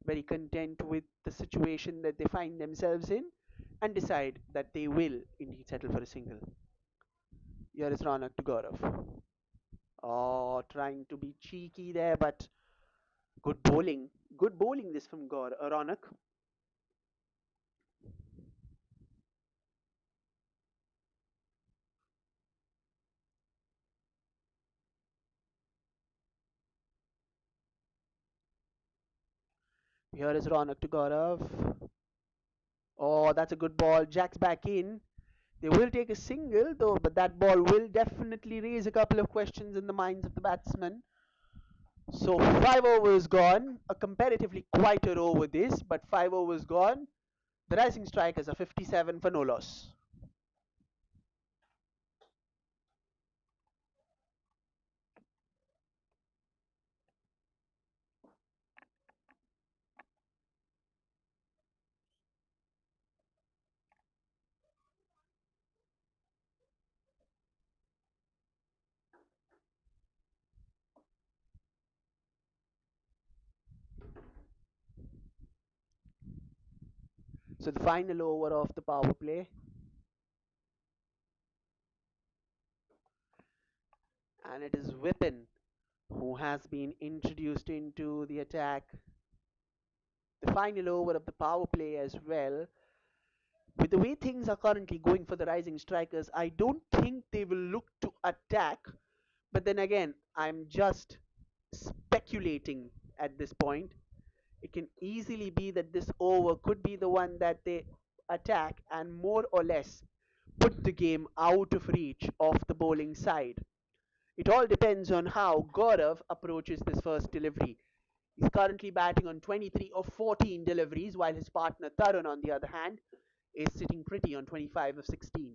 Very content with the situation that they find themselves in and decide that they will indeed settle for a single. Here is Ronak to Gaurav. Oh, trying to be cheeky there, but good bowling. Good bowling this from Ronak. Here is Ronak to Gaurav. Oh, that's a good ball. Jack's back in. They will take a single though, but that ball will definitely raise a couple of questions in the minds of the batsmen. So 5 overs gone, a comparatively quieter over this, but 5 overs gone. The rising strikers are 57 for no loss. So the final over of the power play, and it is Vipin who has been introduced into the attack. The final over of the power play as well. With the way things are currently going for the rising strikers, I don't think they will look to attack. But then again, I'm just speculating at this point. It can easily be that this over could be the one that they attack and more or less put the game out of reach of the bowling side. It all depends on how Gaurav approaches this first delivery. He's currently batting on 23 of 14 deliveries, while his partner Tarun, on the other hand, is sitting pretty on 25 of 16.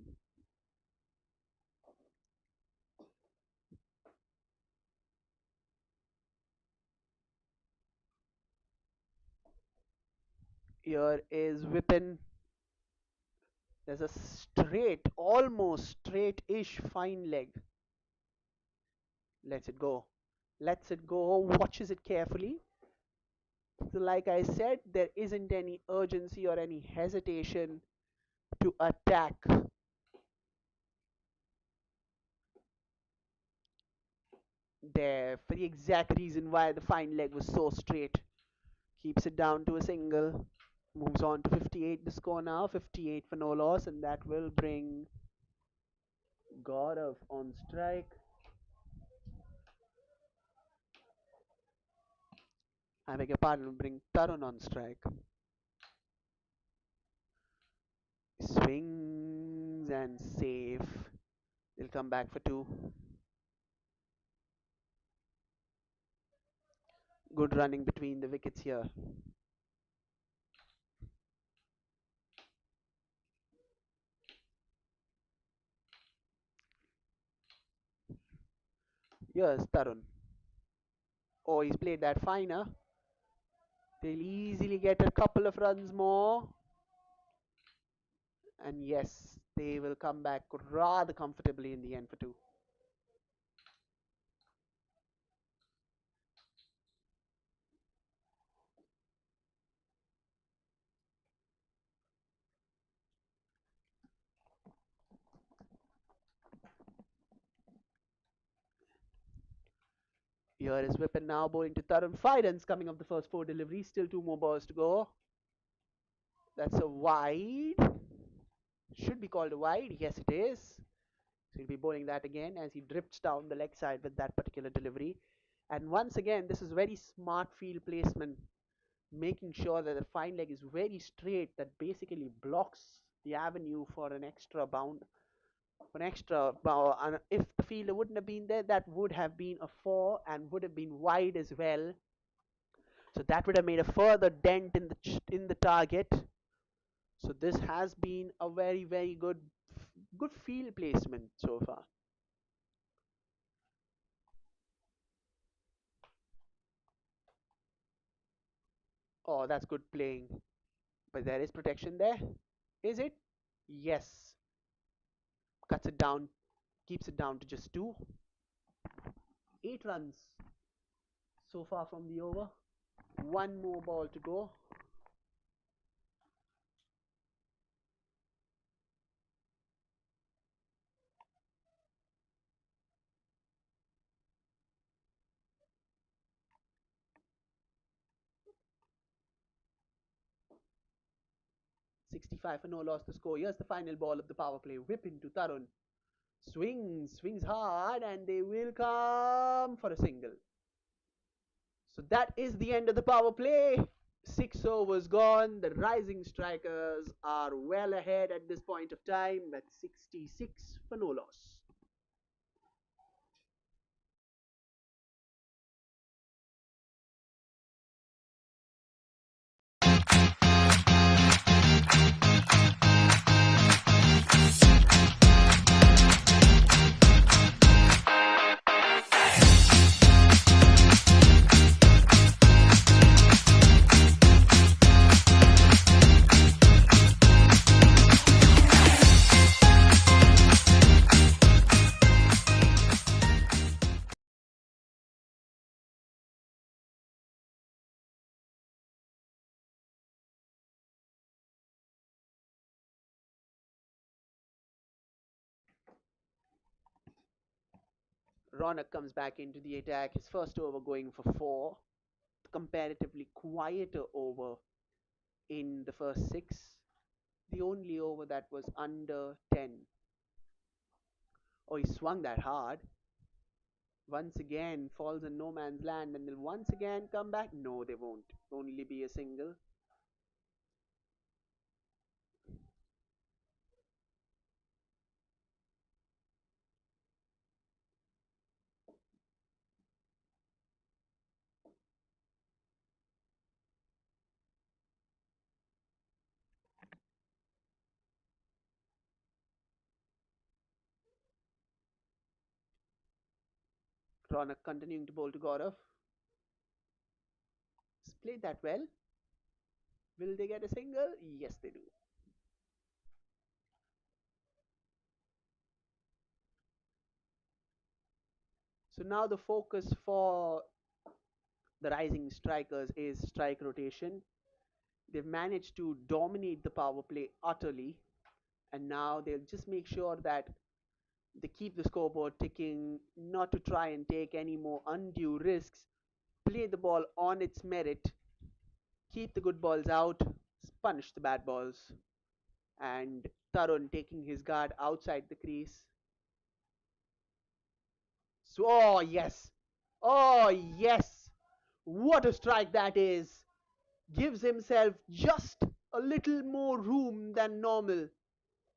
Here is Vipin. There's a straight, almost straight-ish fine leg. Lets it go. Lets it go, watches it carefully. So like I said, there isn't any urgency or any hesitation to attack there for the exact reason why the fine leg was so straight. Keeps it down to a single. Moves on to 58 the score now. 58 for no loss, and that will bring Gaurav on strike. I beg your pardon, bring Tarun on strike. Swings and safe. They'll come back for two. Good running between the wickets here. Here's Tarun. Oh, he's played that finer. They'll easily get a couple of runs more. And yes, they will come back rather comfortably in the end for two. Here is Whippen now bowling to Tarun. 5 runs coming off the first 4 deliveries. Still 2 more balls to go. That's a wide. Should be called a wide. Yes, it is. So he'll be bowling that again as he drifts down the leg side with that particular delivery. And once again, this is very smart field placement, making sure that the fine leg is very straight, that basically blocks the avenue for an extra bound. An extra, and if the fielder wouldn't have been there, that would have been a 4 and would have been wide as well. So that would have made a further dent in the target. So this has been a very good field placement so far. Oh, that's good playing. But there is protection there. Is it? Yes. Cuts it down, keeps it down to just 2. 8 runs so far from the over. 1 more ball to go. 65 for no loss to score. Here's the final ball of the power play. Whip into Tarun. Swings hard, and they will come for a single. So that is the end of the power play. 6 overs gone. The Rising Strikers are well ahead at this point of time with 66 for no loss. Ronak comes back into the attack. His first over going for 4. Comparatively quieter over in the first 6. The only over that was under 10. Oh, he swung that hard. Once again, falls in no man's land and they'll once again come back. No, they won't. Only be a single. Ronak continuing to bowl to Gaurav. Played that well. Will they get a single? Yes, they do. So now the focus for the Rising Strikers is strike rotation. They've managed to dominate the power play utterly, and now they'll just make sure that they keep the scoreboard ticking, not to try and take any more undue risks, play the ball on its merit, keep the good balls out, punish the bad balls, and Tarun taking his guard outside the crease. So, oh yes, oh yes, what a strike that is! Gives himself just a little more room than normal.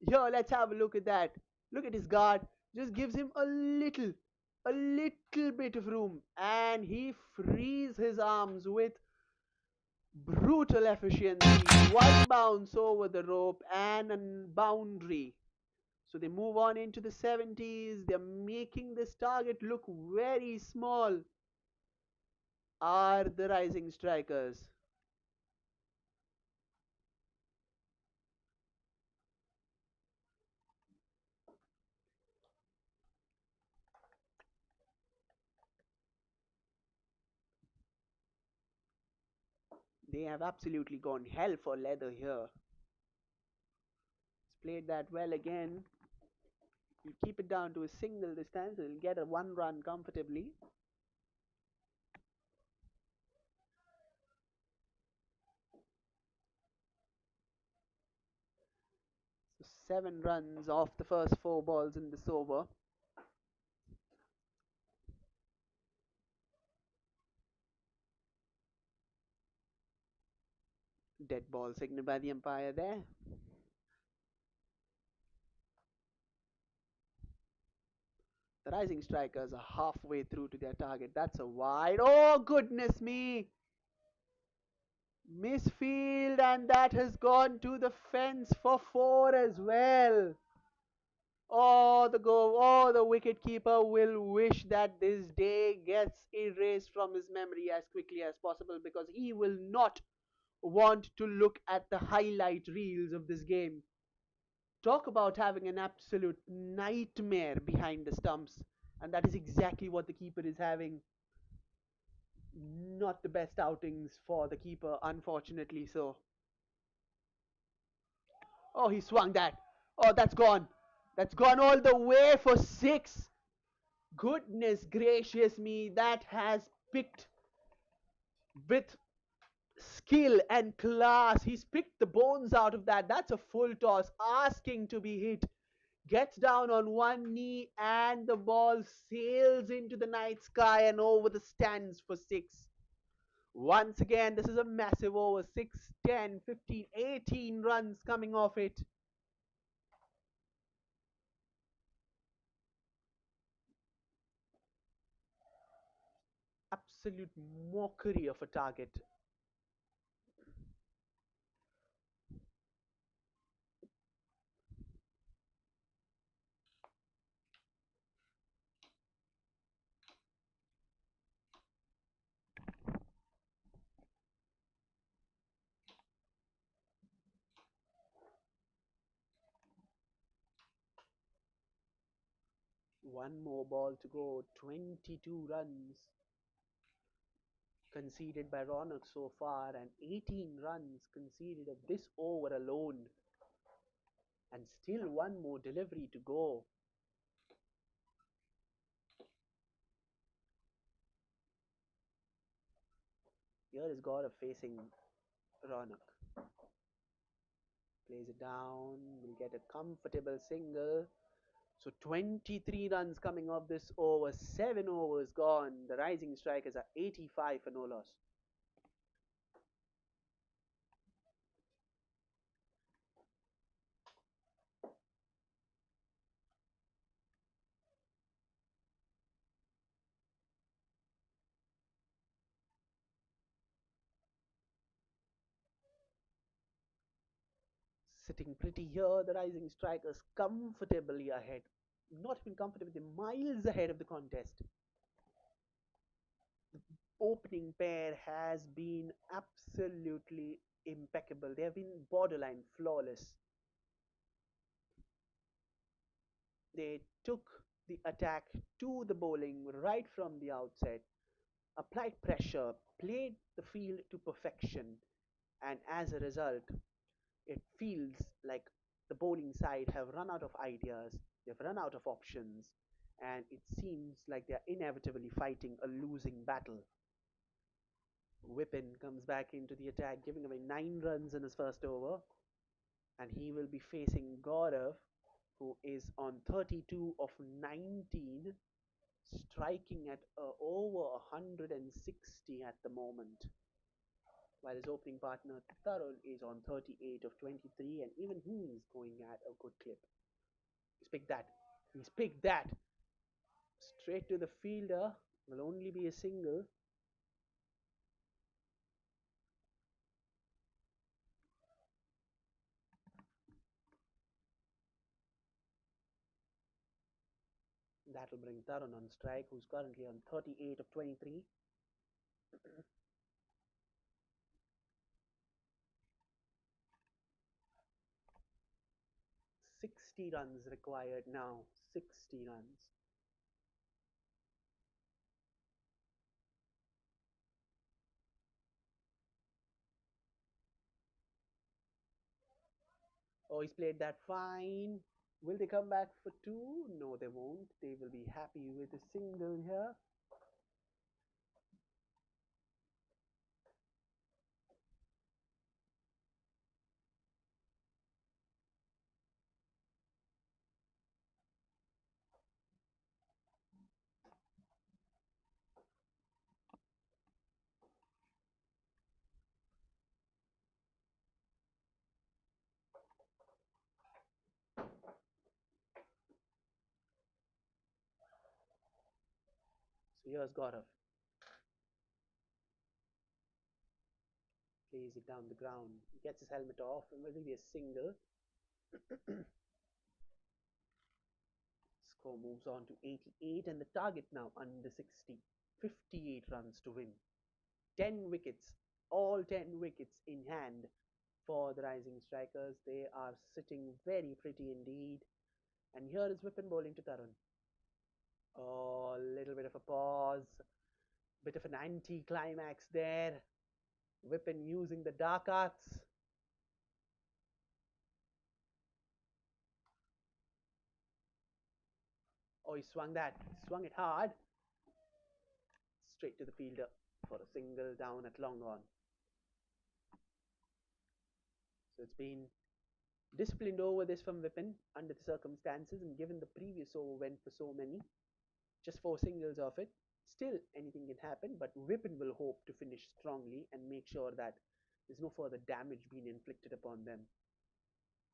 Here, let's have a look at that. Look at his guard. Just gives him a little bit of room. And he frees his arms with brutal efficiency. One bounce over the rope and a boundary. So they move on into the 70s. They're making this target look very small. Are the Rising Strikers. They have absolutely gone hell for leather here. It's played that well again. You keep it down to a single this time, so you'll get a 1 run comfortably. So 7 runs off the first 4 balls in this over. Dead ball signaled by the umpire there. The Rising Strikers are halfway through to their target. That's a wide. Oh, goodness me! Misfield, and that has gone to the fence for 4 as well. The wicket keeper will wish that this day gets erased from his memory as quickly as possible because he will not want to look at the highlight reels of this game. Talk about having an absolute nightmare behind the stumps, and that is exactly what the keeper is having. Not the best outings for the keeper, unfortunately so. Oh, he swung that. Oh, that's gone. That's gone all the way for 6. Goodness gracious me, that has picked with skill and class. He's picked the bones out of that. That's a full toss, asking to be hit. Gets down on one knee, and the ball sails into the night sky and over the stands for 6. Once again, this is a massive over 6, 10, 15, 18 runs coming off it. Absolute mockery of a target. One more ball to go, 22 runs conceded by Ronak so far, and 18 runs conceded of this over alone. And still one more delivery to go. Here is Gaurav facing Ronak. Plays it down, will get a comfortable single. So 23 runs coming off this over, 7 overs gone. The rising strikers are 85 for no loss. Sitting pretty here, the rising strikers comfortably ahead. Not even comfortably, they're miles ahead of the contest. The opening pair has been absolutely impeccable. They have been borderline flawless. They took the attack to the bowling right from the outset, applied pressure, played the field to perfection, and as a result, it feels like the bowling side have run out of ideas, they've run out of options, and it seems like they're inevitably fighting a losing battle. Whippen comes back into the attack, giving away 9 runs in his first over, and he will be facing Gaurav, who is on 32 of 19, striking at over 160 at the moment, while his opening partner Tarun is on 38 of 23, and even he's going at a good clip. He's picked that. He's picked that. Straight to the fielder. Will only be a single. That'll bring Tarun on strike, who's currently on 38 of 23. 60 runs required now. 60 runs. Oh, he's played that fine. Will they come back for two? No, they won't. They will be happy with a single here. So here's Gaurav. Plays it down the ground. He gets his helmet off and will be a single. Score moves on to 88 and the target now under 60. 58 runs to win. 10 wickets, all 10 wickets in hand for the rising strikers. They are sitting very pretty indeed. And here is Whippen bowling to Tarun. Oh, a little bit of a pause. Bit of an anti-climax there. Whippen using the dark arts. Oh, he swung that. Swung it hard. Straight to the fielder for a single down at long on. So it's been disciplined over this from Whippen under the circumstances, and given the previous over went for so many, just 4 singles off it. Still, anything can happen, but Whippen will hope to finish strongly and make sure that there's no further damage being inflicted upon them.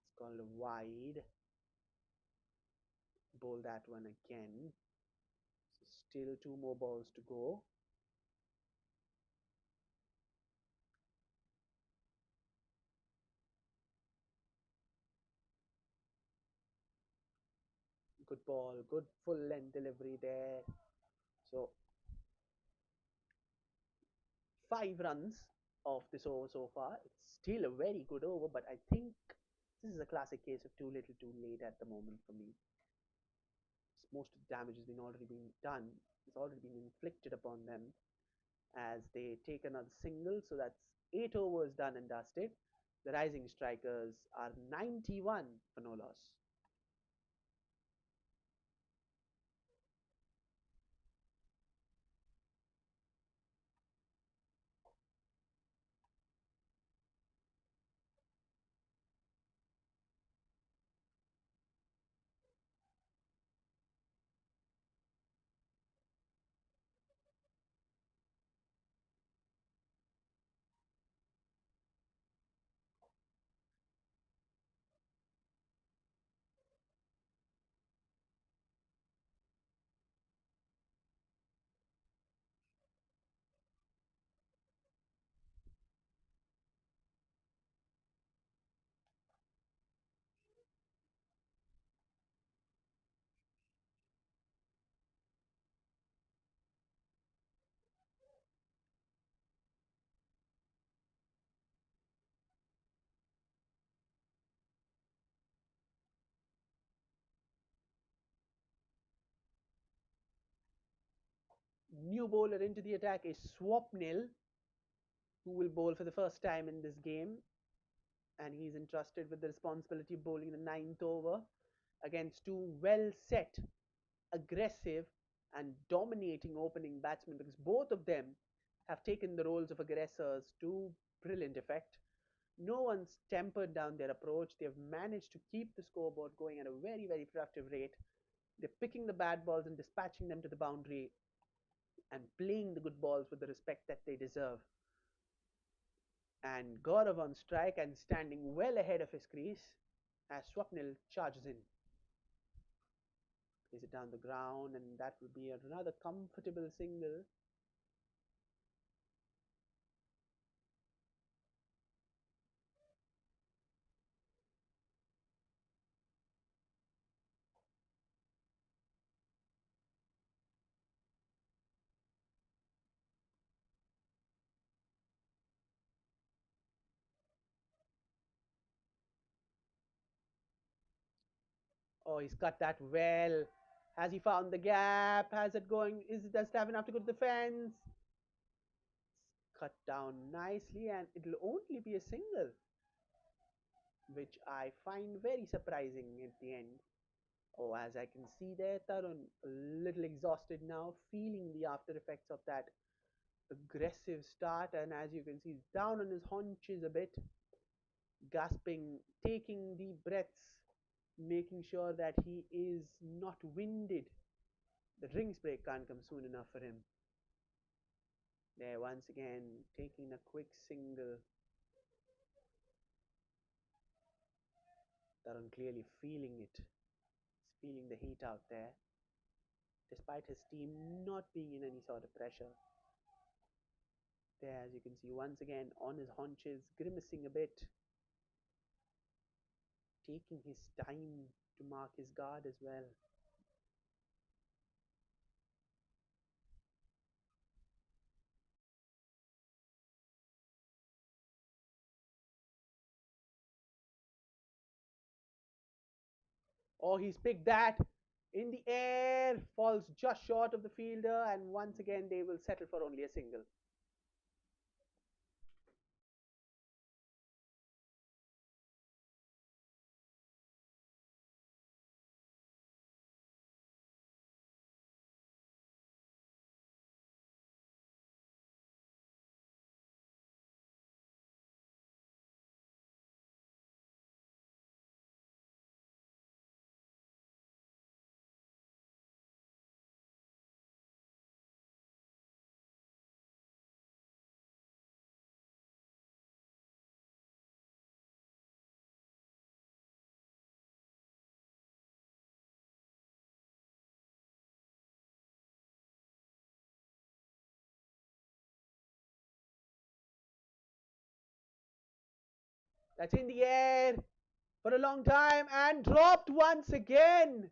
It's called a wide. Bowl that one again. So still two more balls to go. Good ball, good full length delivery there. So 5 runs of this over so far. It's still a very good over, but I think this is a classic case of too little too late at the moment for me. Most of the damage has been already been done. It's already been inflicted upon them as they take another single. So that's 8 overs done and dusted. The rising strikers are 91 for no loss. New bowler into the attack is Swapnil, who will bowl for the first time in this game, and he's entrusted with the responsibility of bowling the ninth over against two well set, aggressive, and dominating opening batsmen, because both of them have taken the roles of aggressors to brilliant effect. No one's tempered down their approach. They've managed to keep the scoreboard going at a very, very productive rate. They're picking the bad balls and dispatching them to the boundary and playing the good balls with the respect that they deserve. And Gaurav on strike and standing well ahead of his crease as Swapnil charges in. Plays it down the ground, and that will be another comfortable single. Oh, he's cut that well. Has he found the gap? Has it going? Does it have enough to go to the fence? Cut down nicely, and it'll only be a single, which I find very surprising at the end. Oh, as I can see there, Tarun, a little exhausted now, feeling the after effects of that aggressive start, and as you can see, he's down on his haunches a bit, gasping, taking deep breaths, making sure that he is not winded. The drinks break can't come soon enough for him. There, once again, taking a quick single. Tarun clearly feeling it. He's feeling the heat out there, despite his team not being in any sort of pressure. There, as you can see, once again on his haunches, grimacing a bit, taking his time to mark his guard as well. Oh, he's picked that in the air, falls just short of the fielder, and once again they will settle for only a single. That's in the air for a long time and dropped once again.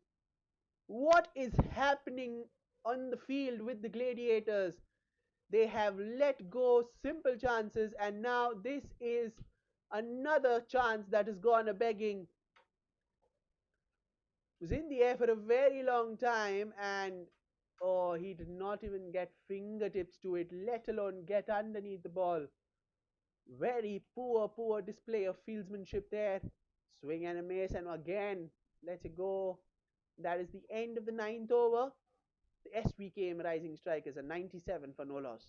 What is happening on the field with the Gladiators? They have let go simple chances, and now this is another chance that has gone a begging. Was in the air for a very long time, and oh, he did not even get fingertips to it, let alone get underneath the ball. Very poor display of fieldsmanship there. Swing and a miss, and again, let it go. That is the end of the ninth over. The SVKM Rising Strikers are 97 for no loss.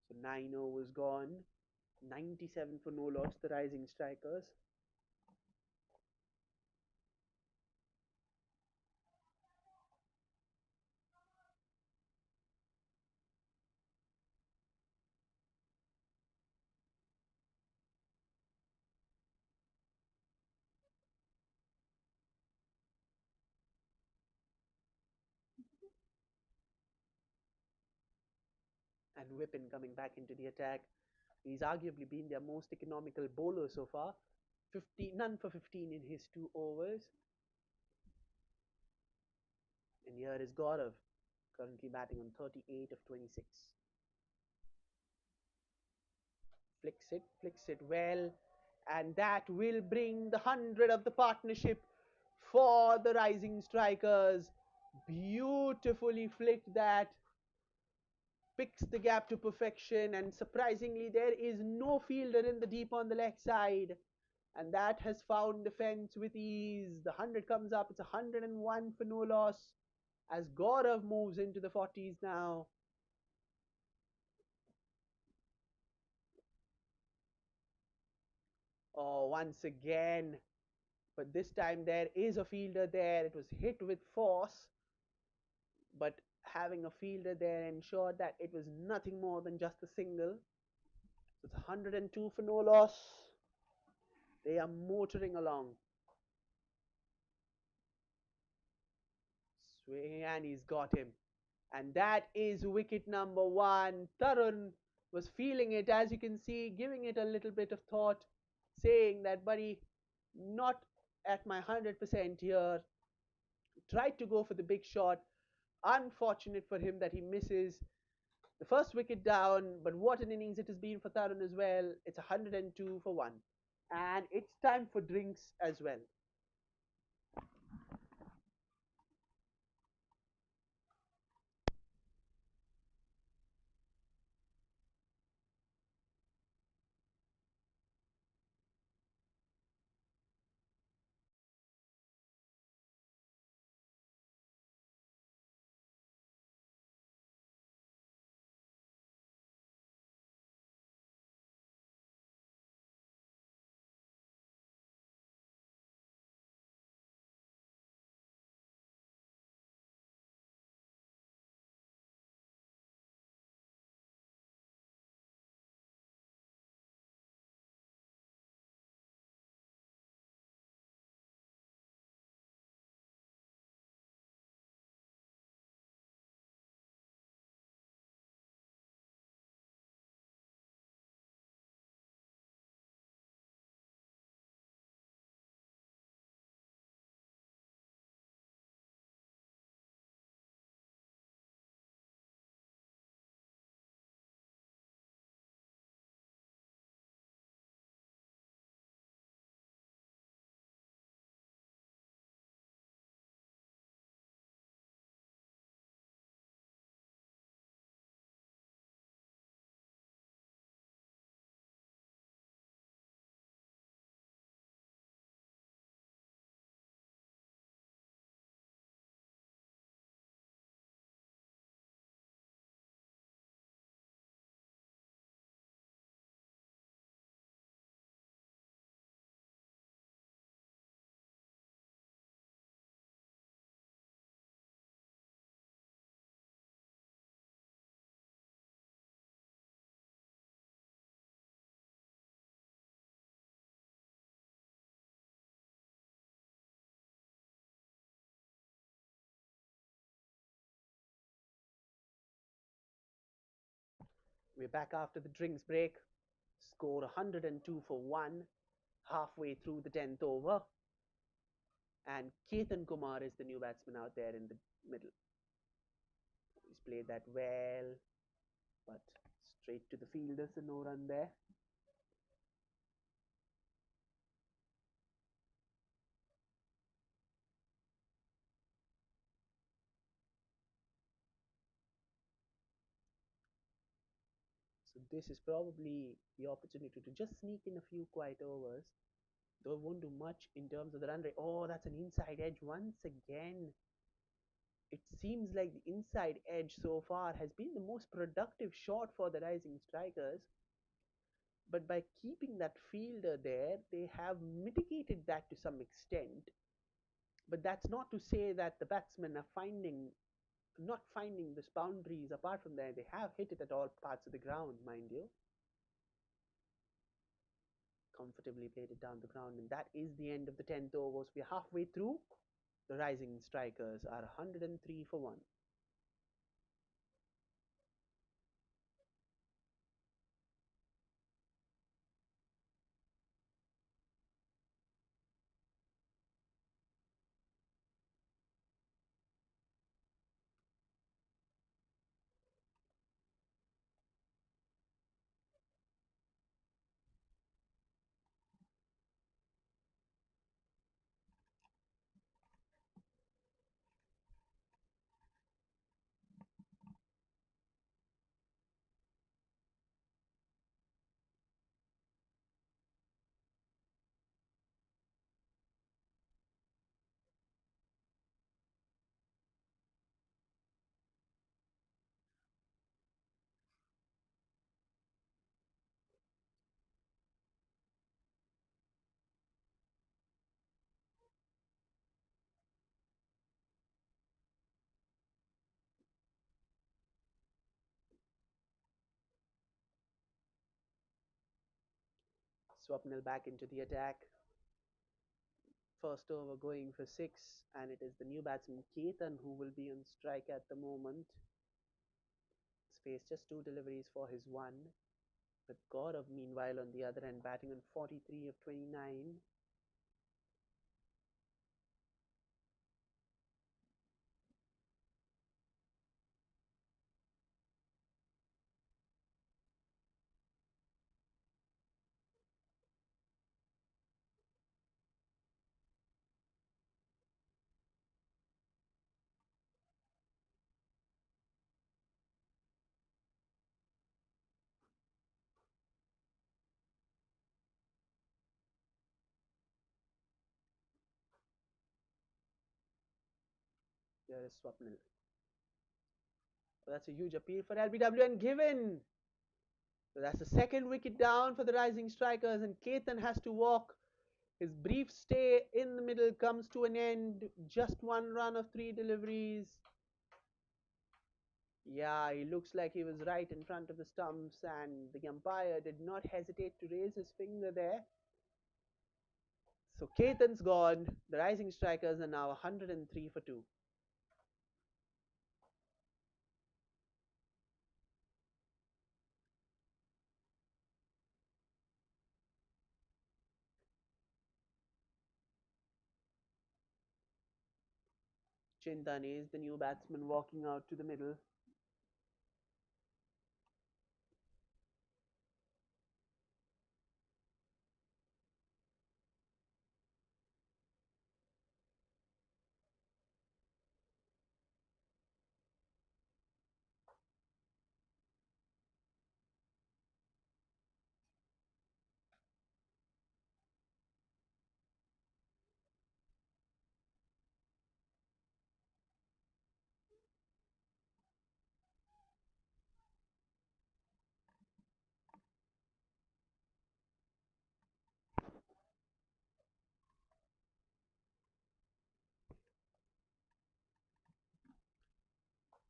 So 9 overs gone. 97 for no loss, the Rising Strikers. And Whippen coming back into the attack. He's arguably been their most economical bowler so far. 15, none for 15 in his 2 overs. And here is Gaurav, currently batting on 38 of 26. Flicks it well, and that will bring the 100 of the partnership for the Rising Strikers. Beautifully flicked that, picks the gap to perfection, and surprisingly, there is no fielder in the deep on the left side, and that has found the fence with ease. The 100 comes up, it's 101 for no loss as Gaurav moves into the 40s now. Oh, once again, but this time there is a fielder there. It was hit with force, but having a fielder there ensured that it was nothing more than just a single. So it's 102 for no loss. They are motoring along. Swing, and he's got him. And that is wicket number one. Tarun was feeling it, as you can see, giving it a little bit of thought, saying that, buddy, not at my 100% here. Tried to go for the big shot. Unfortunate for him that he misses the first wicket down, but what an innings it has been for Tarun as well. It's 102 for 1. And it's time for drinks as well. We're back after the drinks break. Score 102 for 1, halfway through the 10th over. And Ketan Kumar is the new batsman out there in the middle. He's played that well, but straight to the fielder, so no run there. So this is probably the opportunity to just sneak in a few quiet overs. Though it won't do much in terms of the run rate. Oh, that's an inside edge once again. It seems like the inside edge so far has been the most productive shot for the rising strikers. But by keeping that fielder there, they have mitigated that to some extent. But that's not to say that the batsmen are not finding these boundaries apart from there. They have hit it at all parts of the ground, mind you. Comfortably played it down the ground, and that is the end of the 10th over. So we're halfway through. The rising strikers are 103 for 1. Swapnil back into the attack. First over going for 6, and it is the new batsman Ketan who will be on strike at the moment. Space just 2 deliveries for his 1. But Gaurav, meanwhile, on the other end, batting on 43 of 29. There is Swapnil. Oh, that's a huge appeal for LBW and given. So that's the second wicket down for the rising strikers, and Ketan has to walk. His brief stay in the middle comes to an end. Just 1 run of 3 deliveries. Yeah, he looks like he was right in front of the stumps, and the umpire did not hesitate to raise his finger there. So Ketan's gone. The rising strikers are now 103 for 2. Chintani is the new batsman walking out to the middle.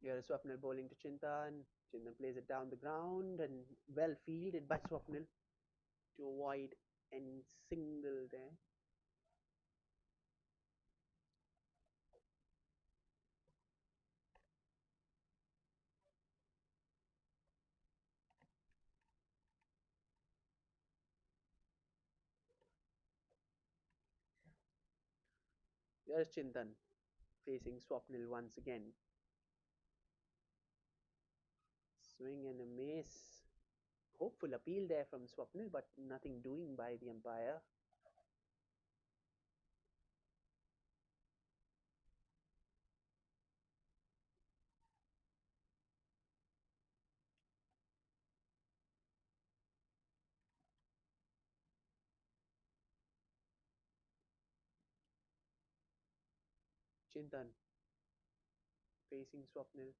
Here is Swapnil bowling to Chintan. Chintan plays it down the ground and well fielded by Swapnil to avoid any single there. Here's Chintan facing Swapnil once again. Swing and a miss. Hopeful appeal there from Swapnil, but nothing doing by the umpire. Chintan facing Swapnil.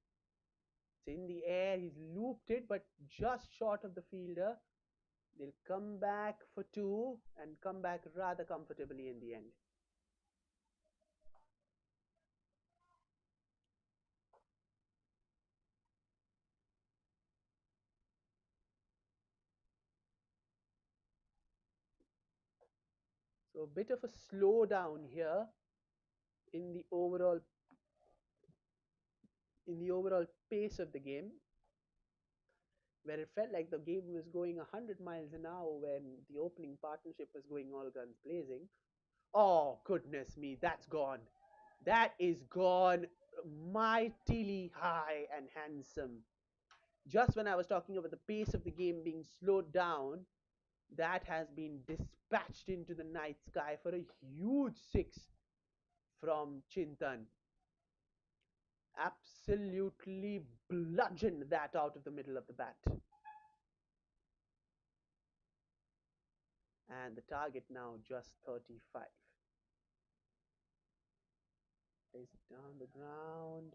It's in the air. He's looped it, but just short of the fielder. They'll come back for two and come back rather comfortably in the end. So a bit of a slowdown here in the overall pace of the game, where it felt like the game was going 100 miles an hour when the opening partnership was going all guns blazing. Oh, goodness me, that's gone. That is gone mightily high and handsome. Just when I was talking about the pace of the game being slowed down, that has been dispatched into the night sky for a huge six from Chintan. Absolutely bludgeoned that out of the middle of the bat. And the target now just 35. Plays it down the ground.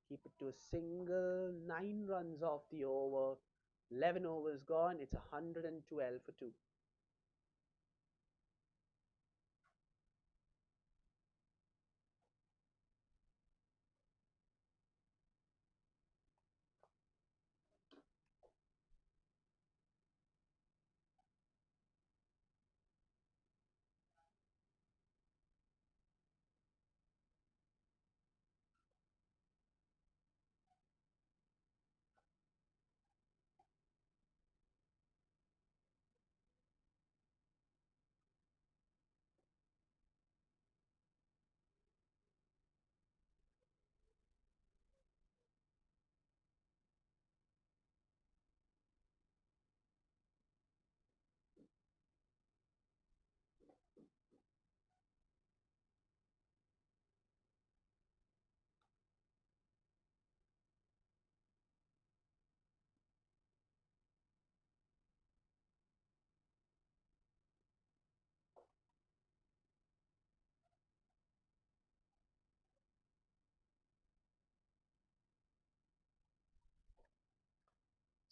Keep it to a single. 9 runs off the over. 11 overs gone. It's 112 for 2.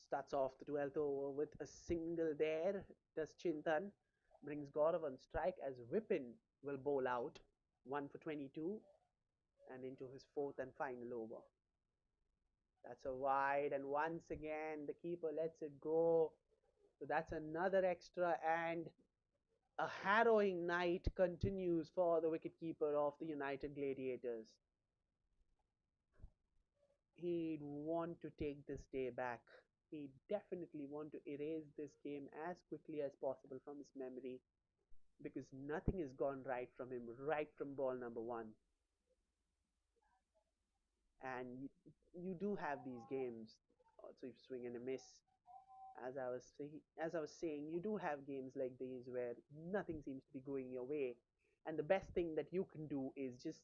Starts off the 12th over with a single there. Does Chintan. Brings Gaurav on strike as Vipin will bowl out. 1 for 22 and into his fourth and final over. That's a wide, and once again the keeper lets it go. So that's another extra, and a harrowing night continues for the wicketkeeper of the United Gladiators. He'd want to take this day back. He definitely want to erase this game as quickly as possible from his memory, because nothing has gone right from him right from ball number one. And you do have these games. So you swing and a miss. As I was saying, you do have games like these where nothing seems to be going your way, and the best thing that you can do is just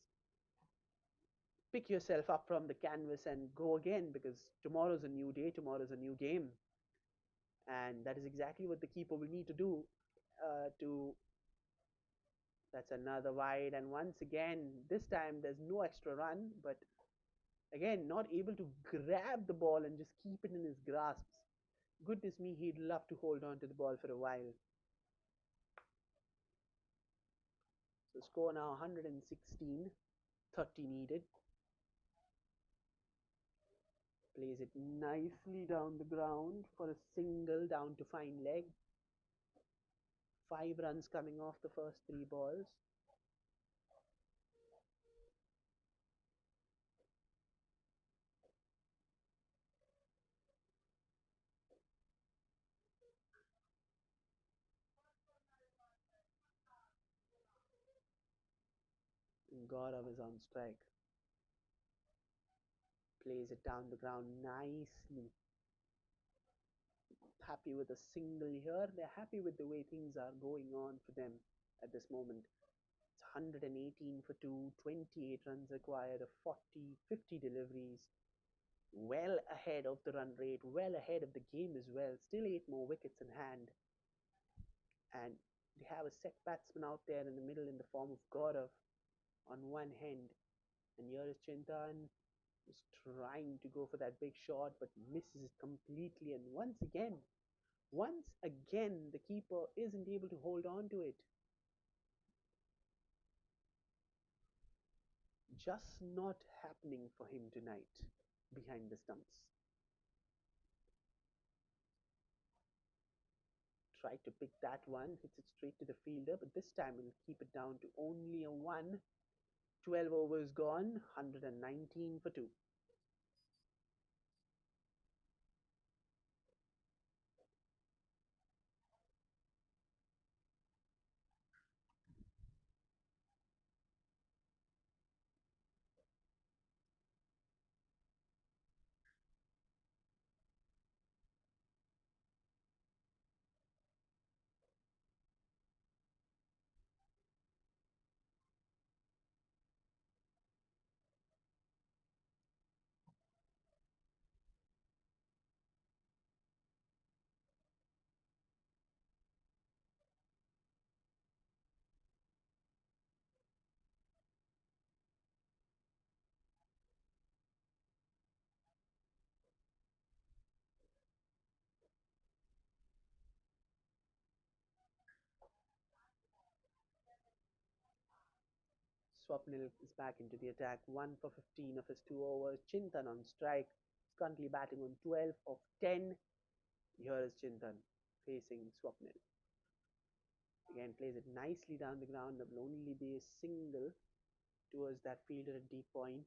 pick yourself up from the canvas and go again, because tomorrow's a new day, tomorrow's a new game, and that is exactly what the keeper will need to do. To That's another wide, and once again, this time there's no extra run, but again, not able to grab the ball and just keep it in his grasp. Goodness me, he'd love to hold on to the ball for a while. So score now 116, 30 needed. Plays it nicely down the ground for a single down to fine leg. 5 runs coming off the first 3 balls. Gaurav is on strike. Plays it down the ground nicely. Happy with a single here. They're happy with the way things are going on for them at this moment. It's 118 for 2, 28 runs required, of 40, 50 deliveries. Well ahead of the run rate, well ahead of the game as well. Still 8 more wickets in hand. And they have a set batsman out there in the middle in the form of Gaurav on one hand. And here is Chintan, is trying to go for that big shot but misses it completely. And once again, the keeper isn't able to hold on to it. Just not happening for him tonight behind the stumps. Tried to pick that one, hits it straight to the fielder, but this time he'll keep it down to only a 1. 12 overs gone, 119 for 2. Swapnil is back into the attack, 1 for 15 of his 2 overs. Chintan on strike, is currently batting on 12 of 10. Here is Chintan facing Swapnil. Again, plays it nicely down the ground. There will only be a single towards that fielder at deep point.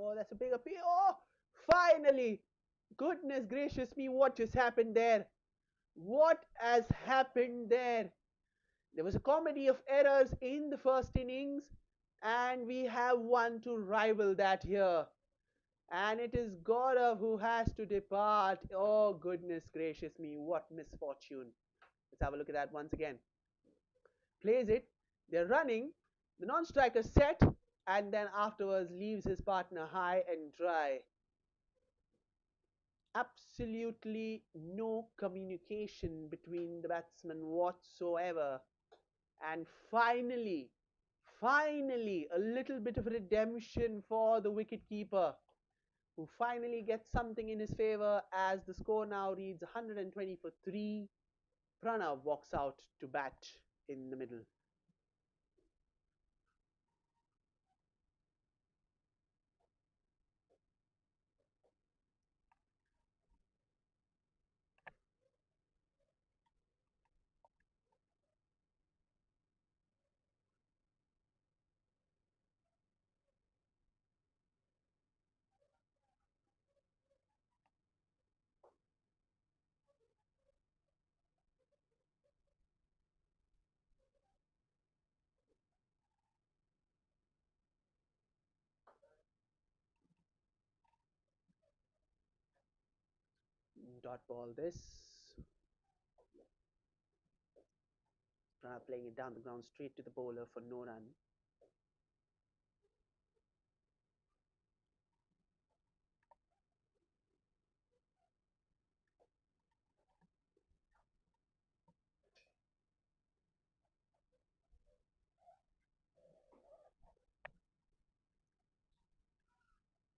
Oh, that's a big appeal. Oh, finally! Goodness gracious me, what just happened there? What has happened there? There was a comedy of errors in the first innings, and we have one to rival that here. And it is Gaurav who has to depart. Oh, goodness gracious me, what misfortune. Let's have a look at that once again. Plays it, they're running, the non striker set, and then afterwards leaves his partner high and dry. Absolutely no communication between the batsmen whatsoever. And finally, a little bit of redemption for the wicketkeeper, who finally gets something in his favour as the score now reads 120 for 3. Pranav walks out to bat in the middle. Dot ball this. Pranav playing it down the ground straight to the bowler for no run.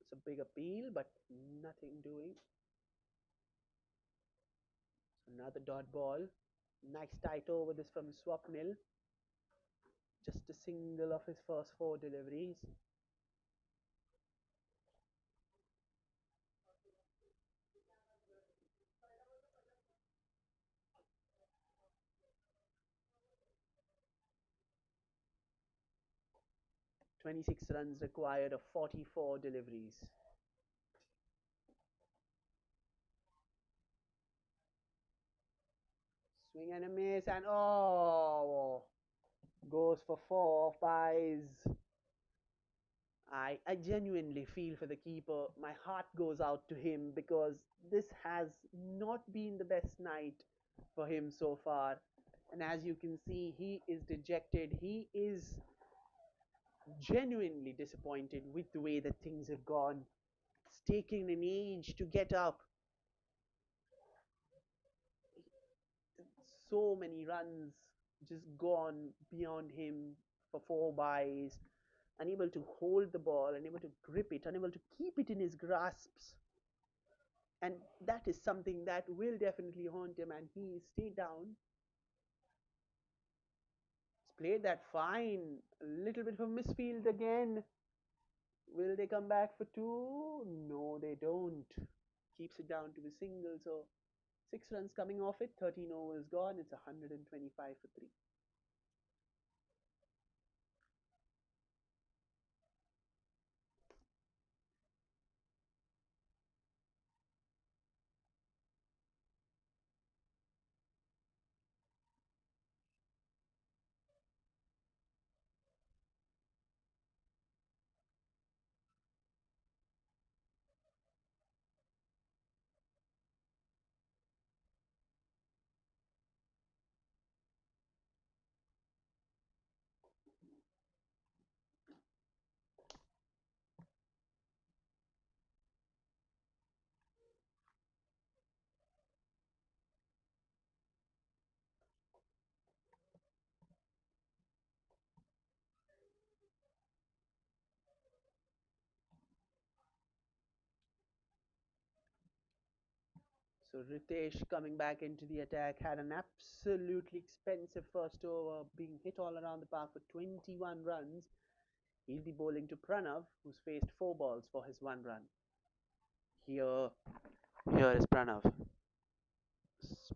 It's a big appeal, but nothing doing. Another dot ball. Nice tight over this from Swapnil. Just a single of his first 4 deliveries. 26 runs required of 44 deliveries. Swing and a miss, and oh, goes for four, buys. I genuinely feel for the keeper. My heart goes out to him because this has not been the best night for him so far. And as you can see, he is dejected. He is genuinely disappointed with the way that things have gone. It's taken an age to get up. So many runs just gone beyond him for four buys, unable to hold the ball, unable to grip it, unable to keep it in his grasps. And that is something that will definitely haunt him, and he stayed down. He's played that fine. A little bit of a misfield again. Will they come back for two? No, they don't. Keeps it down to a single, so 6 runs coming off it, 13 overs gone. It's 125 for 3. So Ritesh coming back into the attack had an absolutely expensive first over, being hit all around the park for 21 runs. He'll be bowling to Pranav, who's faced 4 balls for his 1 run. Here, here is Pranav. S-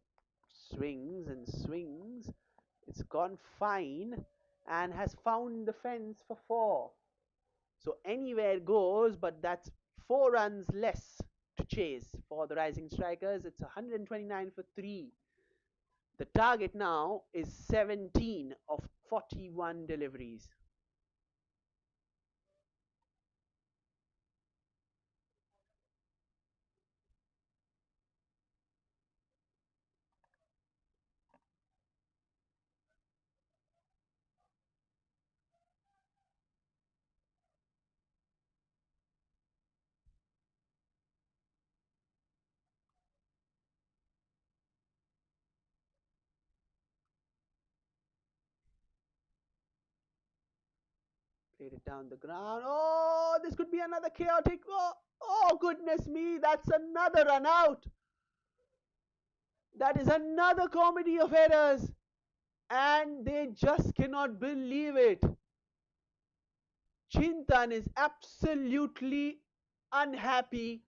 swings and swings. It's gone fine and has found the fence for 4. So anywhere goes, but that's 4 runs less to chase for the Rising Strikers. It's 129 for 3. The target now is 17 of 41 deliveries. Played it down the ground. Oh, this could be another chaotic. Oh, goodness me, that's another run out. That is another comedy of errors. And they just cannot believe it. Chintan is absolutely unhappy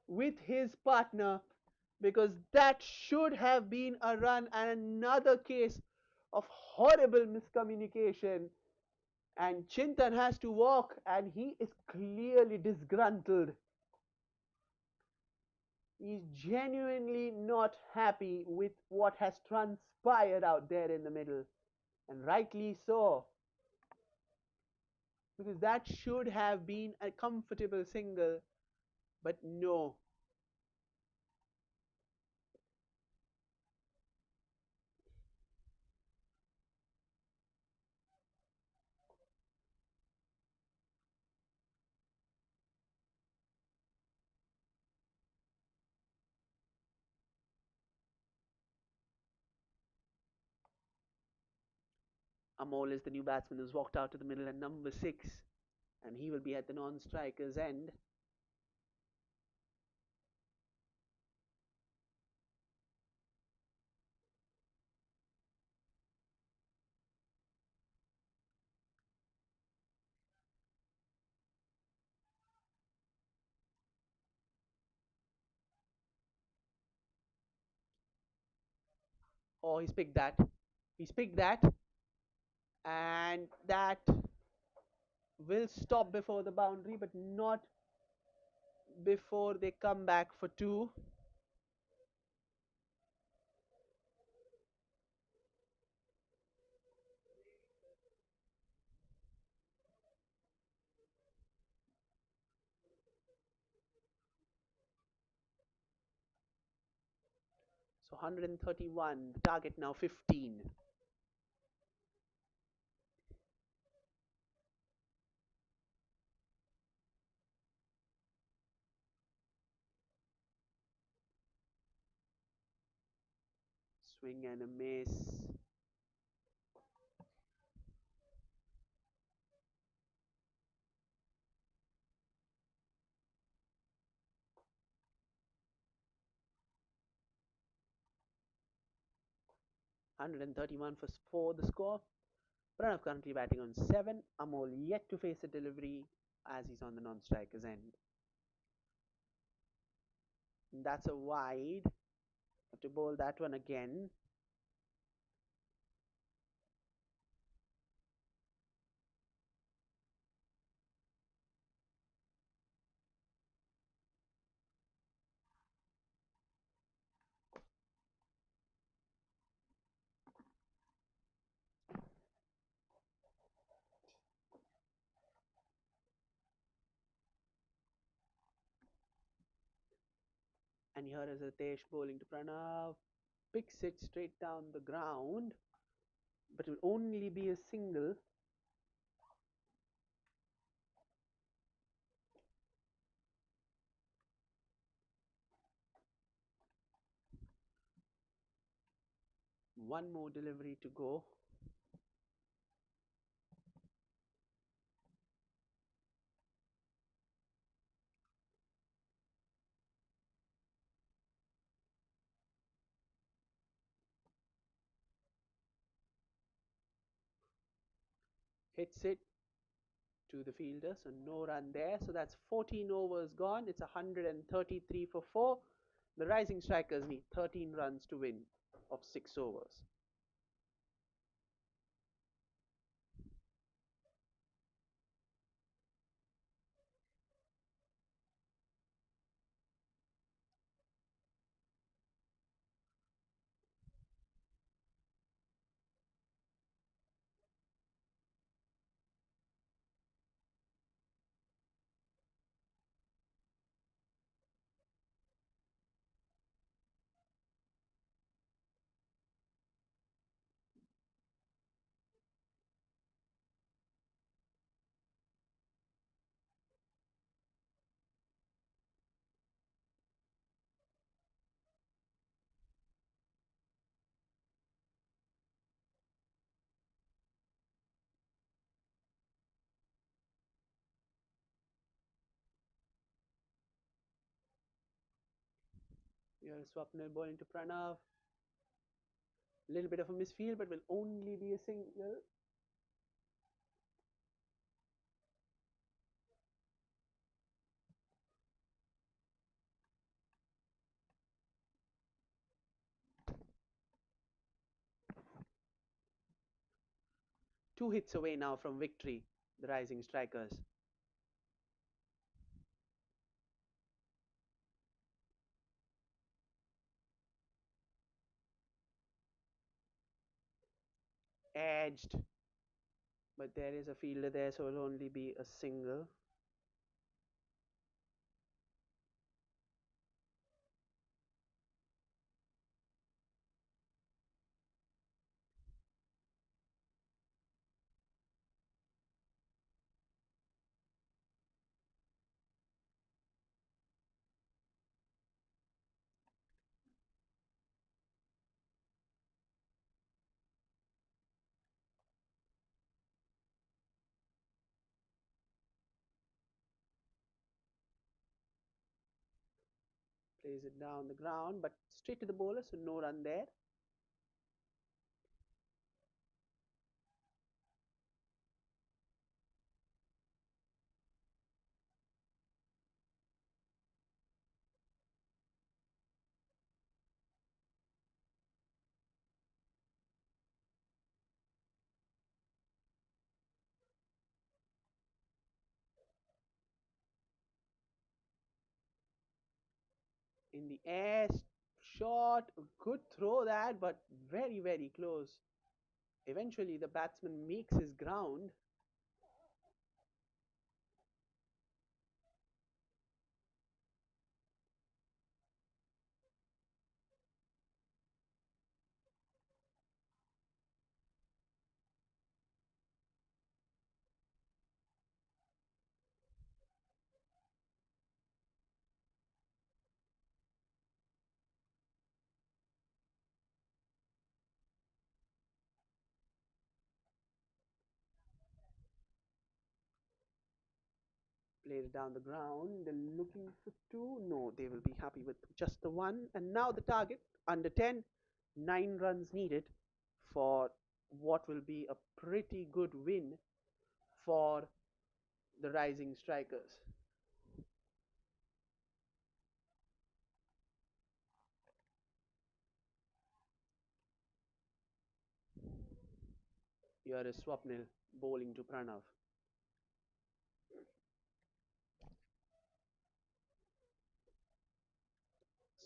with his partner because that should have been a run, and another case of horrible miscommunication. And Chintan has to walk, and he is clearly disgruntled. He's genuinely not happy with what has transpired out there in the middle, and rightly so, because that should have been a comfortable single, but no. Amol is the new batsman who's walked out to the middle, and number 6, and he will be at the non-striker's end. Oh, he's picked that. He's picked that, and that will stop before the boundary, but not before they come back for two. So 131, the target now 15. Swing and a miss. 131 for 4 the score. Pranav currently batting on 7. Amol yet to face a delivery as he's on the non-striker's end. And that's a wide. Have to bowl that one again. And here is Ritesh bowling to Pranav. Picks it straight down the ground, but it will only be a single. One more delivery to go. Hits it to the fielder, so no run there. So that's 14 overs gone. It's 133 for 4. The rising strikers need 13 runs to win of 6 overs. Here is Swapnil bowling to Pranav. A little bit of a misfield, but will only be a single. Two hits away now from victory, the rising strikers. Edged, but there is a fielder there, so it will only be a single. Plays it down the ground, but straight to the bowler, so no run there. in the air, shot, good throw that, but very, very close. Eventually, the batsman makes his ground. Played it down the ground. They're looking for two. No, they will be happy with just the one. And now the target under 10, 9 runs needed for what will be a pretty good win for the rising strikers. Here is Swapnil bowling to Pranav.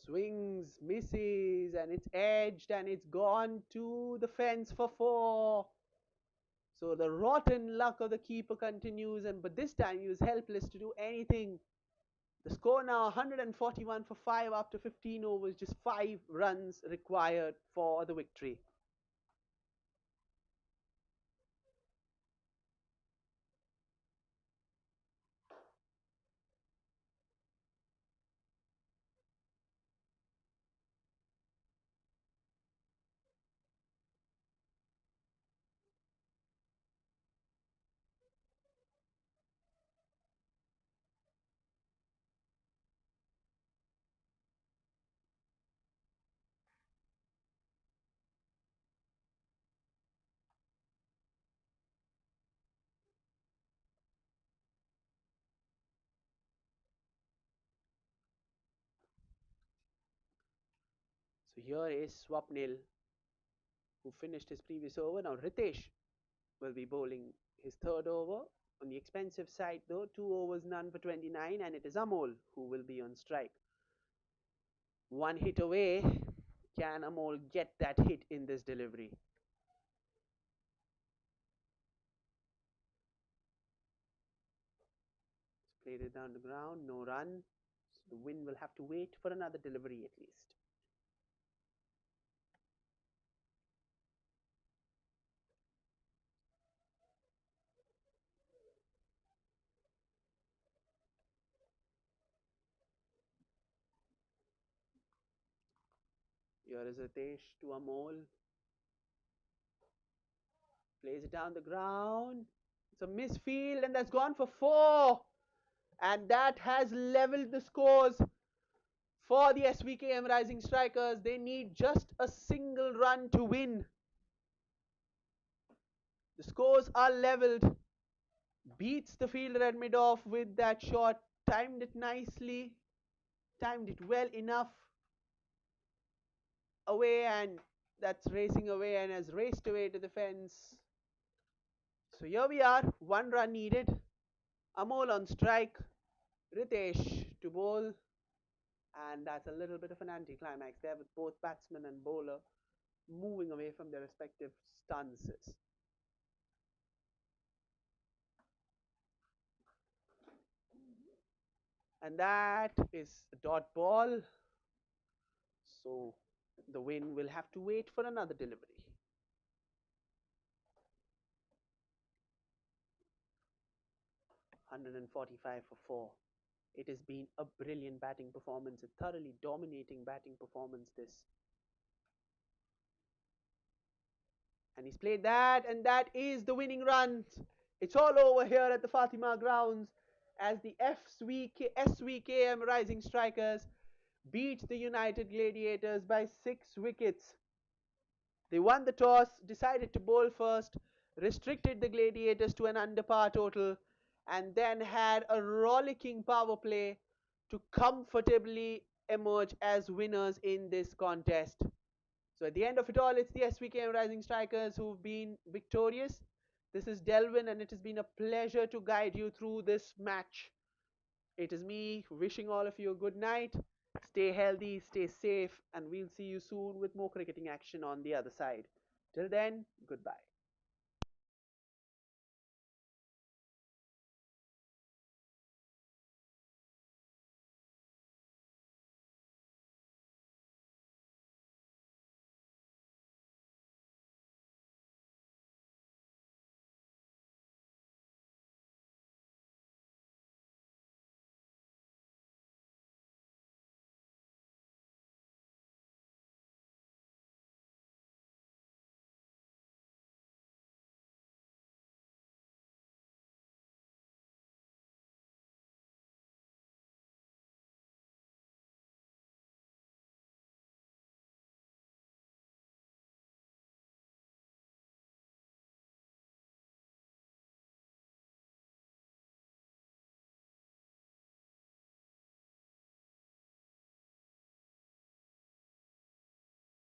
Swings, misses, and it's edged and it's gone to the fence for four. So the rotten luck of the keeper continues, and but this time he was helpless to do anything. The score now 141 for 5 after 15 overs, just 5 runs required for the victory. So here is Swapnil, who finished his previous over. Now Ritesh will be bowling his third over. On the expensive side though, 2 overs none for 29, and it is Amol who will be on strike. One hit away. Can Amol get that hit in this delivery? Played it down the ground, no run. So the wind will have to wait for another delivery at least. Here is Ritesh to Amol. Plays it down the ground. It's a misfield, and that's gone for four. And that has leveled the scores for the SVKM Rising Strikers. They need just a single run to win. The scores are leveled. Beats the fielder at mid-off with that shot. Timed it nicely. Timed it well enough. Away, and that's racing away and has raced away to the fence. So here we are. 1 run needed. Amol on strike. Ritesh to bowl. And that's a little bit of an anticlimax there with both batsman and bowler moving away from their respective stances. And that is a dot ball. So the win will have to wait for another delivery. 145 for 4. It has been a brilliant batting performance, a thoroughly dominating batting performance this. And he's played that, and that is the winning run. It's all over here at the Fatima grounds as the SVKM Rising Strikers beat the United Gladiators by 6 wickets. They won the toss, decided to bowl first, restricted the Gladiators to an under par total, and then had a rollicking power play to comfortably emerge as winners in this contest. So at the end of it all, it's the SVKM Rising Strikers who've been victorious. This is Delvin, and it has been a pleasure to guide you through this match. It is me wishing all of you a good night. Stay healthy, stay safe, and we'll see you soon with more cricketing action on the other side. Till then, goodbye.